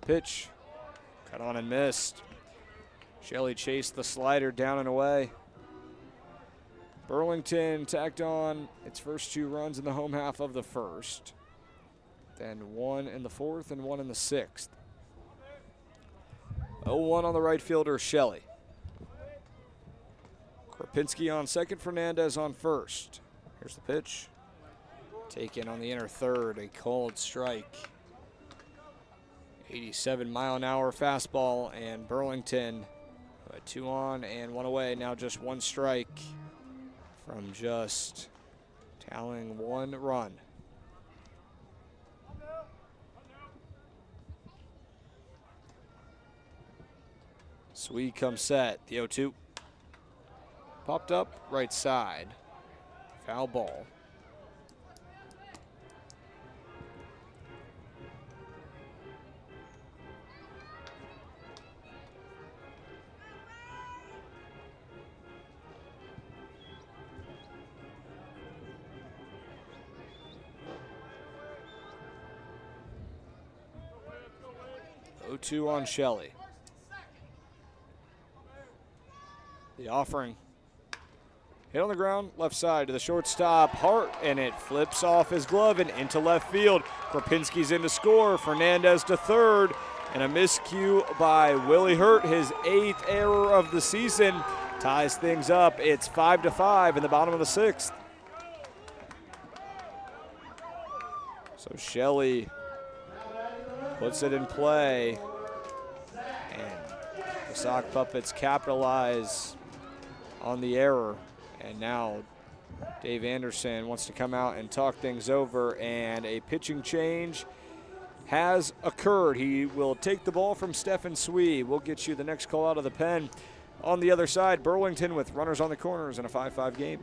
Pitch, cut on and missed. Shelley chased the slider down and away. Burlington tacked on its first 2 runs in the home half of the first. Then 1 in the 4th and 1 in the 6th. 0-1 on the right fielder, Shelley. Kropinski on second, Fernandez on first. Here's the pitch. Taken on the inner third, a called strike. 87-mile-an-hour fastball, and Burlington, 2 on and 1 away, now just 1 strike from just tallying 1 run. Swede comes set, the 0-2. Popped up right side, foul ball. 0-2 on Shelley. The offering. Hit on the ground, left side to the shortstop, Hart, and it flips off his glove and into left field. Kropinski's in to score, Fernandez to third, and a miscue by Willie Hurt, his 8th error of the season, ties things up. It's 5-5 in the bottom of the 6th. So Shelley puts it in play, and the Sock Puppets capitalize on the error. And now Dave Anderson wants to come out and talk things over, and a pitching change has occurred. He will take the ball from Stefan Swee. We'll get you the next call out of the pen. On the other side, Burlington with runners on the corners in a 5-5 game.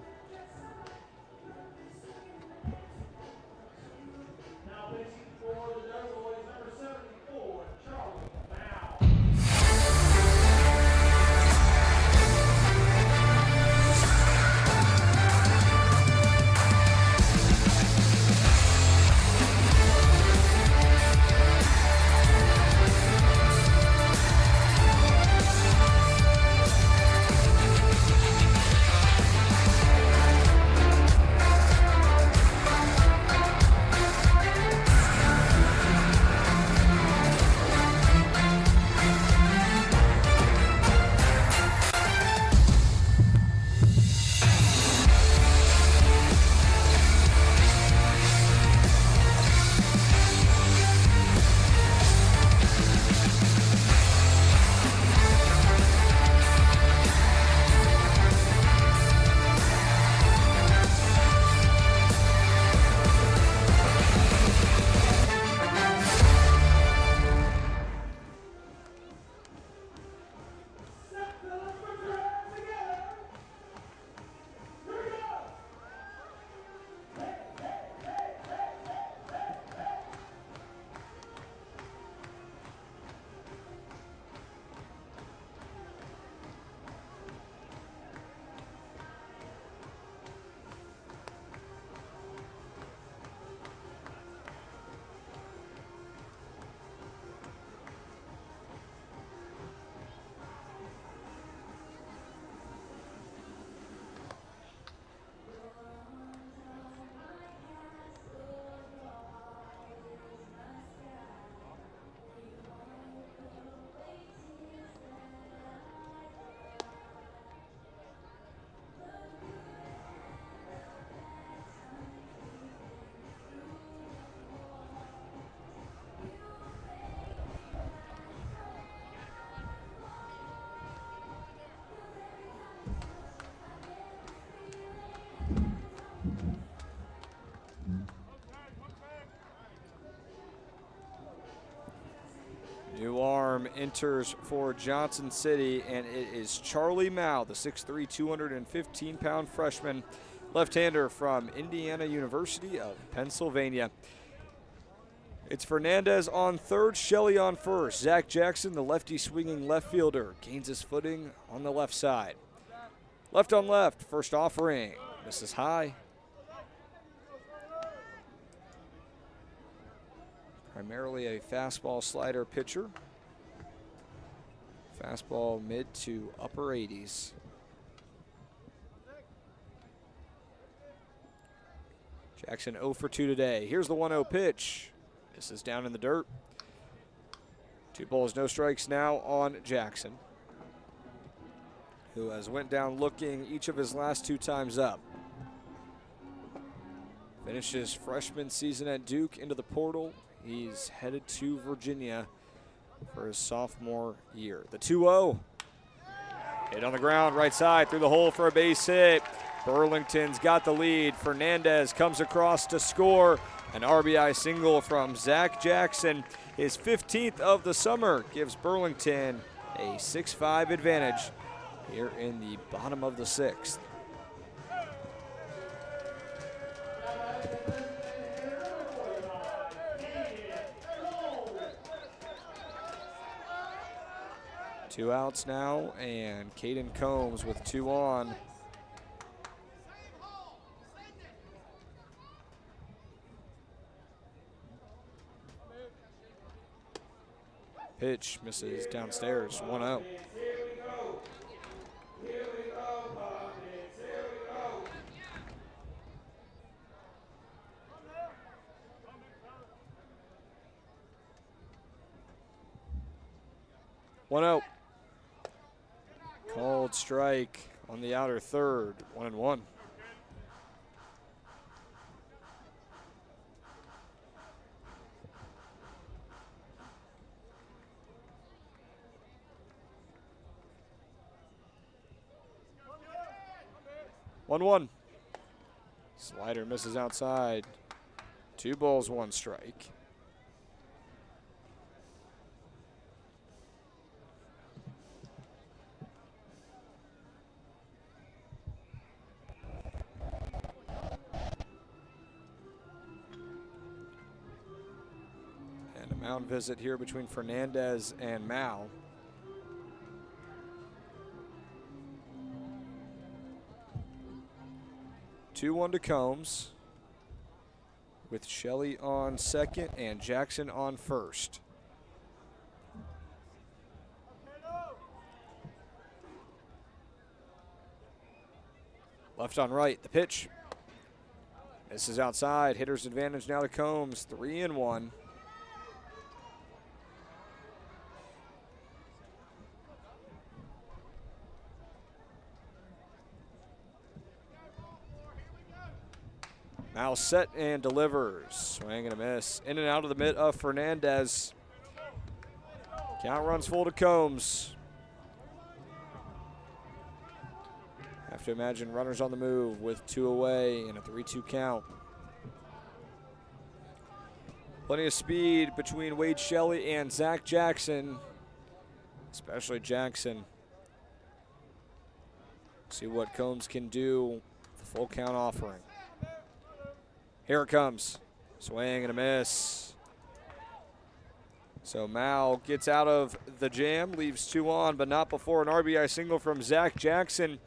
New arm enters for Johnson City, and it is Charlie Mao, the 6'3", 215-pound freshman, left-hander from Indiana University of Pennsylvania. It's Fernandez on third, Shelley on first. Zach Jackson, the lefty swinging left fielder, gains his footing on the left side. Left on left, first offering, misses high. Primarily a fastball slider pitcher. Fastball mid to upper 80s. Jackson 0 for 2 today. Here's the 1-0 pitch. This is down in the dirt. 2 balls, no strikes now on Jackson, who has went down looking each of his last 2 times up. Finished his freshman season at Duke, into the portal. He's headed to Virginia for his sophomore year. The 2-0. Hit on the ground, right side, through the hole for a base hit. Burlington's got the lead. Fernandez comes across to score. An RBI single from Zach Jackson. His 15th of the summer gives Burlington a 6-5 advantage here in the bottom of the 6th. Two outs now, and Caden Combs with 2 on. Pitch misses downstairs, 1-0. Called strike on the outer third, 1-1. Slider misses outside. 2 balls, 1 strike. And a mound visit here between Fernandez and Mao. Two-one to Combs, with Shelley on second and Jackson on first. Left on right, the pitch. Misses outside, hitter's advantage now to Combs, 3-1. Now set and delivers. Swing and a miss. In and out of the mitt of Fernandez. Count runs full to Combs. Have to imagine runners on the move with 2 away and a 3-2 count. Plenty of speed between Wade Shelley and Zach Jackson, especially Jackson. See what Combs can do. The full count offering. Here it comes. Swing and a miss. So Mao gets out of the jam, leaves 2 on, but not before an RBI single from Zach Jackson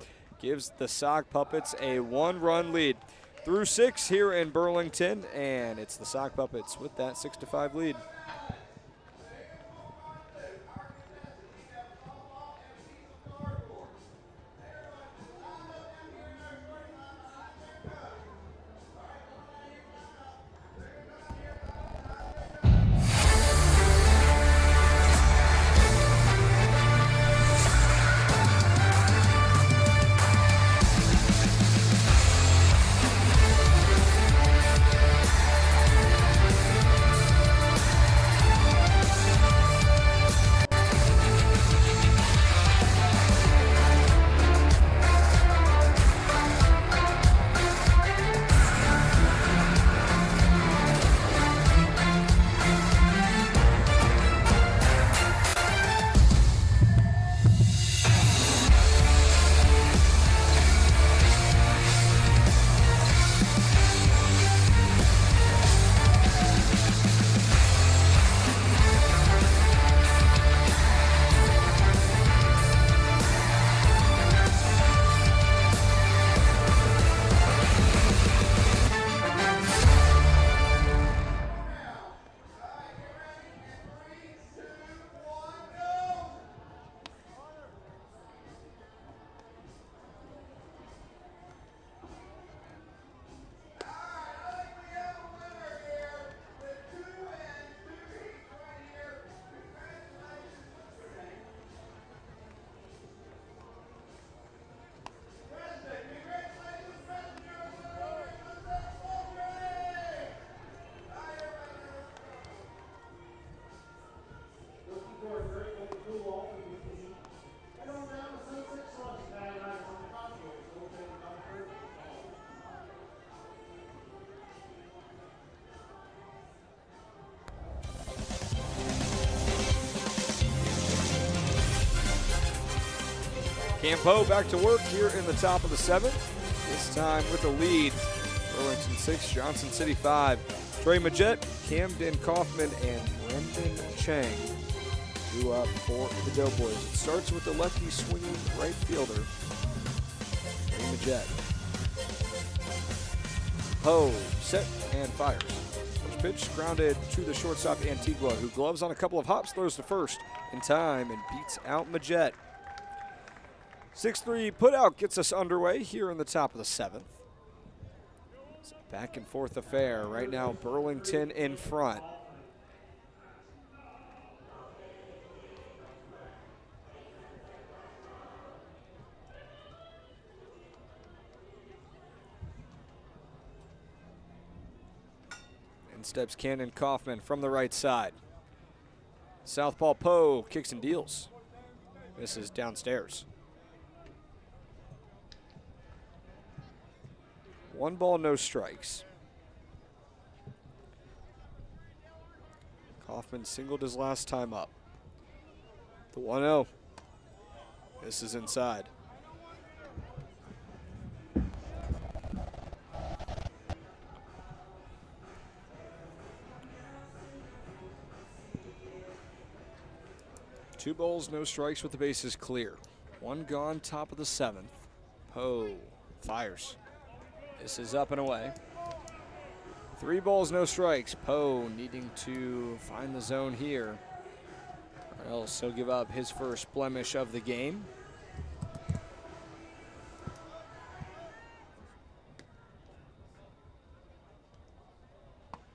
gives the Sock Puppets a 1-run lead. Through 6 here in Burlington, and it's the Sock Puppets with that 6-5 lead. Campo back to work here in the top of the 7th. This time with the lead. Burlington 6, Johnson City 5. Trey Majette, Camden Kaufman, and Brendan Chang due up for the Doughboys. It starts with the lefty swinging right fielder, Trey Majette. Ho, set, and fires. First First pitch grounded to the shortstop Antigua, who gloves on a couple of hops, throws to first in time and beats out Majette. 6-3 putout gets us underway here in the top of the 7th. It's a back and forth affair. Right now, Burlington in front. In steps Cannon Kaufman from the right side. Southpaw Poe kicks and deals. This is downstairs. 1 ball, no strikes. Kaufman singled his last time up. The 1-0. This is inside. Two balls, no strikes with the bases clear. 1 gone, top of the 7th. Poe fires. This is up and away. 3 balls, no strikes. Poe needing to find the zone here, or else he'll give up his first blemish of the game.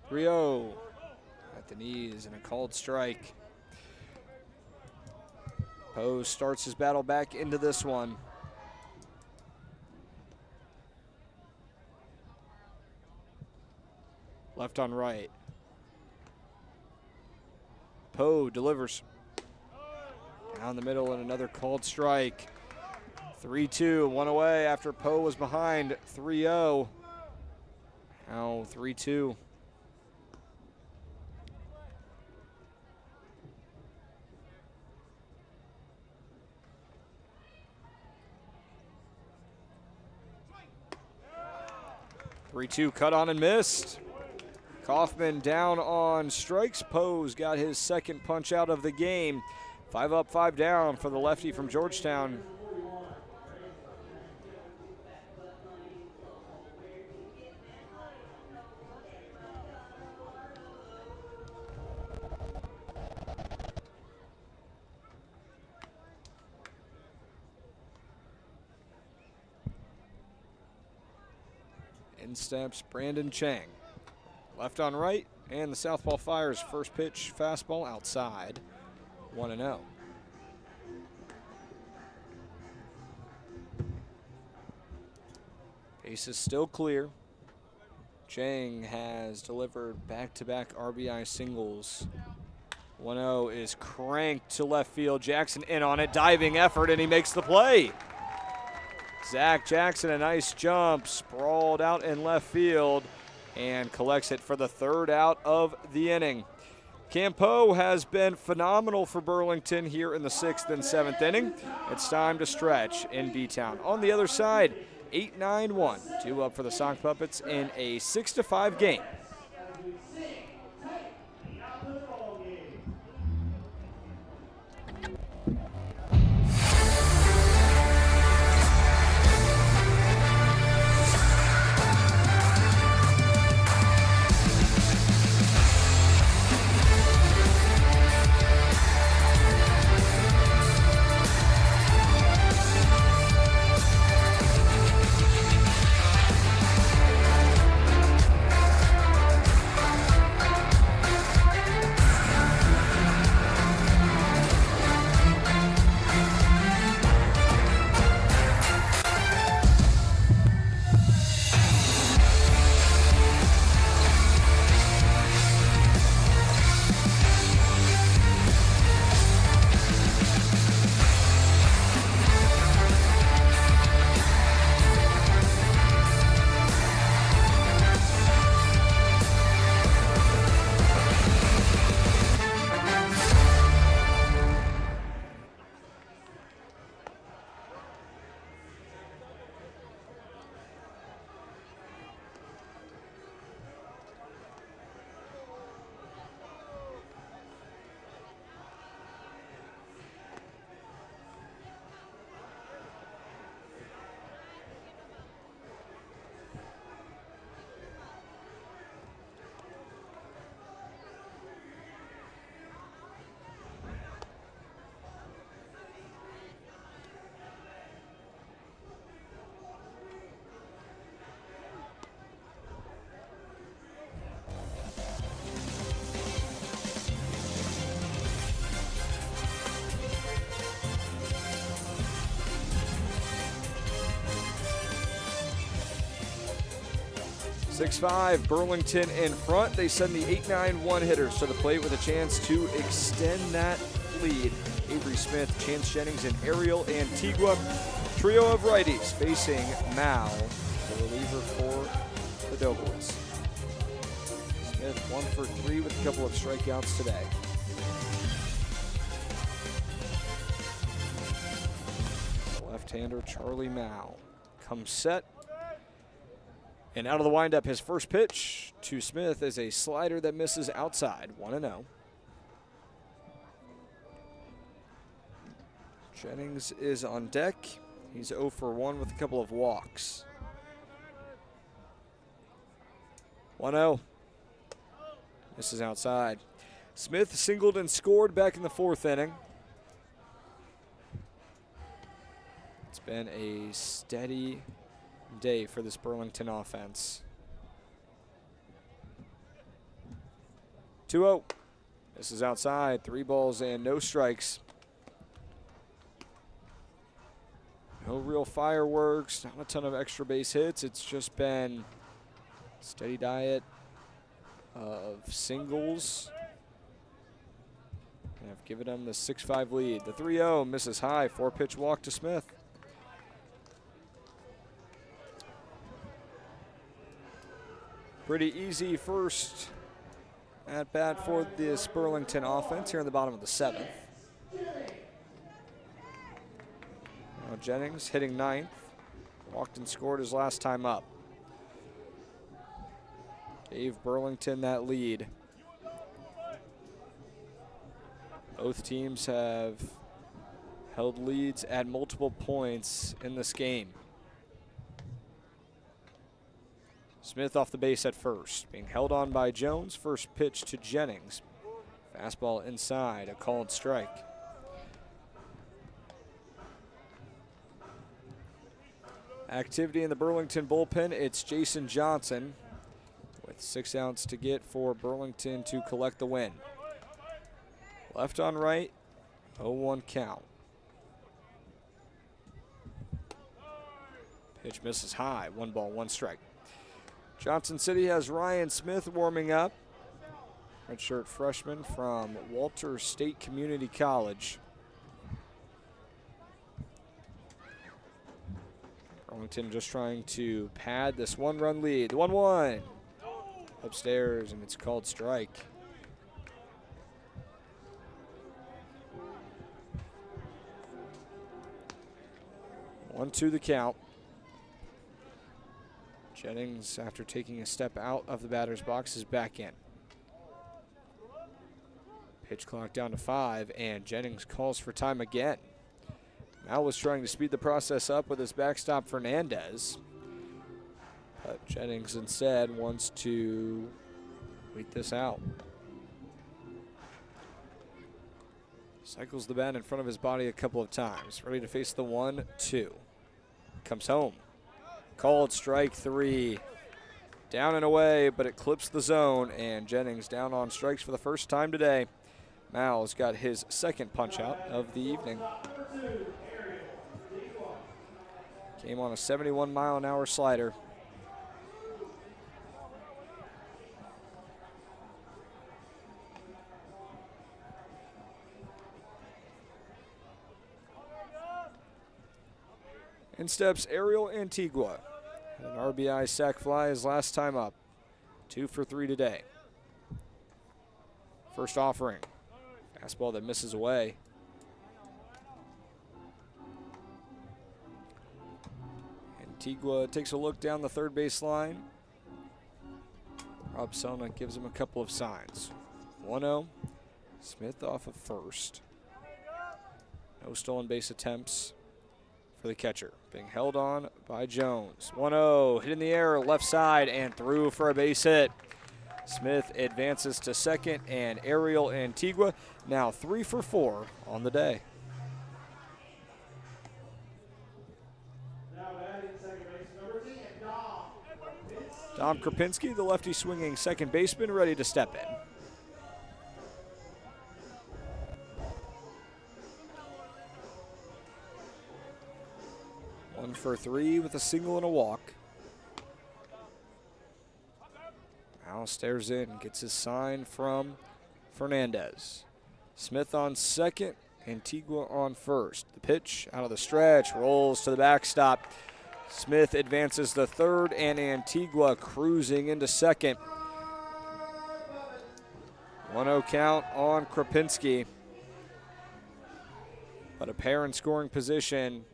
Rio at the knees and a called strike. Poe starts his battle back into this one. Left on right. Poe delivers. Down the middle and another called strike. 3-2, 1 away after Poe was behind 3-0. Now 3-2. Cut on and missed. Kaufman down on strikes. Poe's got his second punch out of the game. 5 up, 5 down for the lefty from Georgetown. In steps Brandon Chang. Left on right, and the southpaw fires. First pitch, fastball outside. 1-0. Base is still clear. Chang has delivered back-to-back RBI singles. 1-0 is cranked to left field. Jackson in on it, diving effort, and he makes the play. Zach Jackson, a nice jump, sprawled out in left field and collects it for the 3rd out of the inning. Campo has been phenomenal for Burlington here in the 6th and 7th inning. It's time to stretch in B-Town. On the other side, 8-9-1, 2 up for the Sock Puppets in a 6-5 game. 6-5, Burlington in front. They send the 8-9 hitters to the plate with a chance to extend that lead. Avery Smith, Chance Jennings, and Ariel Antigua. Trio of righties facing Mal, the reliever for the Doughboys. Smith 1 for 3 with a couple of strikeouts today. Left-hander Charlie Mal comes set. And out of the windup, his first pitch to Smith is a slider that misses outside, 1-0. Jennings is on deck. He's 0 for 1 with a couple of walks. 1-0. This is outside. Smith singled and scored back in the 4th inning. It's been a steady day for this Burlington offense. 2-0. This is outside. 3 balls and no strikes. No real fireworks, not a ton of extra base hits. It's just been a steady diet of singles. And I've given them the 6-5 lead. The 3-0 misses high, 4-pitch walk to Smith. Pretty easy first at bat for this Burlington offense here in the bottom of the 7th. Now Jennings hitting 9th. Walked and scored his last time up. Gave Burlington that lead. Both teams have held leads at multiple points in this game. Smith off the base at first, being held on by Jones. First pitch to Jennings. Fastball inside, a called strike. Activity in the Burlington bullpen, it's Jason Johnson with 6 outs to get for Burlington to collect the win. Left on right, 0-1 count. Pitch misses high, 1 ball, 1 strike. Johnson City has Ryan Smith warming up. Redshirt freshman from Walter State Community College. Burlington just trying to pad this 1-run lead. The 1-1 upstairs, and it's called strike. One, 2 the count. Jennings, after taking a step out of the batter's box, is back in. Pitch clock down to 5, and Jennings calls for time again. Mal was trying to speed the process up with his backstop Fernandez, but Jennings instead wants to wait this out. Cycles the bat in front of his body a couple of times, ready to face the 1-2. Comes home. Called strike 3. Down and away, but it clips the zone, and Jennings down on strikes for the first time today. Mal's got his second punch out of the evening. Came on a 71-mile-an-hour slider. In steps Ariel Antigua. Had an RBI sac fly his last time up. 2 for 3 today. First offering. Fastball that misses away. Antigua takes a look down the third base line. Rob Selna gives him a couple of signs. 1-0. Smith off of first. No stolen base attempts for the catcher. Being held on by Jones. 1-0, hit in the air, left side, and through for a base hit. Smith advances to second, and Ariel Antigua now 3 for 4 on the day. Dom Krapinski, the lefty swinging second baseman, ready to step in. One for 3 with a single and a walk. Now stares in, gets his sign from Fernandez. Smith on second, Antigua on first. The pitch out of the stretch, rolls to the backstop. Smith advances the third, and Antigua cruising into second. 1-0 count on Krapinski. But a pair in scoring position.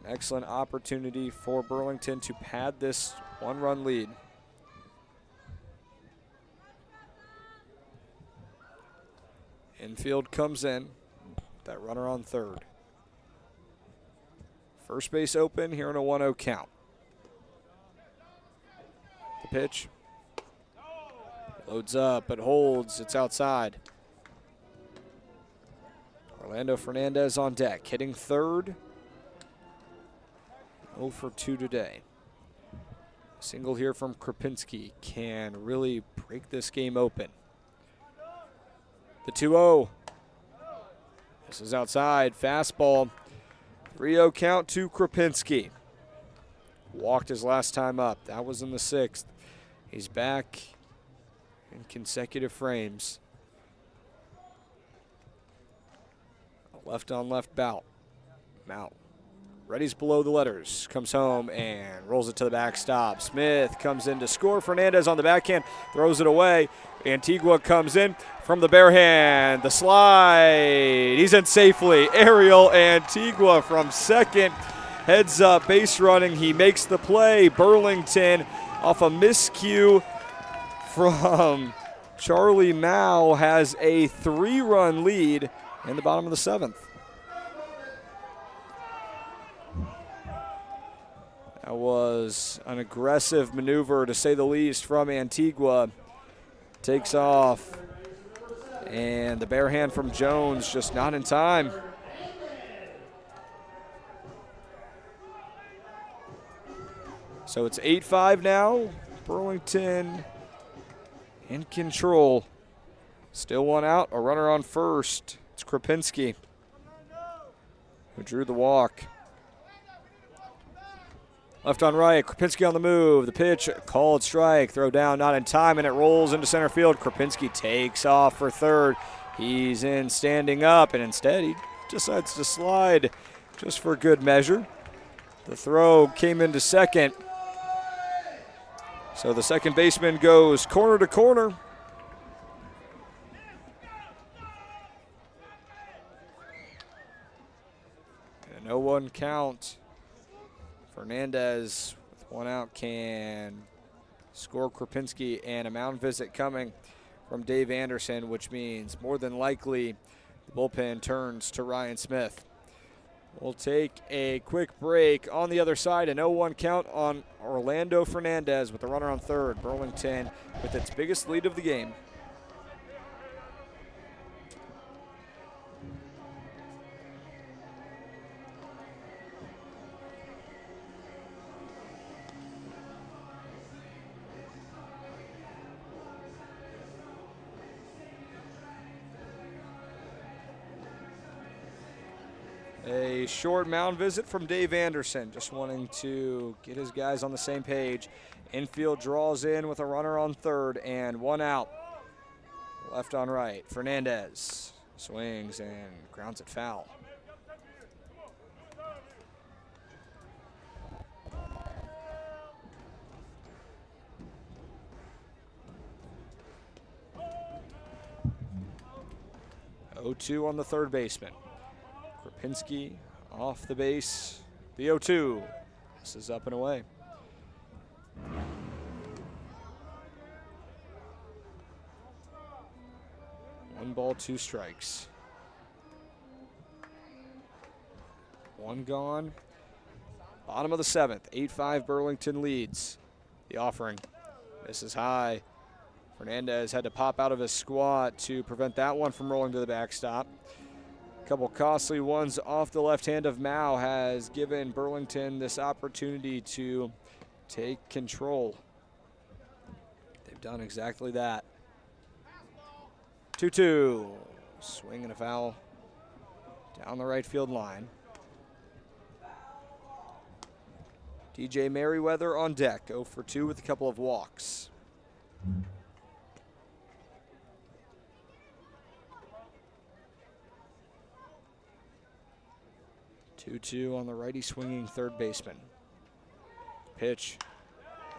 An excellent opportunity for Burlington to pad this one-run lead. Infield comes in. That runner on third. First base open here in a 1-0 count. The pitch. Loads up, but holds. It's outside. Orlando Fernandez on deck, hitting third. 0 for 2 today. A single here from Krapinski can really break this game open. The 2-0. This is outside. Fastball. 3-0 count to Krapinski. Walked his last time up. That was in the 6th. He's back in consecutive frames. A left-on-left bout. Mount. Ready's below the letters. Comes home and rolls it to the backstop. Smith comes in to score. Fernandez on the backhand. Throws it away. Antigua comes in from the bare hand. The slide. He's in safely. Ariel Antigua from second. Heads up, base running. He makes the play. Burlington off a miscue from Charlie Mao has a 3-run lead in the bottom of the 7th. That was an aggressive maneuver, to say the least, from Antigua. Takes off. And the bare hand from Jones just not in time. So it's 8-5 now. Burlington in control. Still one out, a runner on first. It's Krapinski who drew the walk. Left on right, Krapinski on the move. The pitch, called strike, throw down, not in time, and it rolls into center field. Krapinski takes off for third. He's in standing up, and instead he decides to slide just for good measure. The throw came into second. So the second baseman goes corner to corner. And a 0-1 count. Fernandez with one out can score Krapinski, and a mound visit coming from Dave Anderson, which means more than likely the bullpen turns to Ryan Smith. We'll take a quick break. On the other side, an 0-1 count on Orlando Fernandez with the runner on third. Burlington with its biggest lead of the game. A short mound visit from Dave Anderson, just wanting to get his guys on the same page. Infield draws in with a runner on third and one out. Left on right, Fernandez swings and grounds it foul. Oh-2 on the third baseman. Krapinski off the base. The 0-2. This is up and away. One ball, two strikes. One gone. Bottom of the 7th. 8-5 Burlington leads. The offering. Misses high. Fernandez had to pop out of his squat to prevent that one from rolling to the backstop. Couple costly ones off the left hand of Mao has given Burlington this opportunity to take control. They've done exactly that. 2-2. Swing and a foul down the right field line. DJ Merriweather on deck, 0 for 2 with a couple of walks. 2-2 on the righty swinging third baseman. Pitch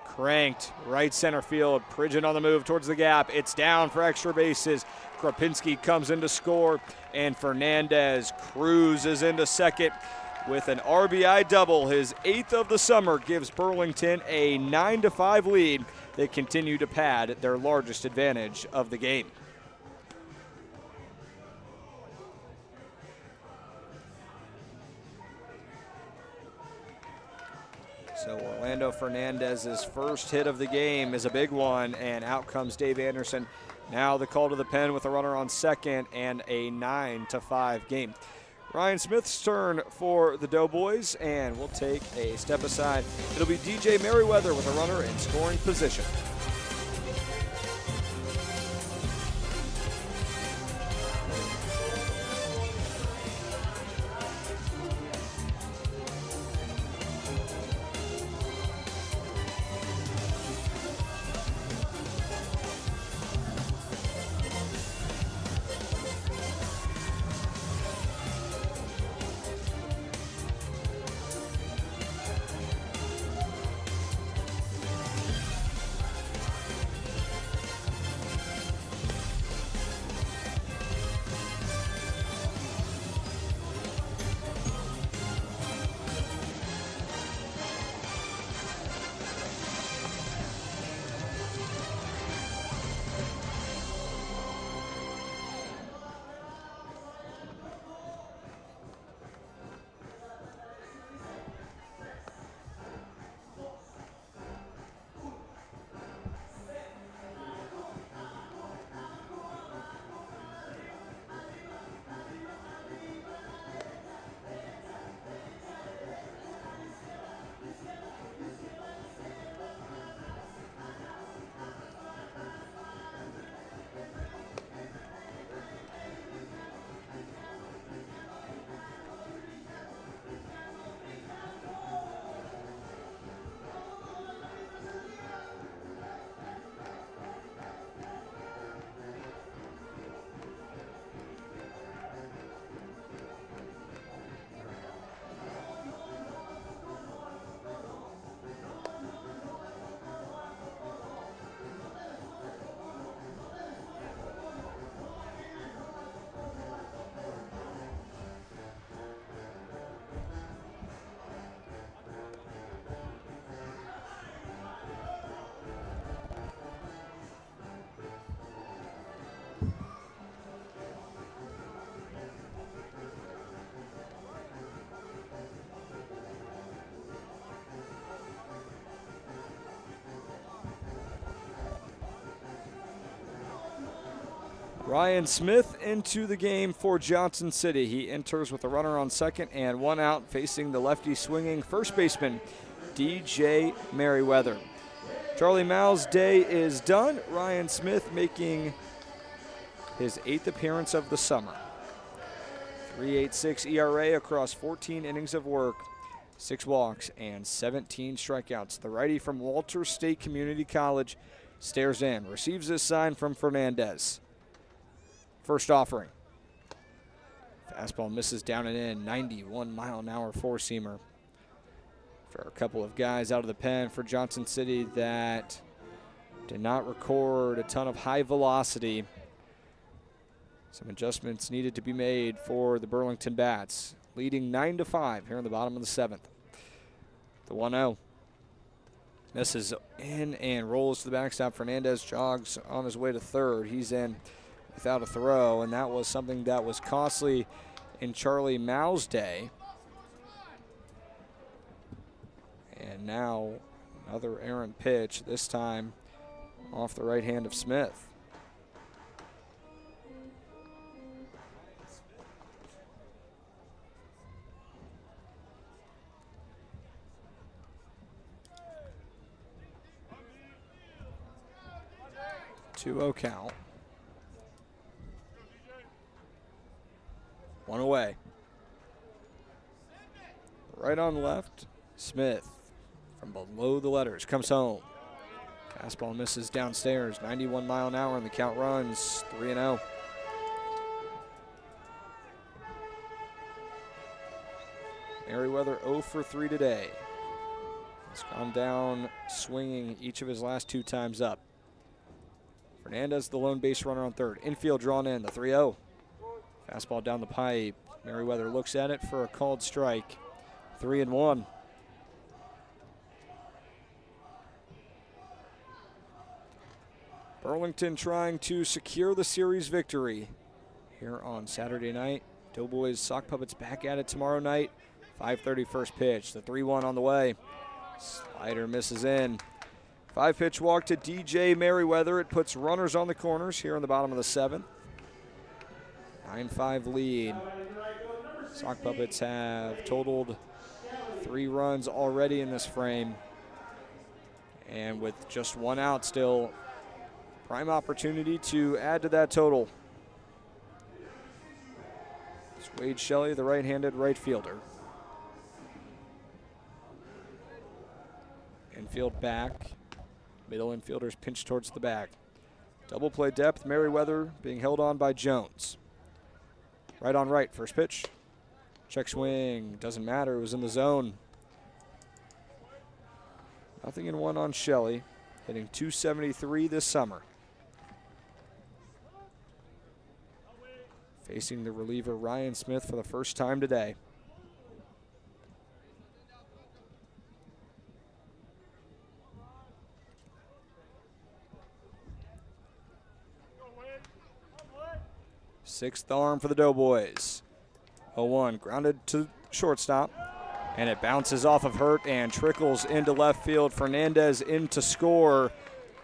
cranked right center field. Pridgeon on the move towards the gap. It's down for extra bases. Krapinski comes in to score, and Fernandez cruises into second with an RBI double. His 8th of the summer gives Burlington a 9-5 lead. They continue to pad their largest advantage of the game. So Orlando Fernandez's first hit of the game is a big one, and out comes Dave Anderson. Now the call to the pen with a runner on second and a 9-5 game. Ryan Smith's turn for the Doughboys, and we'll take a step aside. It'll be DJ Merriweather with a runner in scoring position. Ryan Smith into the game for Johnson City. He enters with a runner on second and one out, facing the lefty swinging first baseman, DJ Merriweather. Charlie Mao's day is done. Ryan Smith making his 8th appearance of the summer. 3.86 ERA across 14 innings of work, 6 walks, and 17 strikeouts. The righty from Walters State Community College stares in, receives this sign from Fernandez. First offering. Fastball misses down and in, 91-mile-an-hour four-seamer. For a couple of guys out of the pen for Johnson City that did not record a ton of high velocity. Some adjustments needed to be made for the Burlington Bats, leading 9-5 here in the bottom of the 7th. The 1-0. Misses in and rolls to the backstop. Fernandez jogs on his way to third. He's in without a throw, and that was something that was costly in Charlie Mao's day. And now another errant pitch, this time off the right hand of Smith. Two-0 count. One away. Right on left, Smith from below the letters comes home. Fastball misses downstairs. 91 mile an hour, and the count runs 3-0. Merriweather 0 for 3 today. He's gone down swinging each of his last 2 times up. Fernandez, the lone base runner on third. Infield drawn in, the 3-0. Fastball down the pipe. Merriweather looks at it for a called strike. 3-1. Burlington trying to secure the series victory here on Saturday night. Doughboys Sock Puppets back at it tomorrow night. 5:30 first pitch. The 3-1 on the way. Slider misses in. 5-pitch walk to DJ Merriweather. It puts runners on the corners here in the bottom of the 7th. 9-5 lead. Sock Puppets have totaled 3 runs already in this frame. And with just 1 out still, prime opportunity to add to that total. It's Wade Shelley, the right-handed right fielder. Infield back. Middle infielders pinch towards the back. Double play depth. Merriweather being held on by Jones. Right on right. First pitch. Check swing. Doesn't matter. It was in the zone. 0-1 on Shelley. Hitting .273 this summer. Facing the reliever Ryan Smith for the first time today. Sixth arm for the Doughboys. 0-1, grounded to shortstop, and it bounces off of Hurt and trickles into left field. Fernandez in to score.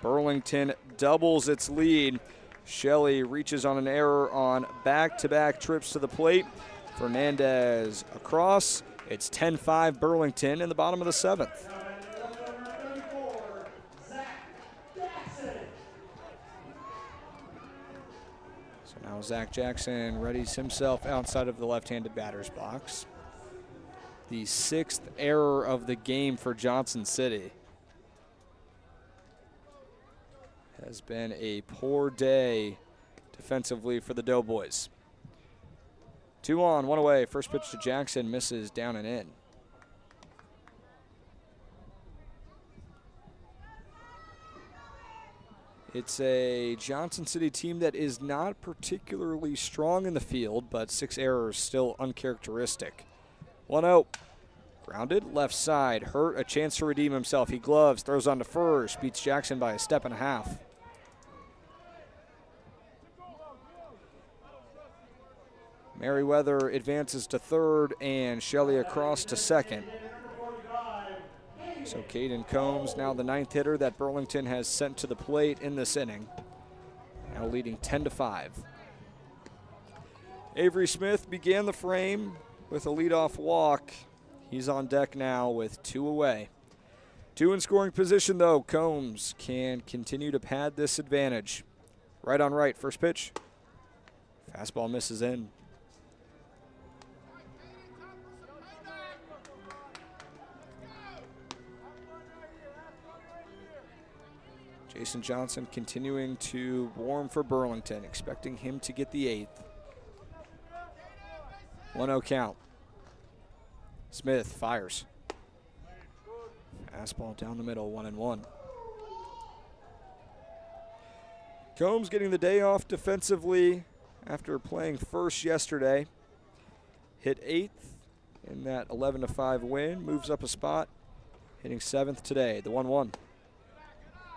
Burlington doubles its lead. Shelley reaches on an error on back-to-back trips to the plate. Fernandez across. It's 10-5 Burlington in the bottom of the 7th. Now Zach Jackson readies himself outside of the left-handed batter's box. The 6th error of the game for Johnson City. Has been a poor day defensively for the Doughboys. 2 on, 1 away. First pitch to Jackson, misses down and in. It's a Johnson City team that is not particularly strong in the field, but 6 errors still uncharacteristic. 1-0. Grounded, left side. Hurt, a chance to redeem himself. He gloves, throws on to first, beats Jackson by a step and a half. Merriweather advances to third, and Shelley across to second. So Caden Combs, now the 9th hitter that Burlington has sent to the plate in this inning. Now leading 10-5. Avery Smith began the frame with a leadoff walk. He's on deck now with 2 away. 2 in scoring position though. Combs can continue to pad this advantage. Right on right, first pitch. Fastball misses in. Jason Johnson continuing to warm for Burlington, expecting him to get the 8th. 1-0 count. Smith fires. Fastball down the middle, 1-1. Combs getting the day off defensively after playing first yesterday. Hit 8th in that 11-5 win, moves up a spot, hitting 7th today, the 1-1.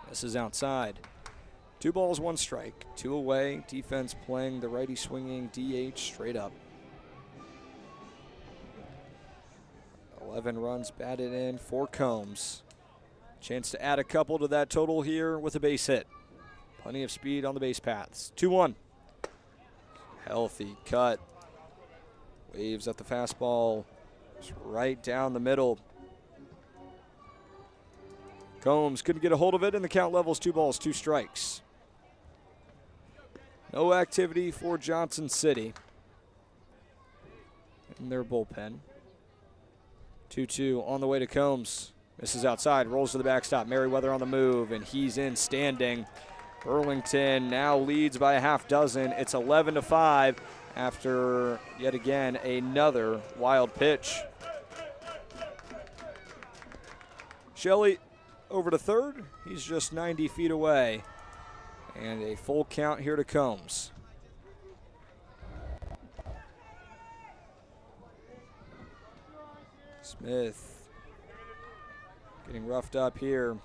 This is outside. 2 balls, 1 strike. 2 away. Defense playing the righty swinging DH straight up. 11 runs batted in for Combs. Chance to add a couple to that total here with a base hit. Plenty of speed on the base paths. 2-1. Healthy cut. Waves at the fastball. Just right down the middle. Combs couldn't get a hold of it, and the count levels 2 balls, 2 strikes. No activity for Johnson City in their bullpen. 2-2 on the way to Combs. Misses outside, rolls to the backstop. Merriweather on the move, and he's in standing. Burlington now leads by a half dozen. It's 11-5 after yet again another wild pitch. Shelley over to third. He's just 90 feet away. And a full count here to Combs. Smith getting roughed up here.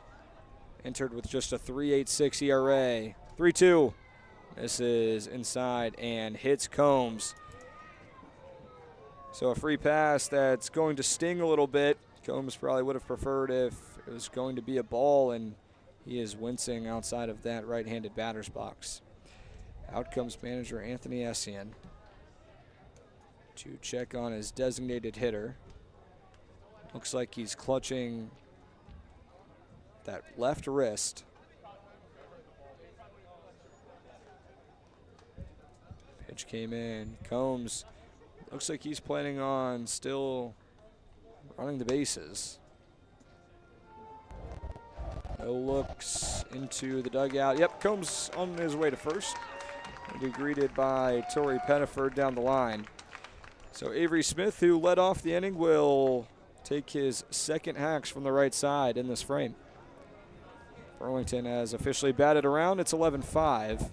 Entered with just a 3.86 ERA. 3-2. Misses inside and hits Combs. So a free pass that's going to sting a little bit. Combs probably would have preferred if it was going to be a ball, and he is wincing outside of that right-handed batter's box. Out comes manager Anthony Essien to check on his designated hitter. Looks like he's clutching that left wrist. Pitch came in. Combs looks like he's planning on still running the bases. No looks into the dugout. Yep, Combs on his way to first. He'll be greeted by Torrey Pettiford down the line. So Avery Smith, who led off the inning, will take his second hacks from the right side in this frame. Burlington has officially batted around. It's 11-5.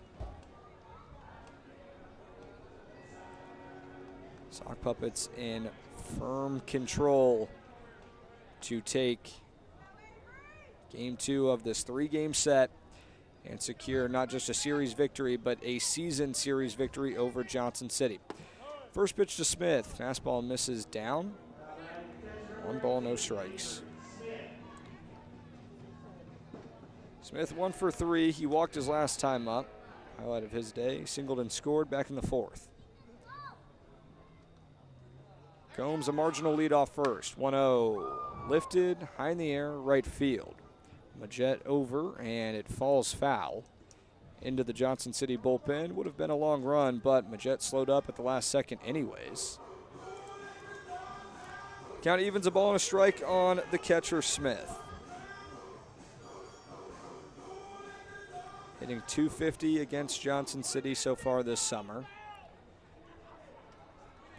Sock Puppets in firm control to take game 2 of this 3-game set and secure not just a series victory, but a season series victory over Johnson City. First pitch to Smith. Fastball misses down. 1 ball, no strikes. Smith 1 for 3. He walked his last time up. Highlight of his day. Singled and scored back in the 4th. Combs a marginal lead off first. 1-0. Lifted high in the air, right field. Majette over, and it falls foul into the Johnson City bullpen. Would have been a long run, but Majette slowed up at the last second anyways. Count evens, a ball and a strike on the catcher Smith. Hitting .250 against Johnson City so far this summer.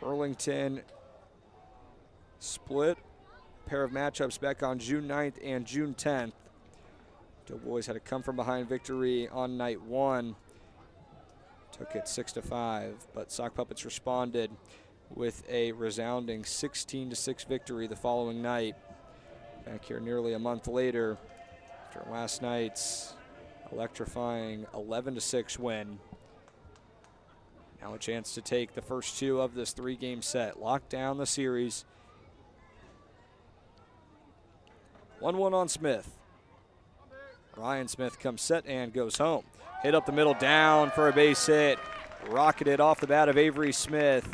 Burlington split a pair of matchups back on June 9th and June 10th. Doughboys had a come-from-behind victory on night 1. Took it 6-5, but Sock Puppets responded with a resounding 16-6 victory the following night. Back here nearly a month later after last night's electrifying 11-6 win. Now a chance to take the first 2 of this 3-game set. Lock down the series. 1-1 on Smith. Ryan Smith comes set and goes home. Hit up the middle, down for a base hit. Rocketed off the bat of Avery Smith.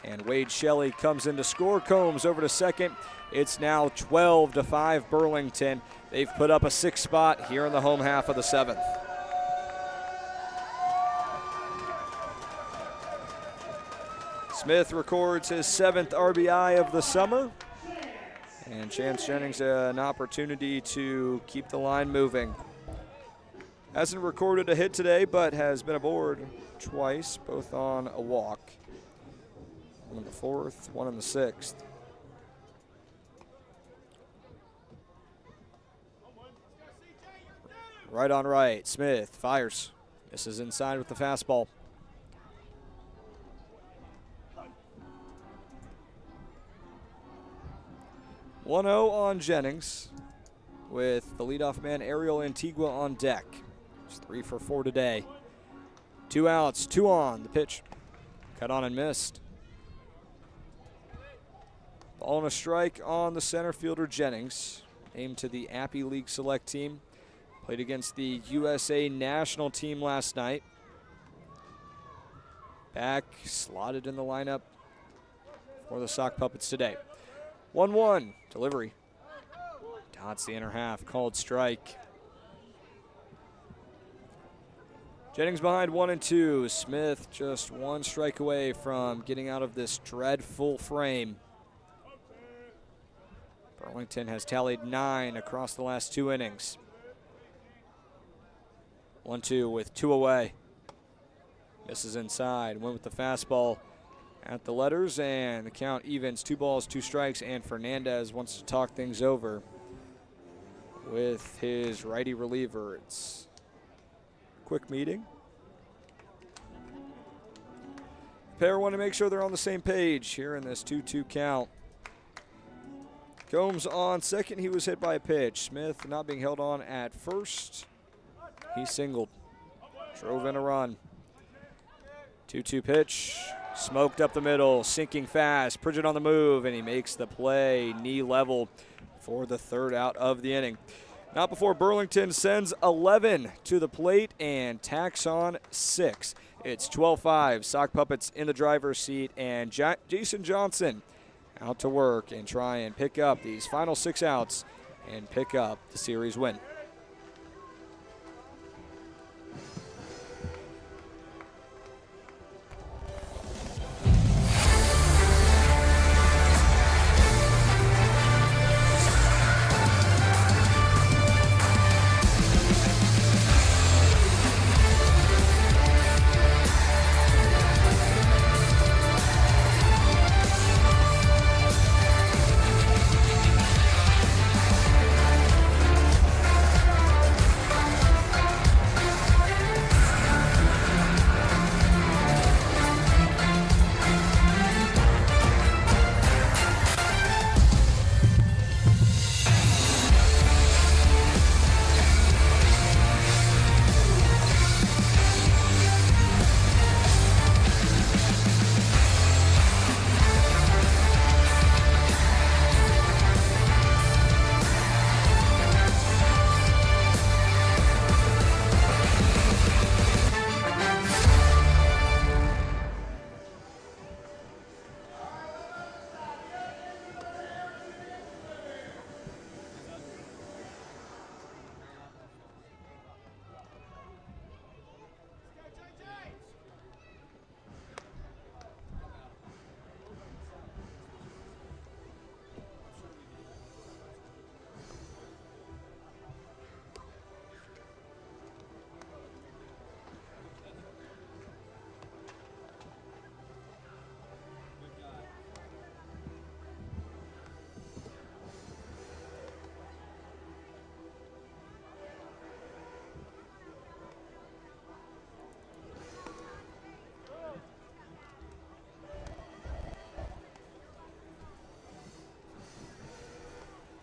And Wade Shelley comes in to score. Combs over to second. It's now 12-5 Burlington. They've put up a 6th spot here in the home half of the 7th. Smith records his 7th RBI of the summer. And Chance Jennings an opportunity to keep the line moving. Hasn't recorded a hit today, but has been aboard twice, both on a walk. 1 in the 4th, 1 in the 6th. Right on right, Smith fires. Misses inside with the fastball. .1-0 on Jennings with the leadoff man Ariel Antigua on deck. He's 3 for 4 today. 2 outs, 2 on. The pitch cut on and missed. Ball and a strike on the center fielder Jennings. Named to the Appy League Select team. Played against the USA national team last night. Back slotted in the lineup for the Sock Puppets today. 1-1, delivery. Dots the inner half, called strike. Jennings behind 1-2. Smith just 1 strike away from getting out of this dreadful frame. Burlington has tallied 9 across the last 2 innings. 1-2 with 2 away. Misses inside, went with the fastball at the letters, and the count evens. 2 balls, 2 strikes, and Fernandez wants to talk things over with his righty reliever. It's a quick meeting. Pair want to make sure they're on the same page here in this 2-2 count. Combs on second. He was hit by a pitch. Smith not being held on at first. He singled. Drove in a run. 2-2 pitch. Smoked up the middle. Sinking fast. Pridgett on the move, and he makes the play. Knee level for the 3rd out of the inning. Not before Burlington sends 11 to the plate and tacks on 6. It's 12-5. Sock Puppets in the driver's seat, and Jason Johnson out to work and try and pick up these final 6 outs and pick up the series win.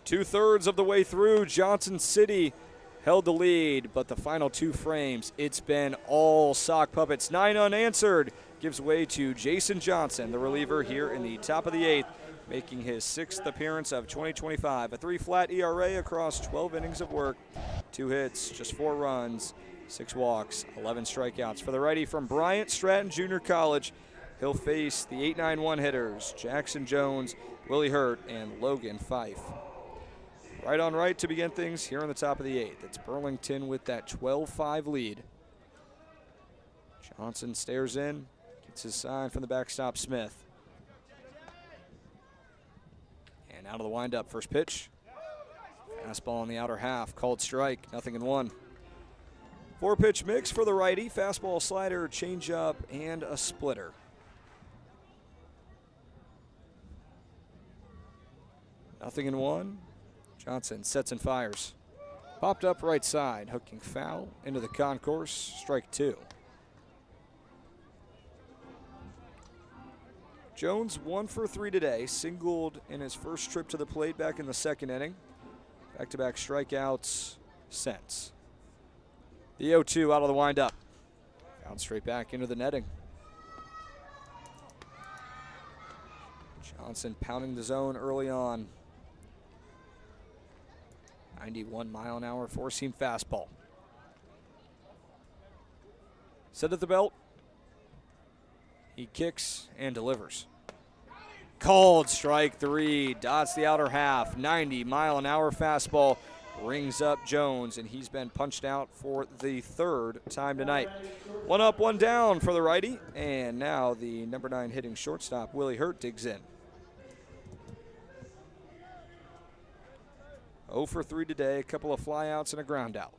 Two-thirds of the way through, Johnson City held the lead, but the final 2 frames, it's been all Sock Puppets. 9 unanswered gives way to Jason Johnson, the reliever here in the top of the 8th, making his 6th appearance of 2025. A 3-flat ERA across 12 innings of work, 2 hits, just 4 runs, 6 walks, 11 strikeouts. For the righty from Bryant Stratton Junior College, he'll face the 8-9-1 hitters, Jackson Jones, Willie Hurt, and Logan Fife. Right on right to begin things here on the top of the 8th. It's Burlington with that 12-5 lead. Johnson stares in, gets his sign from the backstop Smith. And out of the windup, first pitch. Fastball in the outer half, called strike, 0-1. 4-pitch mix for the righty, fastball, slider, changeup, and a splitter. 0-1. Johnson sets and fires. Popped up right side, hooking foul into the concourse, strike 2. Jones 1 for 3 today, singled in his first trip to the plate back in the 2nd inning. Back-to-back strikeouts since. The 0-2 out of the windup. Fouled straight back into the netting. Johnson pounding the zone early on. 91-mile-an-hour four-seam fastball. Set at the belt. He kicks and delivers. Called strike 3. Dots the outer half. 90-mile-an-hour fastball rings up Jones, and he's been punched out for the 3rd time tonight. 1 up, 1 down for the righty, and now the number 9 hitting shortstop, Willie Hurt, digs in. 0 for 3 today, a couple of flyouts and a ground out.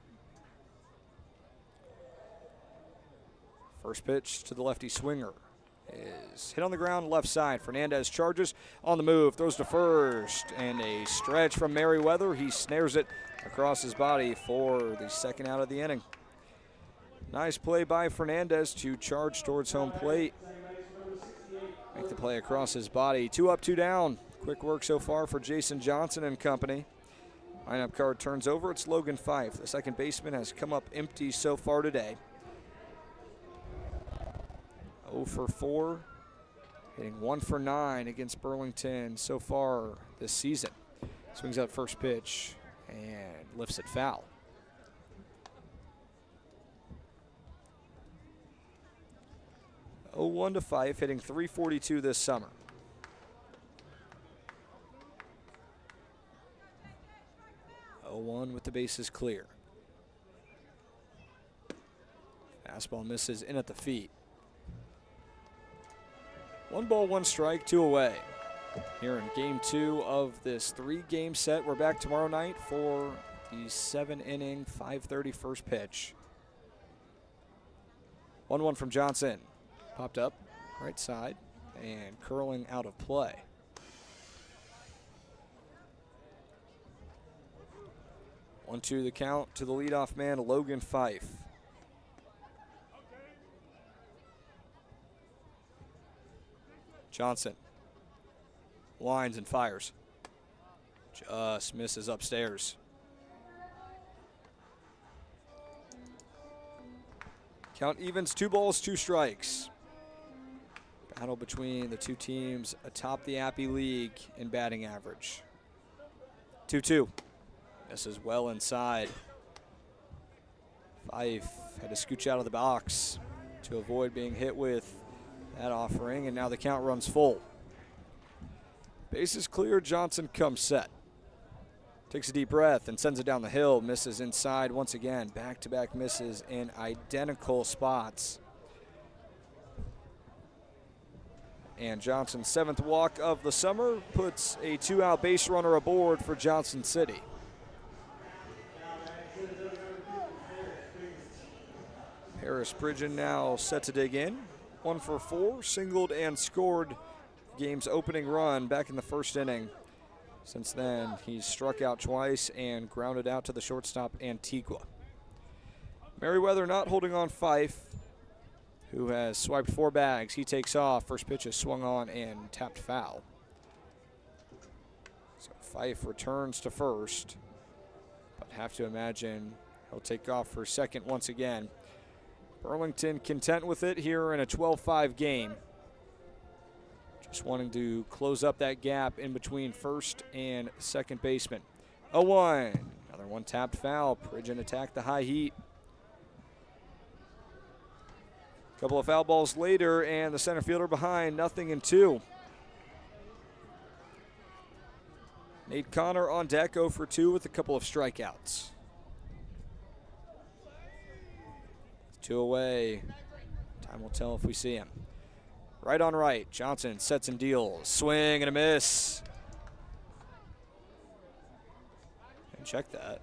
First pitch to the lefty swinger is hit on the ground left side. Fernandez charges on the move, throws to first, and a stretch from Merriweather. He snares it across his body for the second out of the inning. Nice play by Fernandez to charge towards home plate. Make the play across his body. 2 up, 2 down. Quick work so far for Jason Johnson and company. Lineup card turns over. It's Logan Fife. The second baseman has come up empty so far today. 0 for 4. Hitting 1 for 9 against Burlington so far this season. Swings out first pitch and lifts it foul. 0-1 to Fife, hitting .342 this summer. With the bases clear. Fastball misses in at the feet. 1 ball, 1 strike, 2 away. Here in game 2 of this 3-game set. We're back tomorrow night for the 7-inning, 5:30 first pitch. 1-1 from Johnson. Popped up, right side, and curling out of play. One, 2 the count to the leadoff man, Logan Fife. Johnson winds and fires. Just misses upstairs. Count evens, 2 balls, 2 strikes. Battle between the two teams atop the Appy League in batting average. 2-2. This is well inside. Fife had to scooch out of the box to avoid being hit with that offering, and now the count runs full. Bases clear, Johnson comes set. Takes a deep breath and sends it down the hill. Misses inside once again. Back-to-back misses in identical spots. And Johnson's 7th walk of the summer puts a 2-out base runner aboard for Johnson City. Harris Pridgeon now set to dig in. 1 for 4, singled and scored the game's opening run back in the first inning. Since then, he's struck out twice and grounded out to the shortstop, Antigua. Merriweather not holding on Fife, who has swiped 4 bags. He takes off. First pitch is swung on and tapped foul. So Fife returns to first, but have to imagine he'll take off for second once again. Burlington content with it here in a 12-5 game. Just wanting to close up that gap in between first and second baseman. 0-1. Another one tapped foul. Pridgeon attacked the high heat. Couple of foul balls later, and the center fielder behind, 0-2. Nate Connor on deck, 0 for 2 with a couple of strikeouts. 2 away. Time will tell if we see him. Right on right. Johnson sets and deals. Swing and a miss. And check that.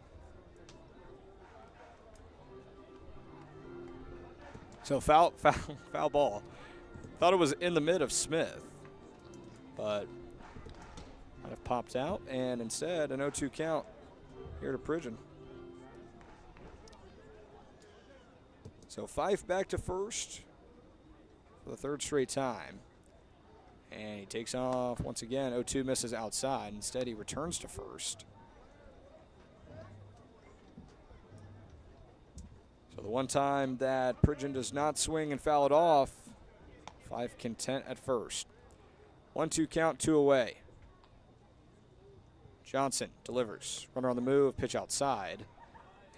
So foul ball. Thought it was in the mid of Smith, but might have popped out, and instead an 0-2 count here to Pridgeon. So Fife back to first for the 3rd straight time. And he takes off once again. 0-2 misses outside. Instead, he returns to first. So the one time that Pridgeon does not swing and foul it off, Fife content at first. 1-2 count, 2 away. Johnson delivers. Runner on the move, pitch outside.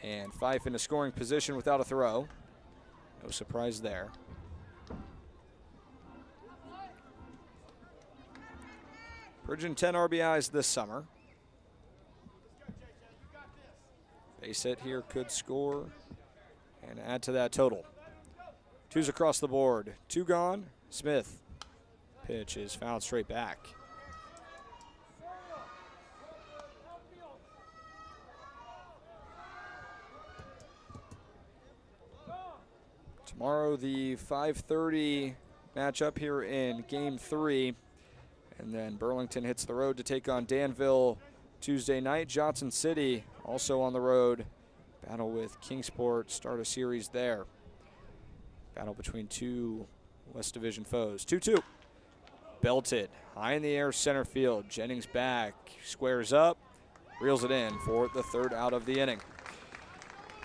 And Fife in a scoring position without a throw. No surprise there. Pridgeon 10 RBIs this summer. Base hit here could score and add to that total. 2's across the board. 2 gone. Smith. Pitch is fouled straight back. Tomorrow, the 5:30 matchup here in Game 3. And then Burlington hits the road to take on Danville Tuesday night. Johnson City also on the road. Battle with Kingsport, start a series there. Battle between two West Division foes. 2-2. Belted, high in the air, center field. Jennings back, squares up, reels it in for the third out of the inning.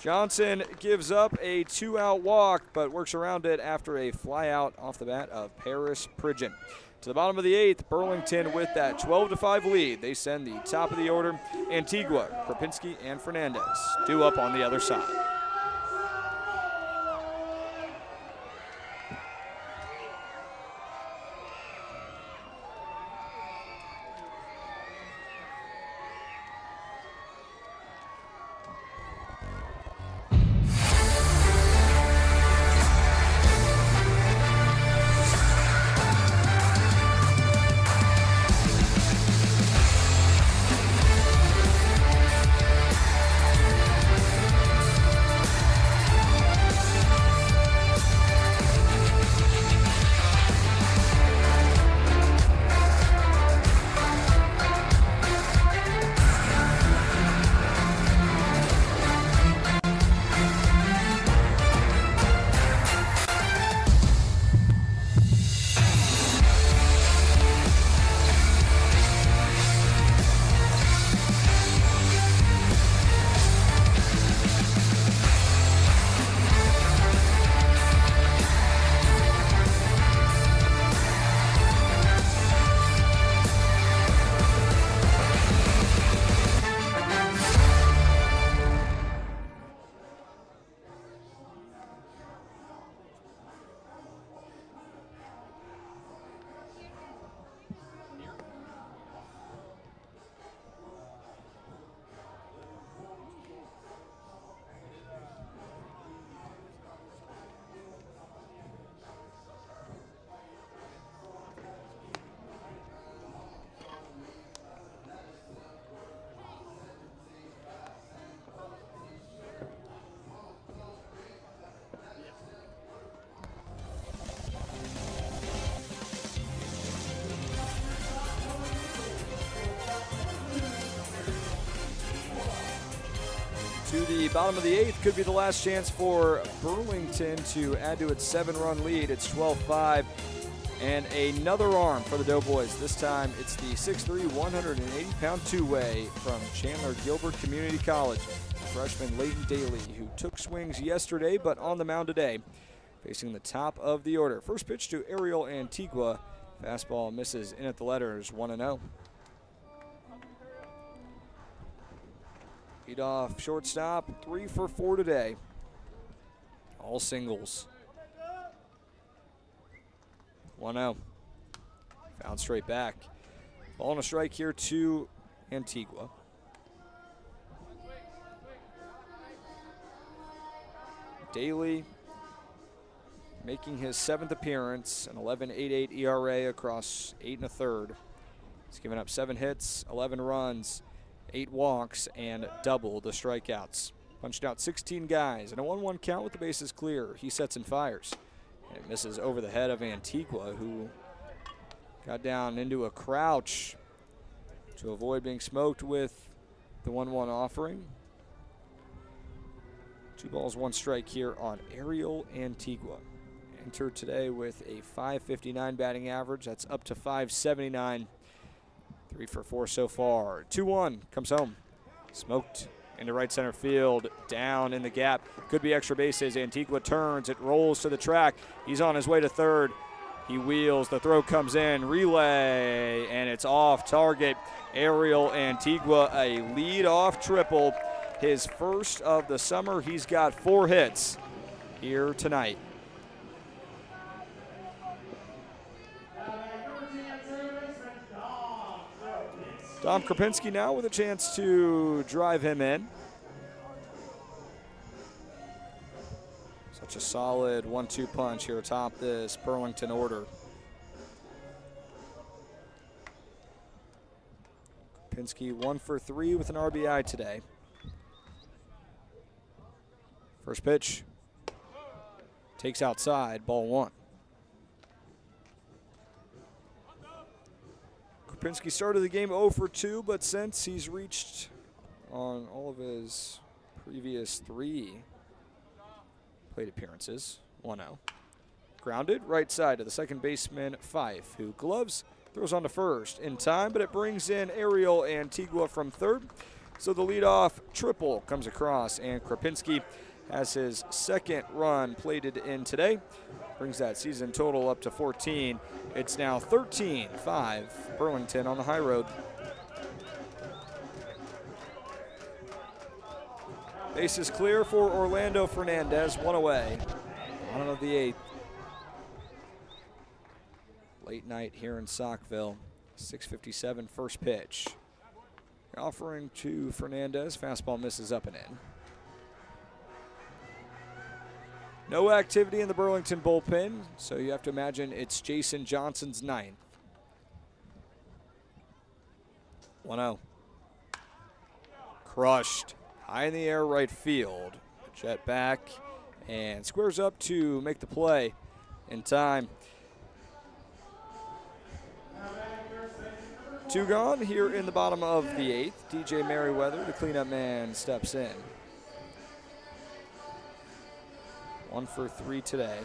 Johnson gives up a 2-out walk, but works around it after a fly out off the bat of Paris Pridgeon. To the bottom of the 8th, Burlington with that 12-5 lead. They send the top of the order. Antigua, Krapinski, and Fernandez due up on the other side. To the bottom of the 8th could be the last chance for Burlington to add to its 7-run lead. It's 12-5. And another arm for the Doughboys. This time it's the 6'3", 180-pound two-way from Chandler Gilbert Community College. Freshman Leighton Daly, who took swings yesterday but on the mound today, facing the top of the order. First pitch to Ariel Antigua. Fastball misses in at the letters, 1-0. Lead off shortstop, 3 for 4 today. All singles. 1-0. Found straight back. Ball and a strike here to Antigua. Daly making his 7th appearance, an 11.88 ERA across 8 1/3. He's given up 7 hits, 11 runs, 8 walks, and double the strikeouts. Punched out 16 guys, and a 1-1 count with the bases clear. He sets and fires. And it misses over the head of Antigua, who got down into a crouch to avoid being smoked with the 1-1 offering. 2 balls, 1 strike here on Ariel Antigua. Entered today with a .559 batting average. That's up to .579. 3 for 4 so far. 2-1 comes home. Smoked into right center field. Down in the gap. Could be extra bases. Antigua turns. It rolls to the track. He's on his way to third. He wheels. The throw comes in. Relay. And it's off target. Ariel Antigua, a lead-off triple. His first of the summer. He's got 4 hits here tonight. Dom Krapinski now with a chance to drive him in. Such a solid 1-2 punch here atop this Burlington order. Krapinski 1 for 3 with an RBI today. First pitch. Takes outside, ball 1. Krupinski started the game 0 for 2, but since he's reached on all of his previous 3 plate appearances, 1-0. Grounded, right side to the second baseman, Fife, who gloves, throws on to first in time, but it brings in Ariel Antigua from third. So the leadoff triple comes across, and Krupinski has his second run plated in today. Brings that season total up to 14. It's now 13-5 Burlington on the high road. Base is clear for Orlando Fernandez, 1 away. Bottom of the 8th. Late night here in Saukville. 6:57 first pitch. Offering to Fernandez, fastball misses up and in. No activity in the Burlington bullpen, so you have to imagine it's Jason Johnson's 9th. 1-0. Crushed. High in the air right field. Jet back and squares up to make the play in time. 2 gone here in the bottom of the 8th. DJ Merriweather, the cleanup man, steps in. 1 for 3 today.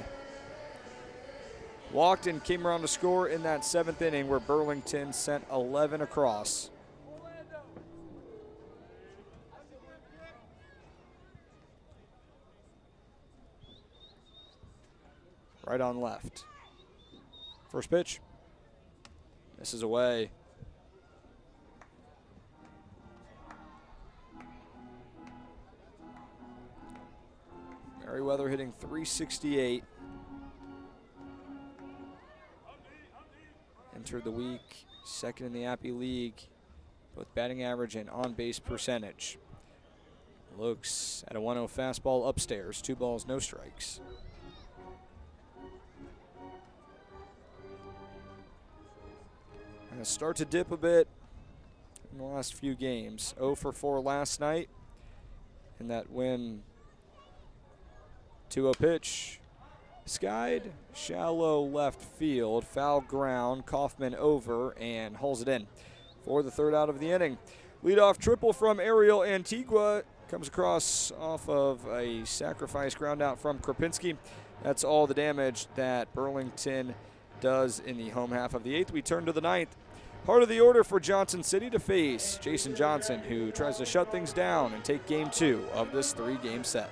Walked and came around to score in that 7th inning where Burlington sent 11 across. Right on left. First pitch. Misses away. Merriweather hitting .368. Entered the week second in the Appy League, both batting average and on-base percentage. Looks at a 1-0 fastball upstairs, 2 balls, no strikes. Gonna start to dip a bit in the last few games. 0 for 4 last night in that win. 2-0 pitch. Skied, shallow left field, foul ground, Kaufman over and hauls it in for the 3rd out of the inning. Leadoff triple from Ariel Antigua comes across off of a sacrifice ground out from Krupinski. That's all the damage that Burlington does in the home half of the 8th. We turn to the 9th. Heart of the order for Johnson City to face Jason Johnson, who tries to shut things down and take game 2 of this 3-game set.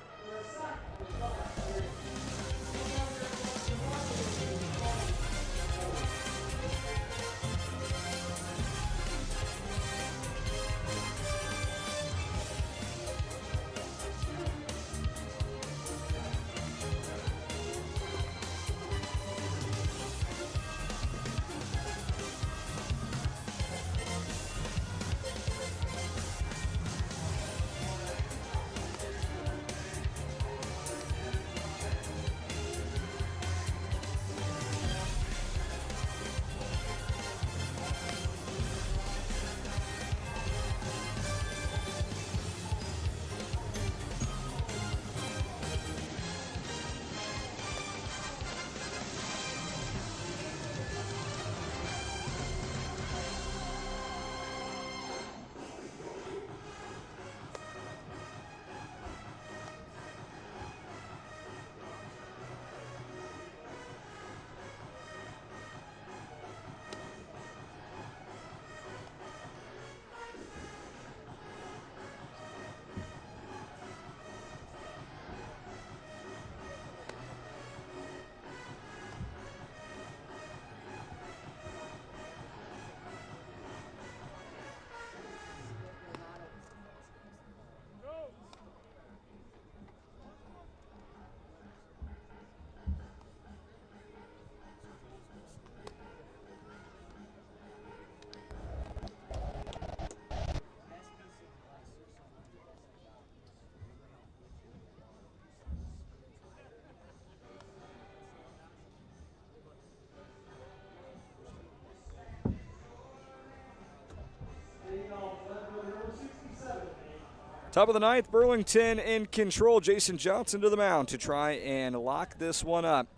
Top of the ninth, Burlington in control. Jason Johnson to the mound to try and lock this one up.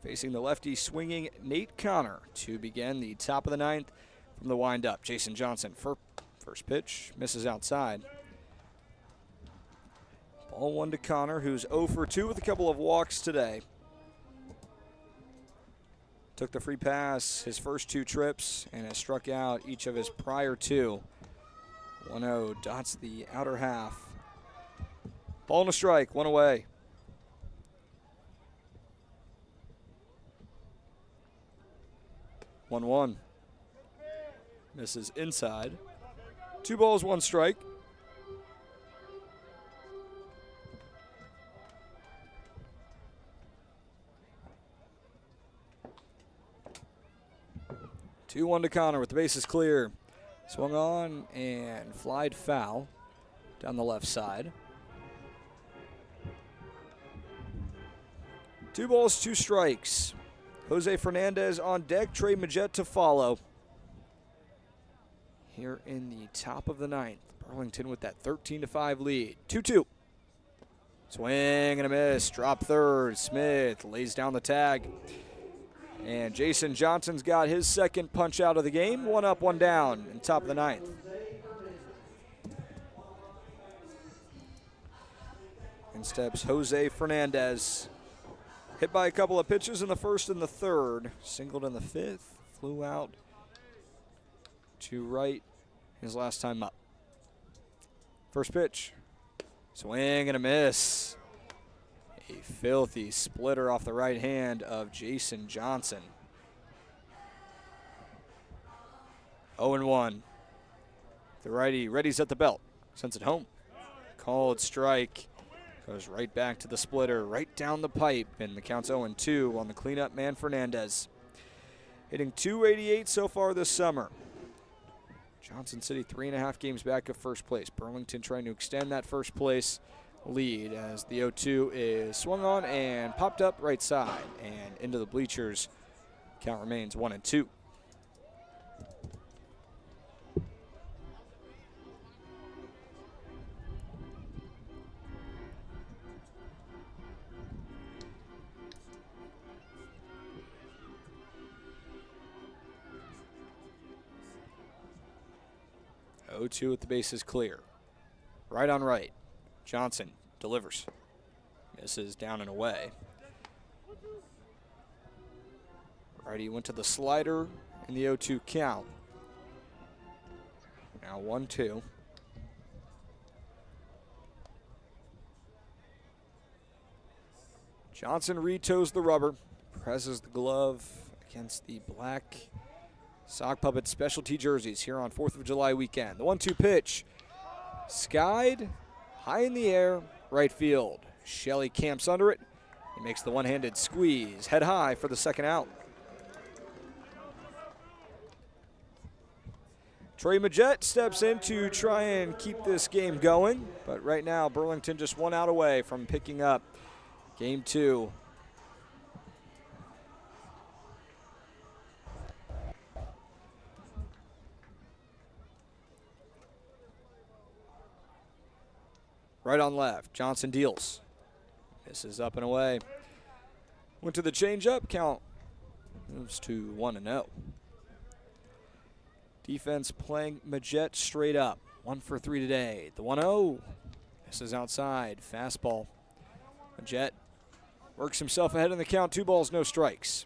Facing the lefty swinging Nate Connor to begin the top of the ninth from the windup. Jason Johnson for first pitch, misses outside. Ball one to Connor, who's 0 for 2 with a couple of walks today. Took the free pass his first 2 trips and has struck out each of his prior 2. 1-0 dots the outer half. Ball and a strike, 1 away. One. Misses inside. 2 balls, 1 strike. Two one to Connor with the bases clear. Swung on and flied foul down the left side. 2 balls, 2 strikes. Jose Fernandez on deck, Trey Magette to follow. Here in the top of the ninth, Burlington with that 13-5 lead. 2-2. Swing and a miss, drop third. Smith lays down the tag. And Jason Johnson's got his second punch out of the game. 1 up, 1 down in top of the ninth. In steps Jose Fernandez. Hit by a couple of pitches in the first and the third. Singled in the fifth. Flew out to right his last time up. First pitch. Swing and a miss. A filthy splitter off the right hand of Jason Johnson. 0-1. The righty readies at the belt. Sends it home. Called strike. Goes right back to the splitter, right down the pipe, and the count's 0-2 on the cleanup man, Fernandez. Hitting .288 so far this summer. Johnson City 3.5 games back of first place. Burlington trying to extend that first place lead as the 0-2 is swung on and popped up right side and into the bleachers. Count remains 1-2. .2 with the bases clear. Right on right. Johnson delivers. Misses down and away. Righty went to the slider in the 0-2 count. Now 1-2. Johnson retoes the rubber. Presses the glove against the black sock puppet specialty jerseys here on 4th of July weekend. The 1-2 pitch. Skied high in the air, right field. Shelley camps under it. He makes the one-handed squeeze, head high for the second out. Trey Magette steps in to try and keep this game going, but right now Burlington just 1 out away from picking up game 2. Right on left, Johnson deals. Misses up and away. Went to the changeup, count moves to 1-0. Defense playing Magette straight up. 1 for 3 today. The 1-0. Misses outside, fastball. Magette works himself ahead in the count, 2 balls, no strikes.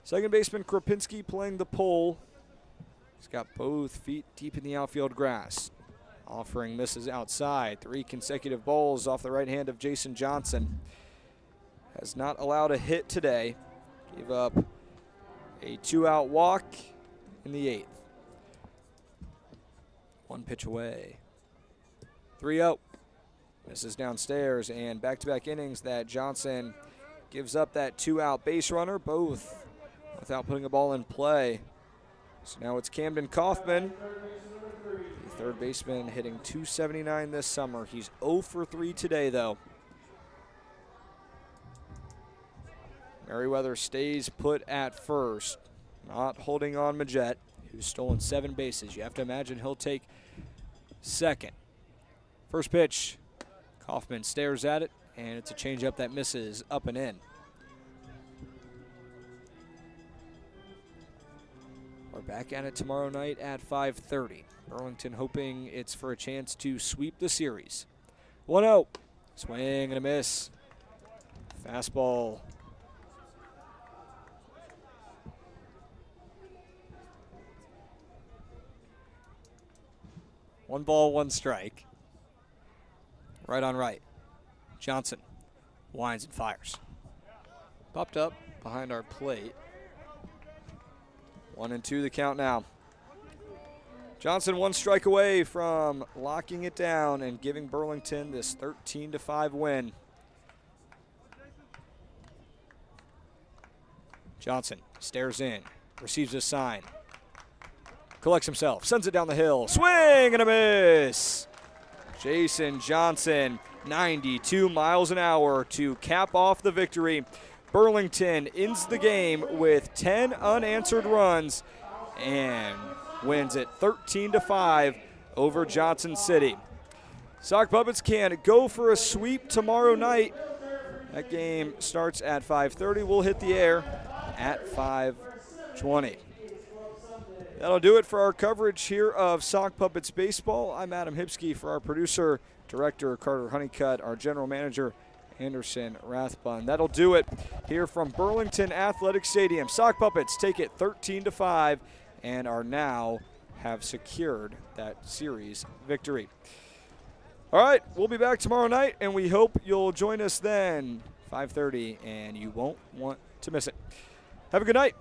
Second baseman Kropinski playing the pole. He's got both feet deep in the outfield grass. Offering misses outside. 3 consecutive balls off the right hand of Jason Johnson. Has not allowed a hit today. Gave up a 2-out walk in the 8th. 1 pitch away. 3-0. Misses downstairs, and back-to-back innings that Johnson gives up that 2-out base runner, both without putting a ball in play. So now it's Camden Kaufman. Third baseman hitting .279 this summer. He's 0 for 3 today, though. Merriweather stays put at first, not holding on Magette, who's stolen 7 bases. You have to imagine he'll take second. First pitch, Kaufman stares at it, and it's a changeup that misses up and in. We're back at it tomorrow night at 5:30. Burlington hoping it's for a chance to sweep the series. 1-0. Swing and a miss. Fastball. One ball, one strike. Right on right. Johnson winds and fires. Popped up behind our plate. 1-2 the count now. Johnson one strike away from locking it down and giving Burlington this 13-5 win. Johnson stares in, receives a sign, collects himself, sends it down the hill, swing and a miss. Jason Johnson, 92 miles an hour to cap off the victory. Burlington ends the game with 10 unanswered runs and wins it 13-5 over Johnson City. Sock Puppets can go for a sweep tomorrow night. That game starts at 5:30. We'll hit the air at 5:20. That'll do it for our coverage here of Sock Puppets Baseball. I'm Adam Hipsky for our producer, director Carter Honeycutt, our general manager Anderson Rathbun. That'll do it here from Burlington Athletic Stadium. Sock Puppets take it 13-5 and are now have secured that series victory. All right, we'll be back tomorrow night, and we hope you'll join us then, 5:30, and you won't want to miss it. Have a good night.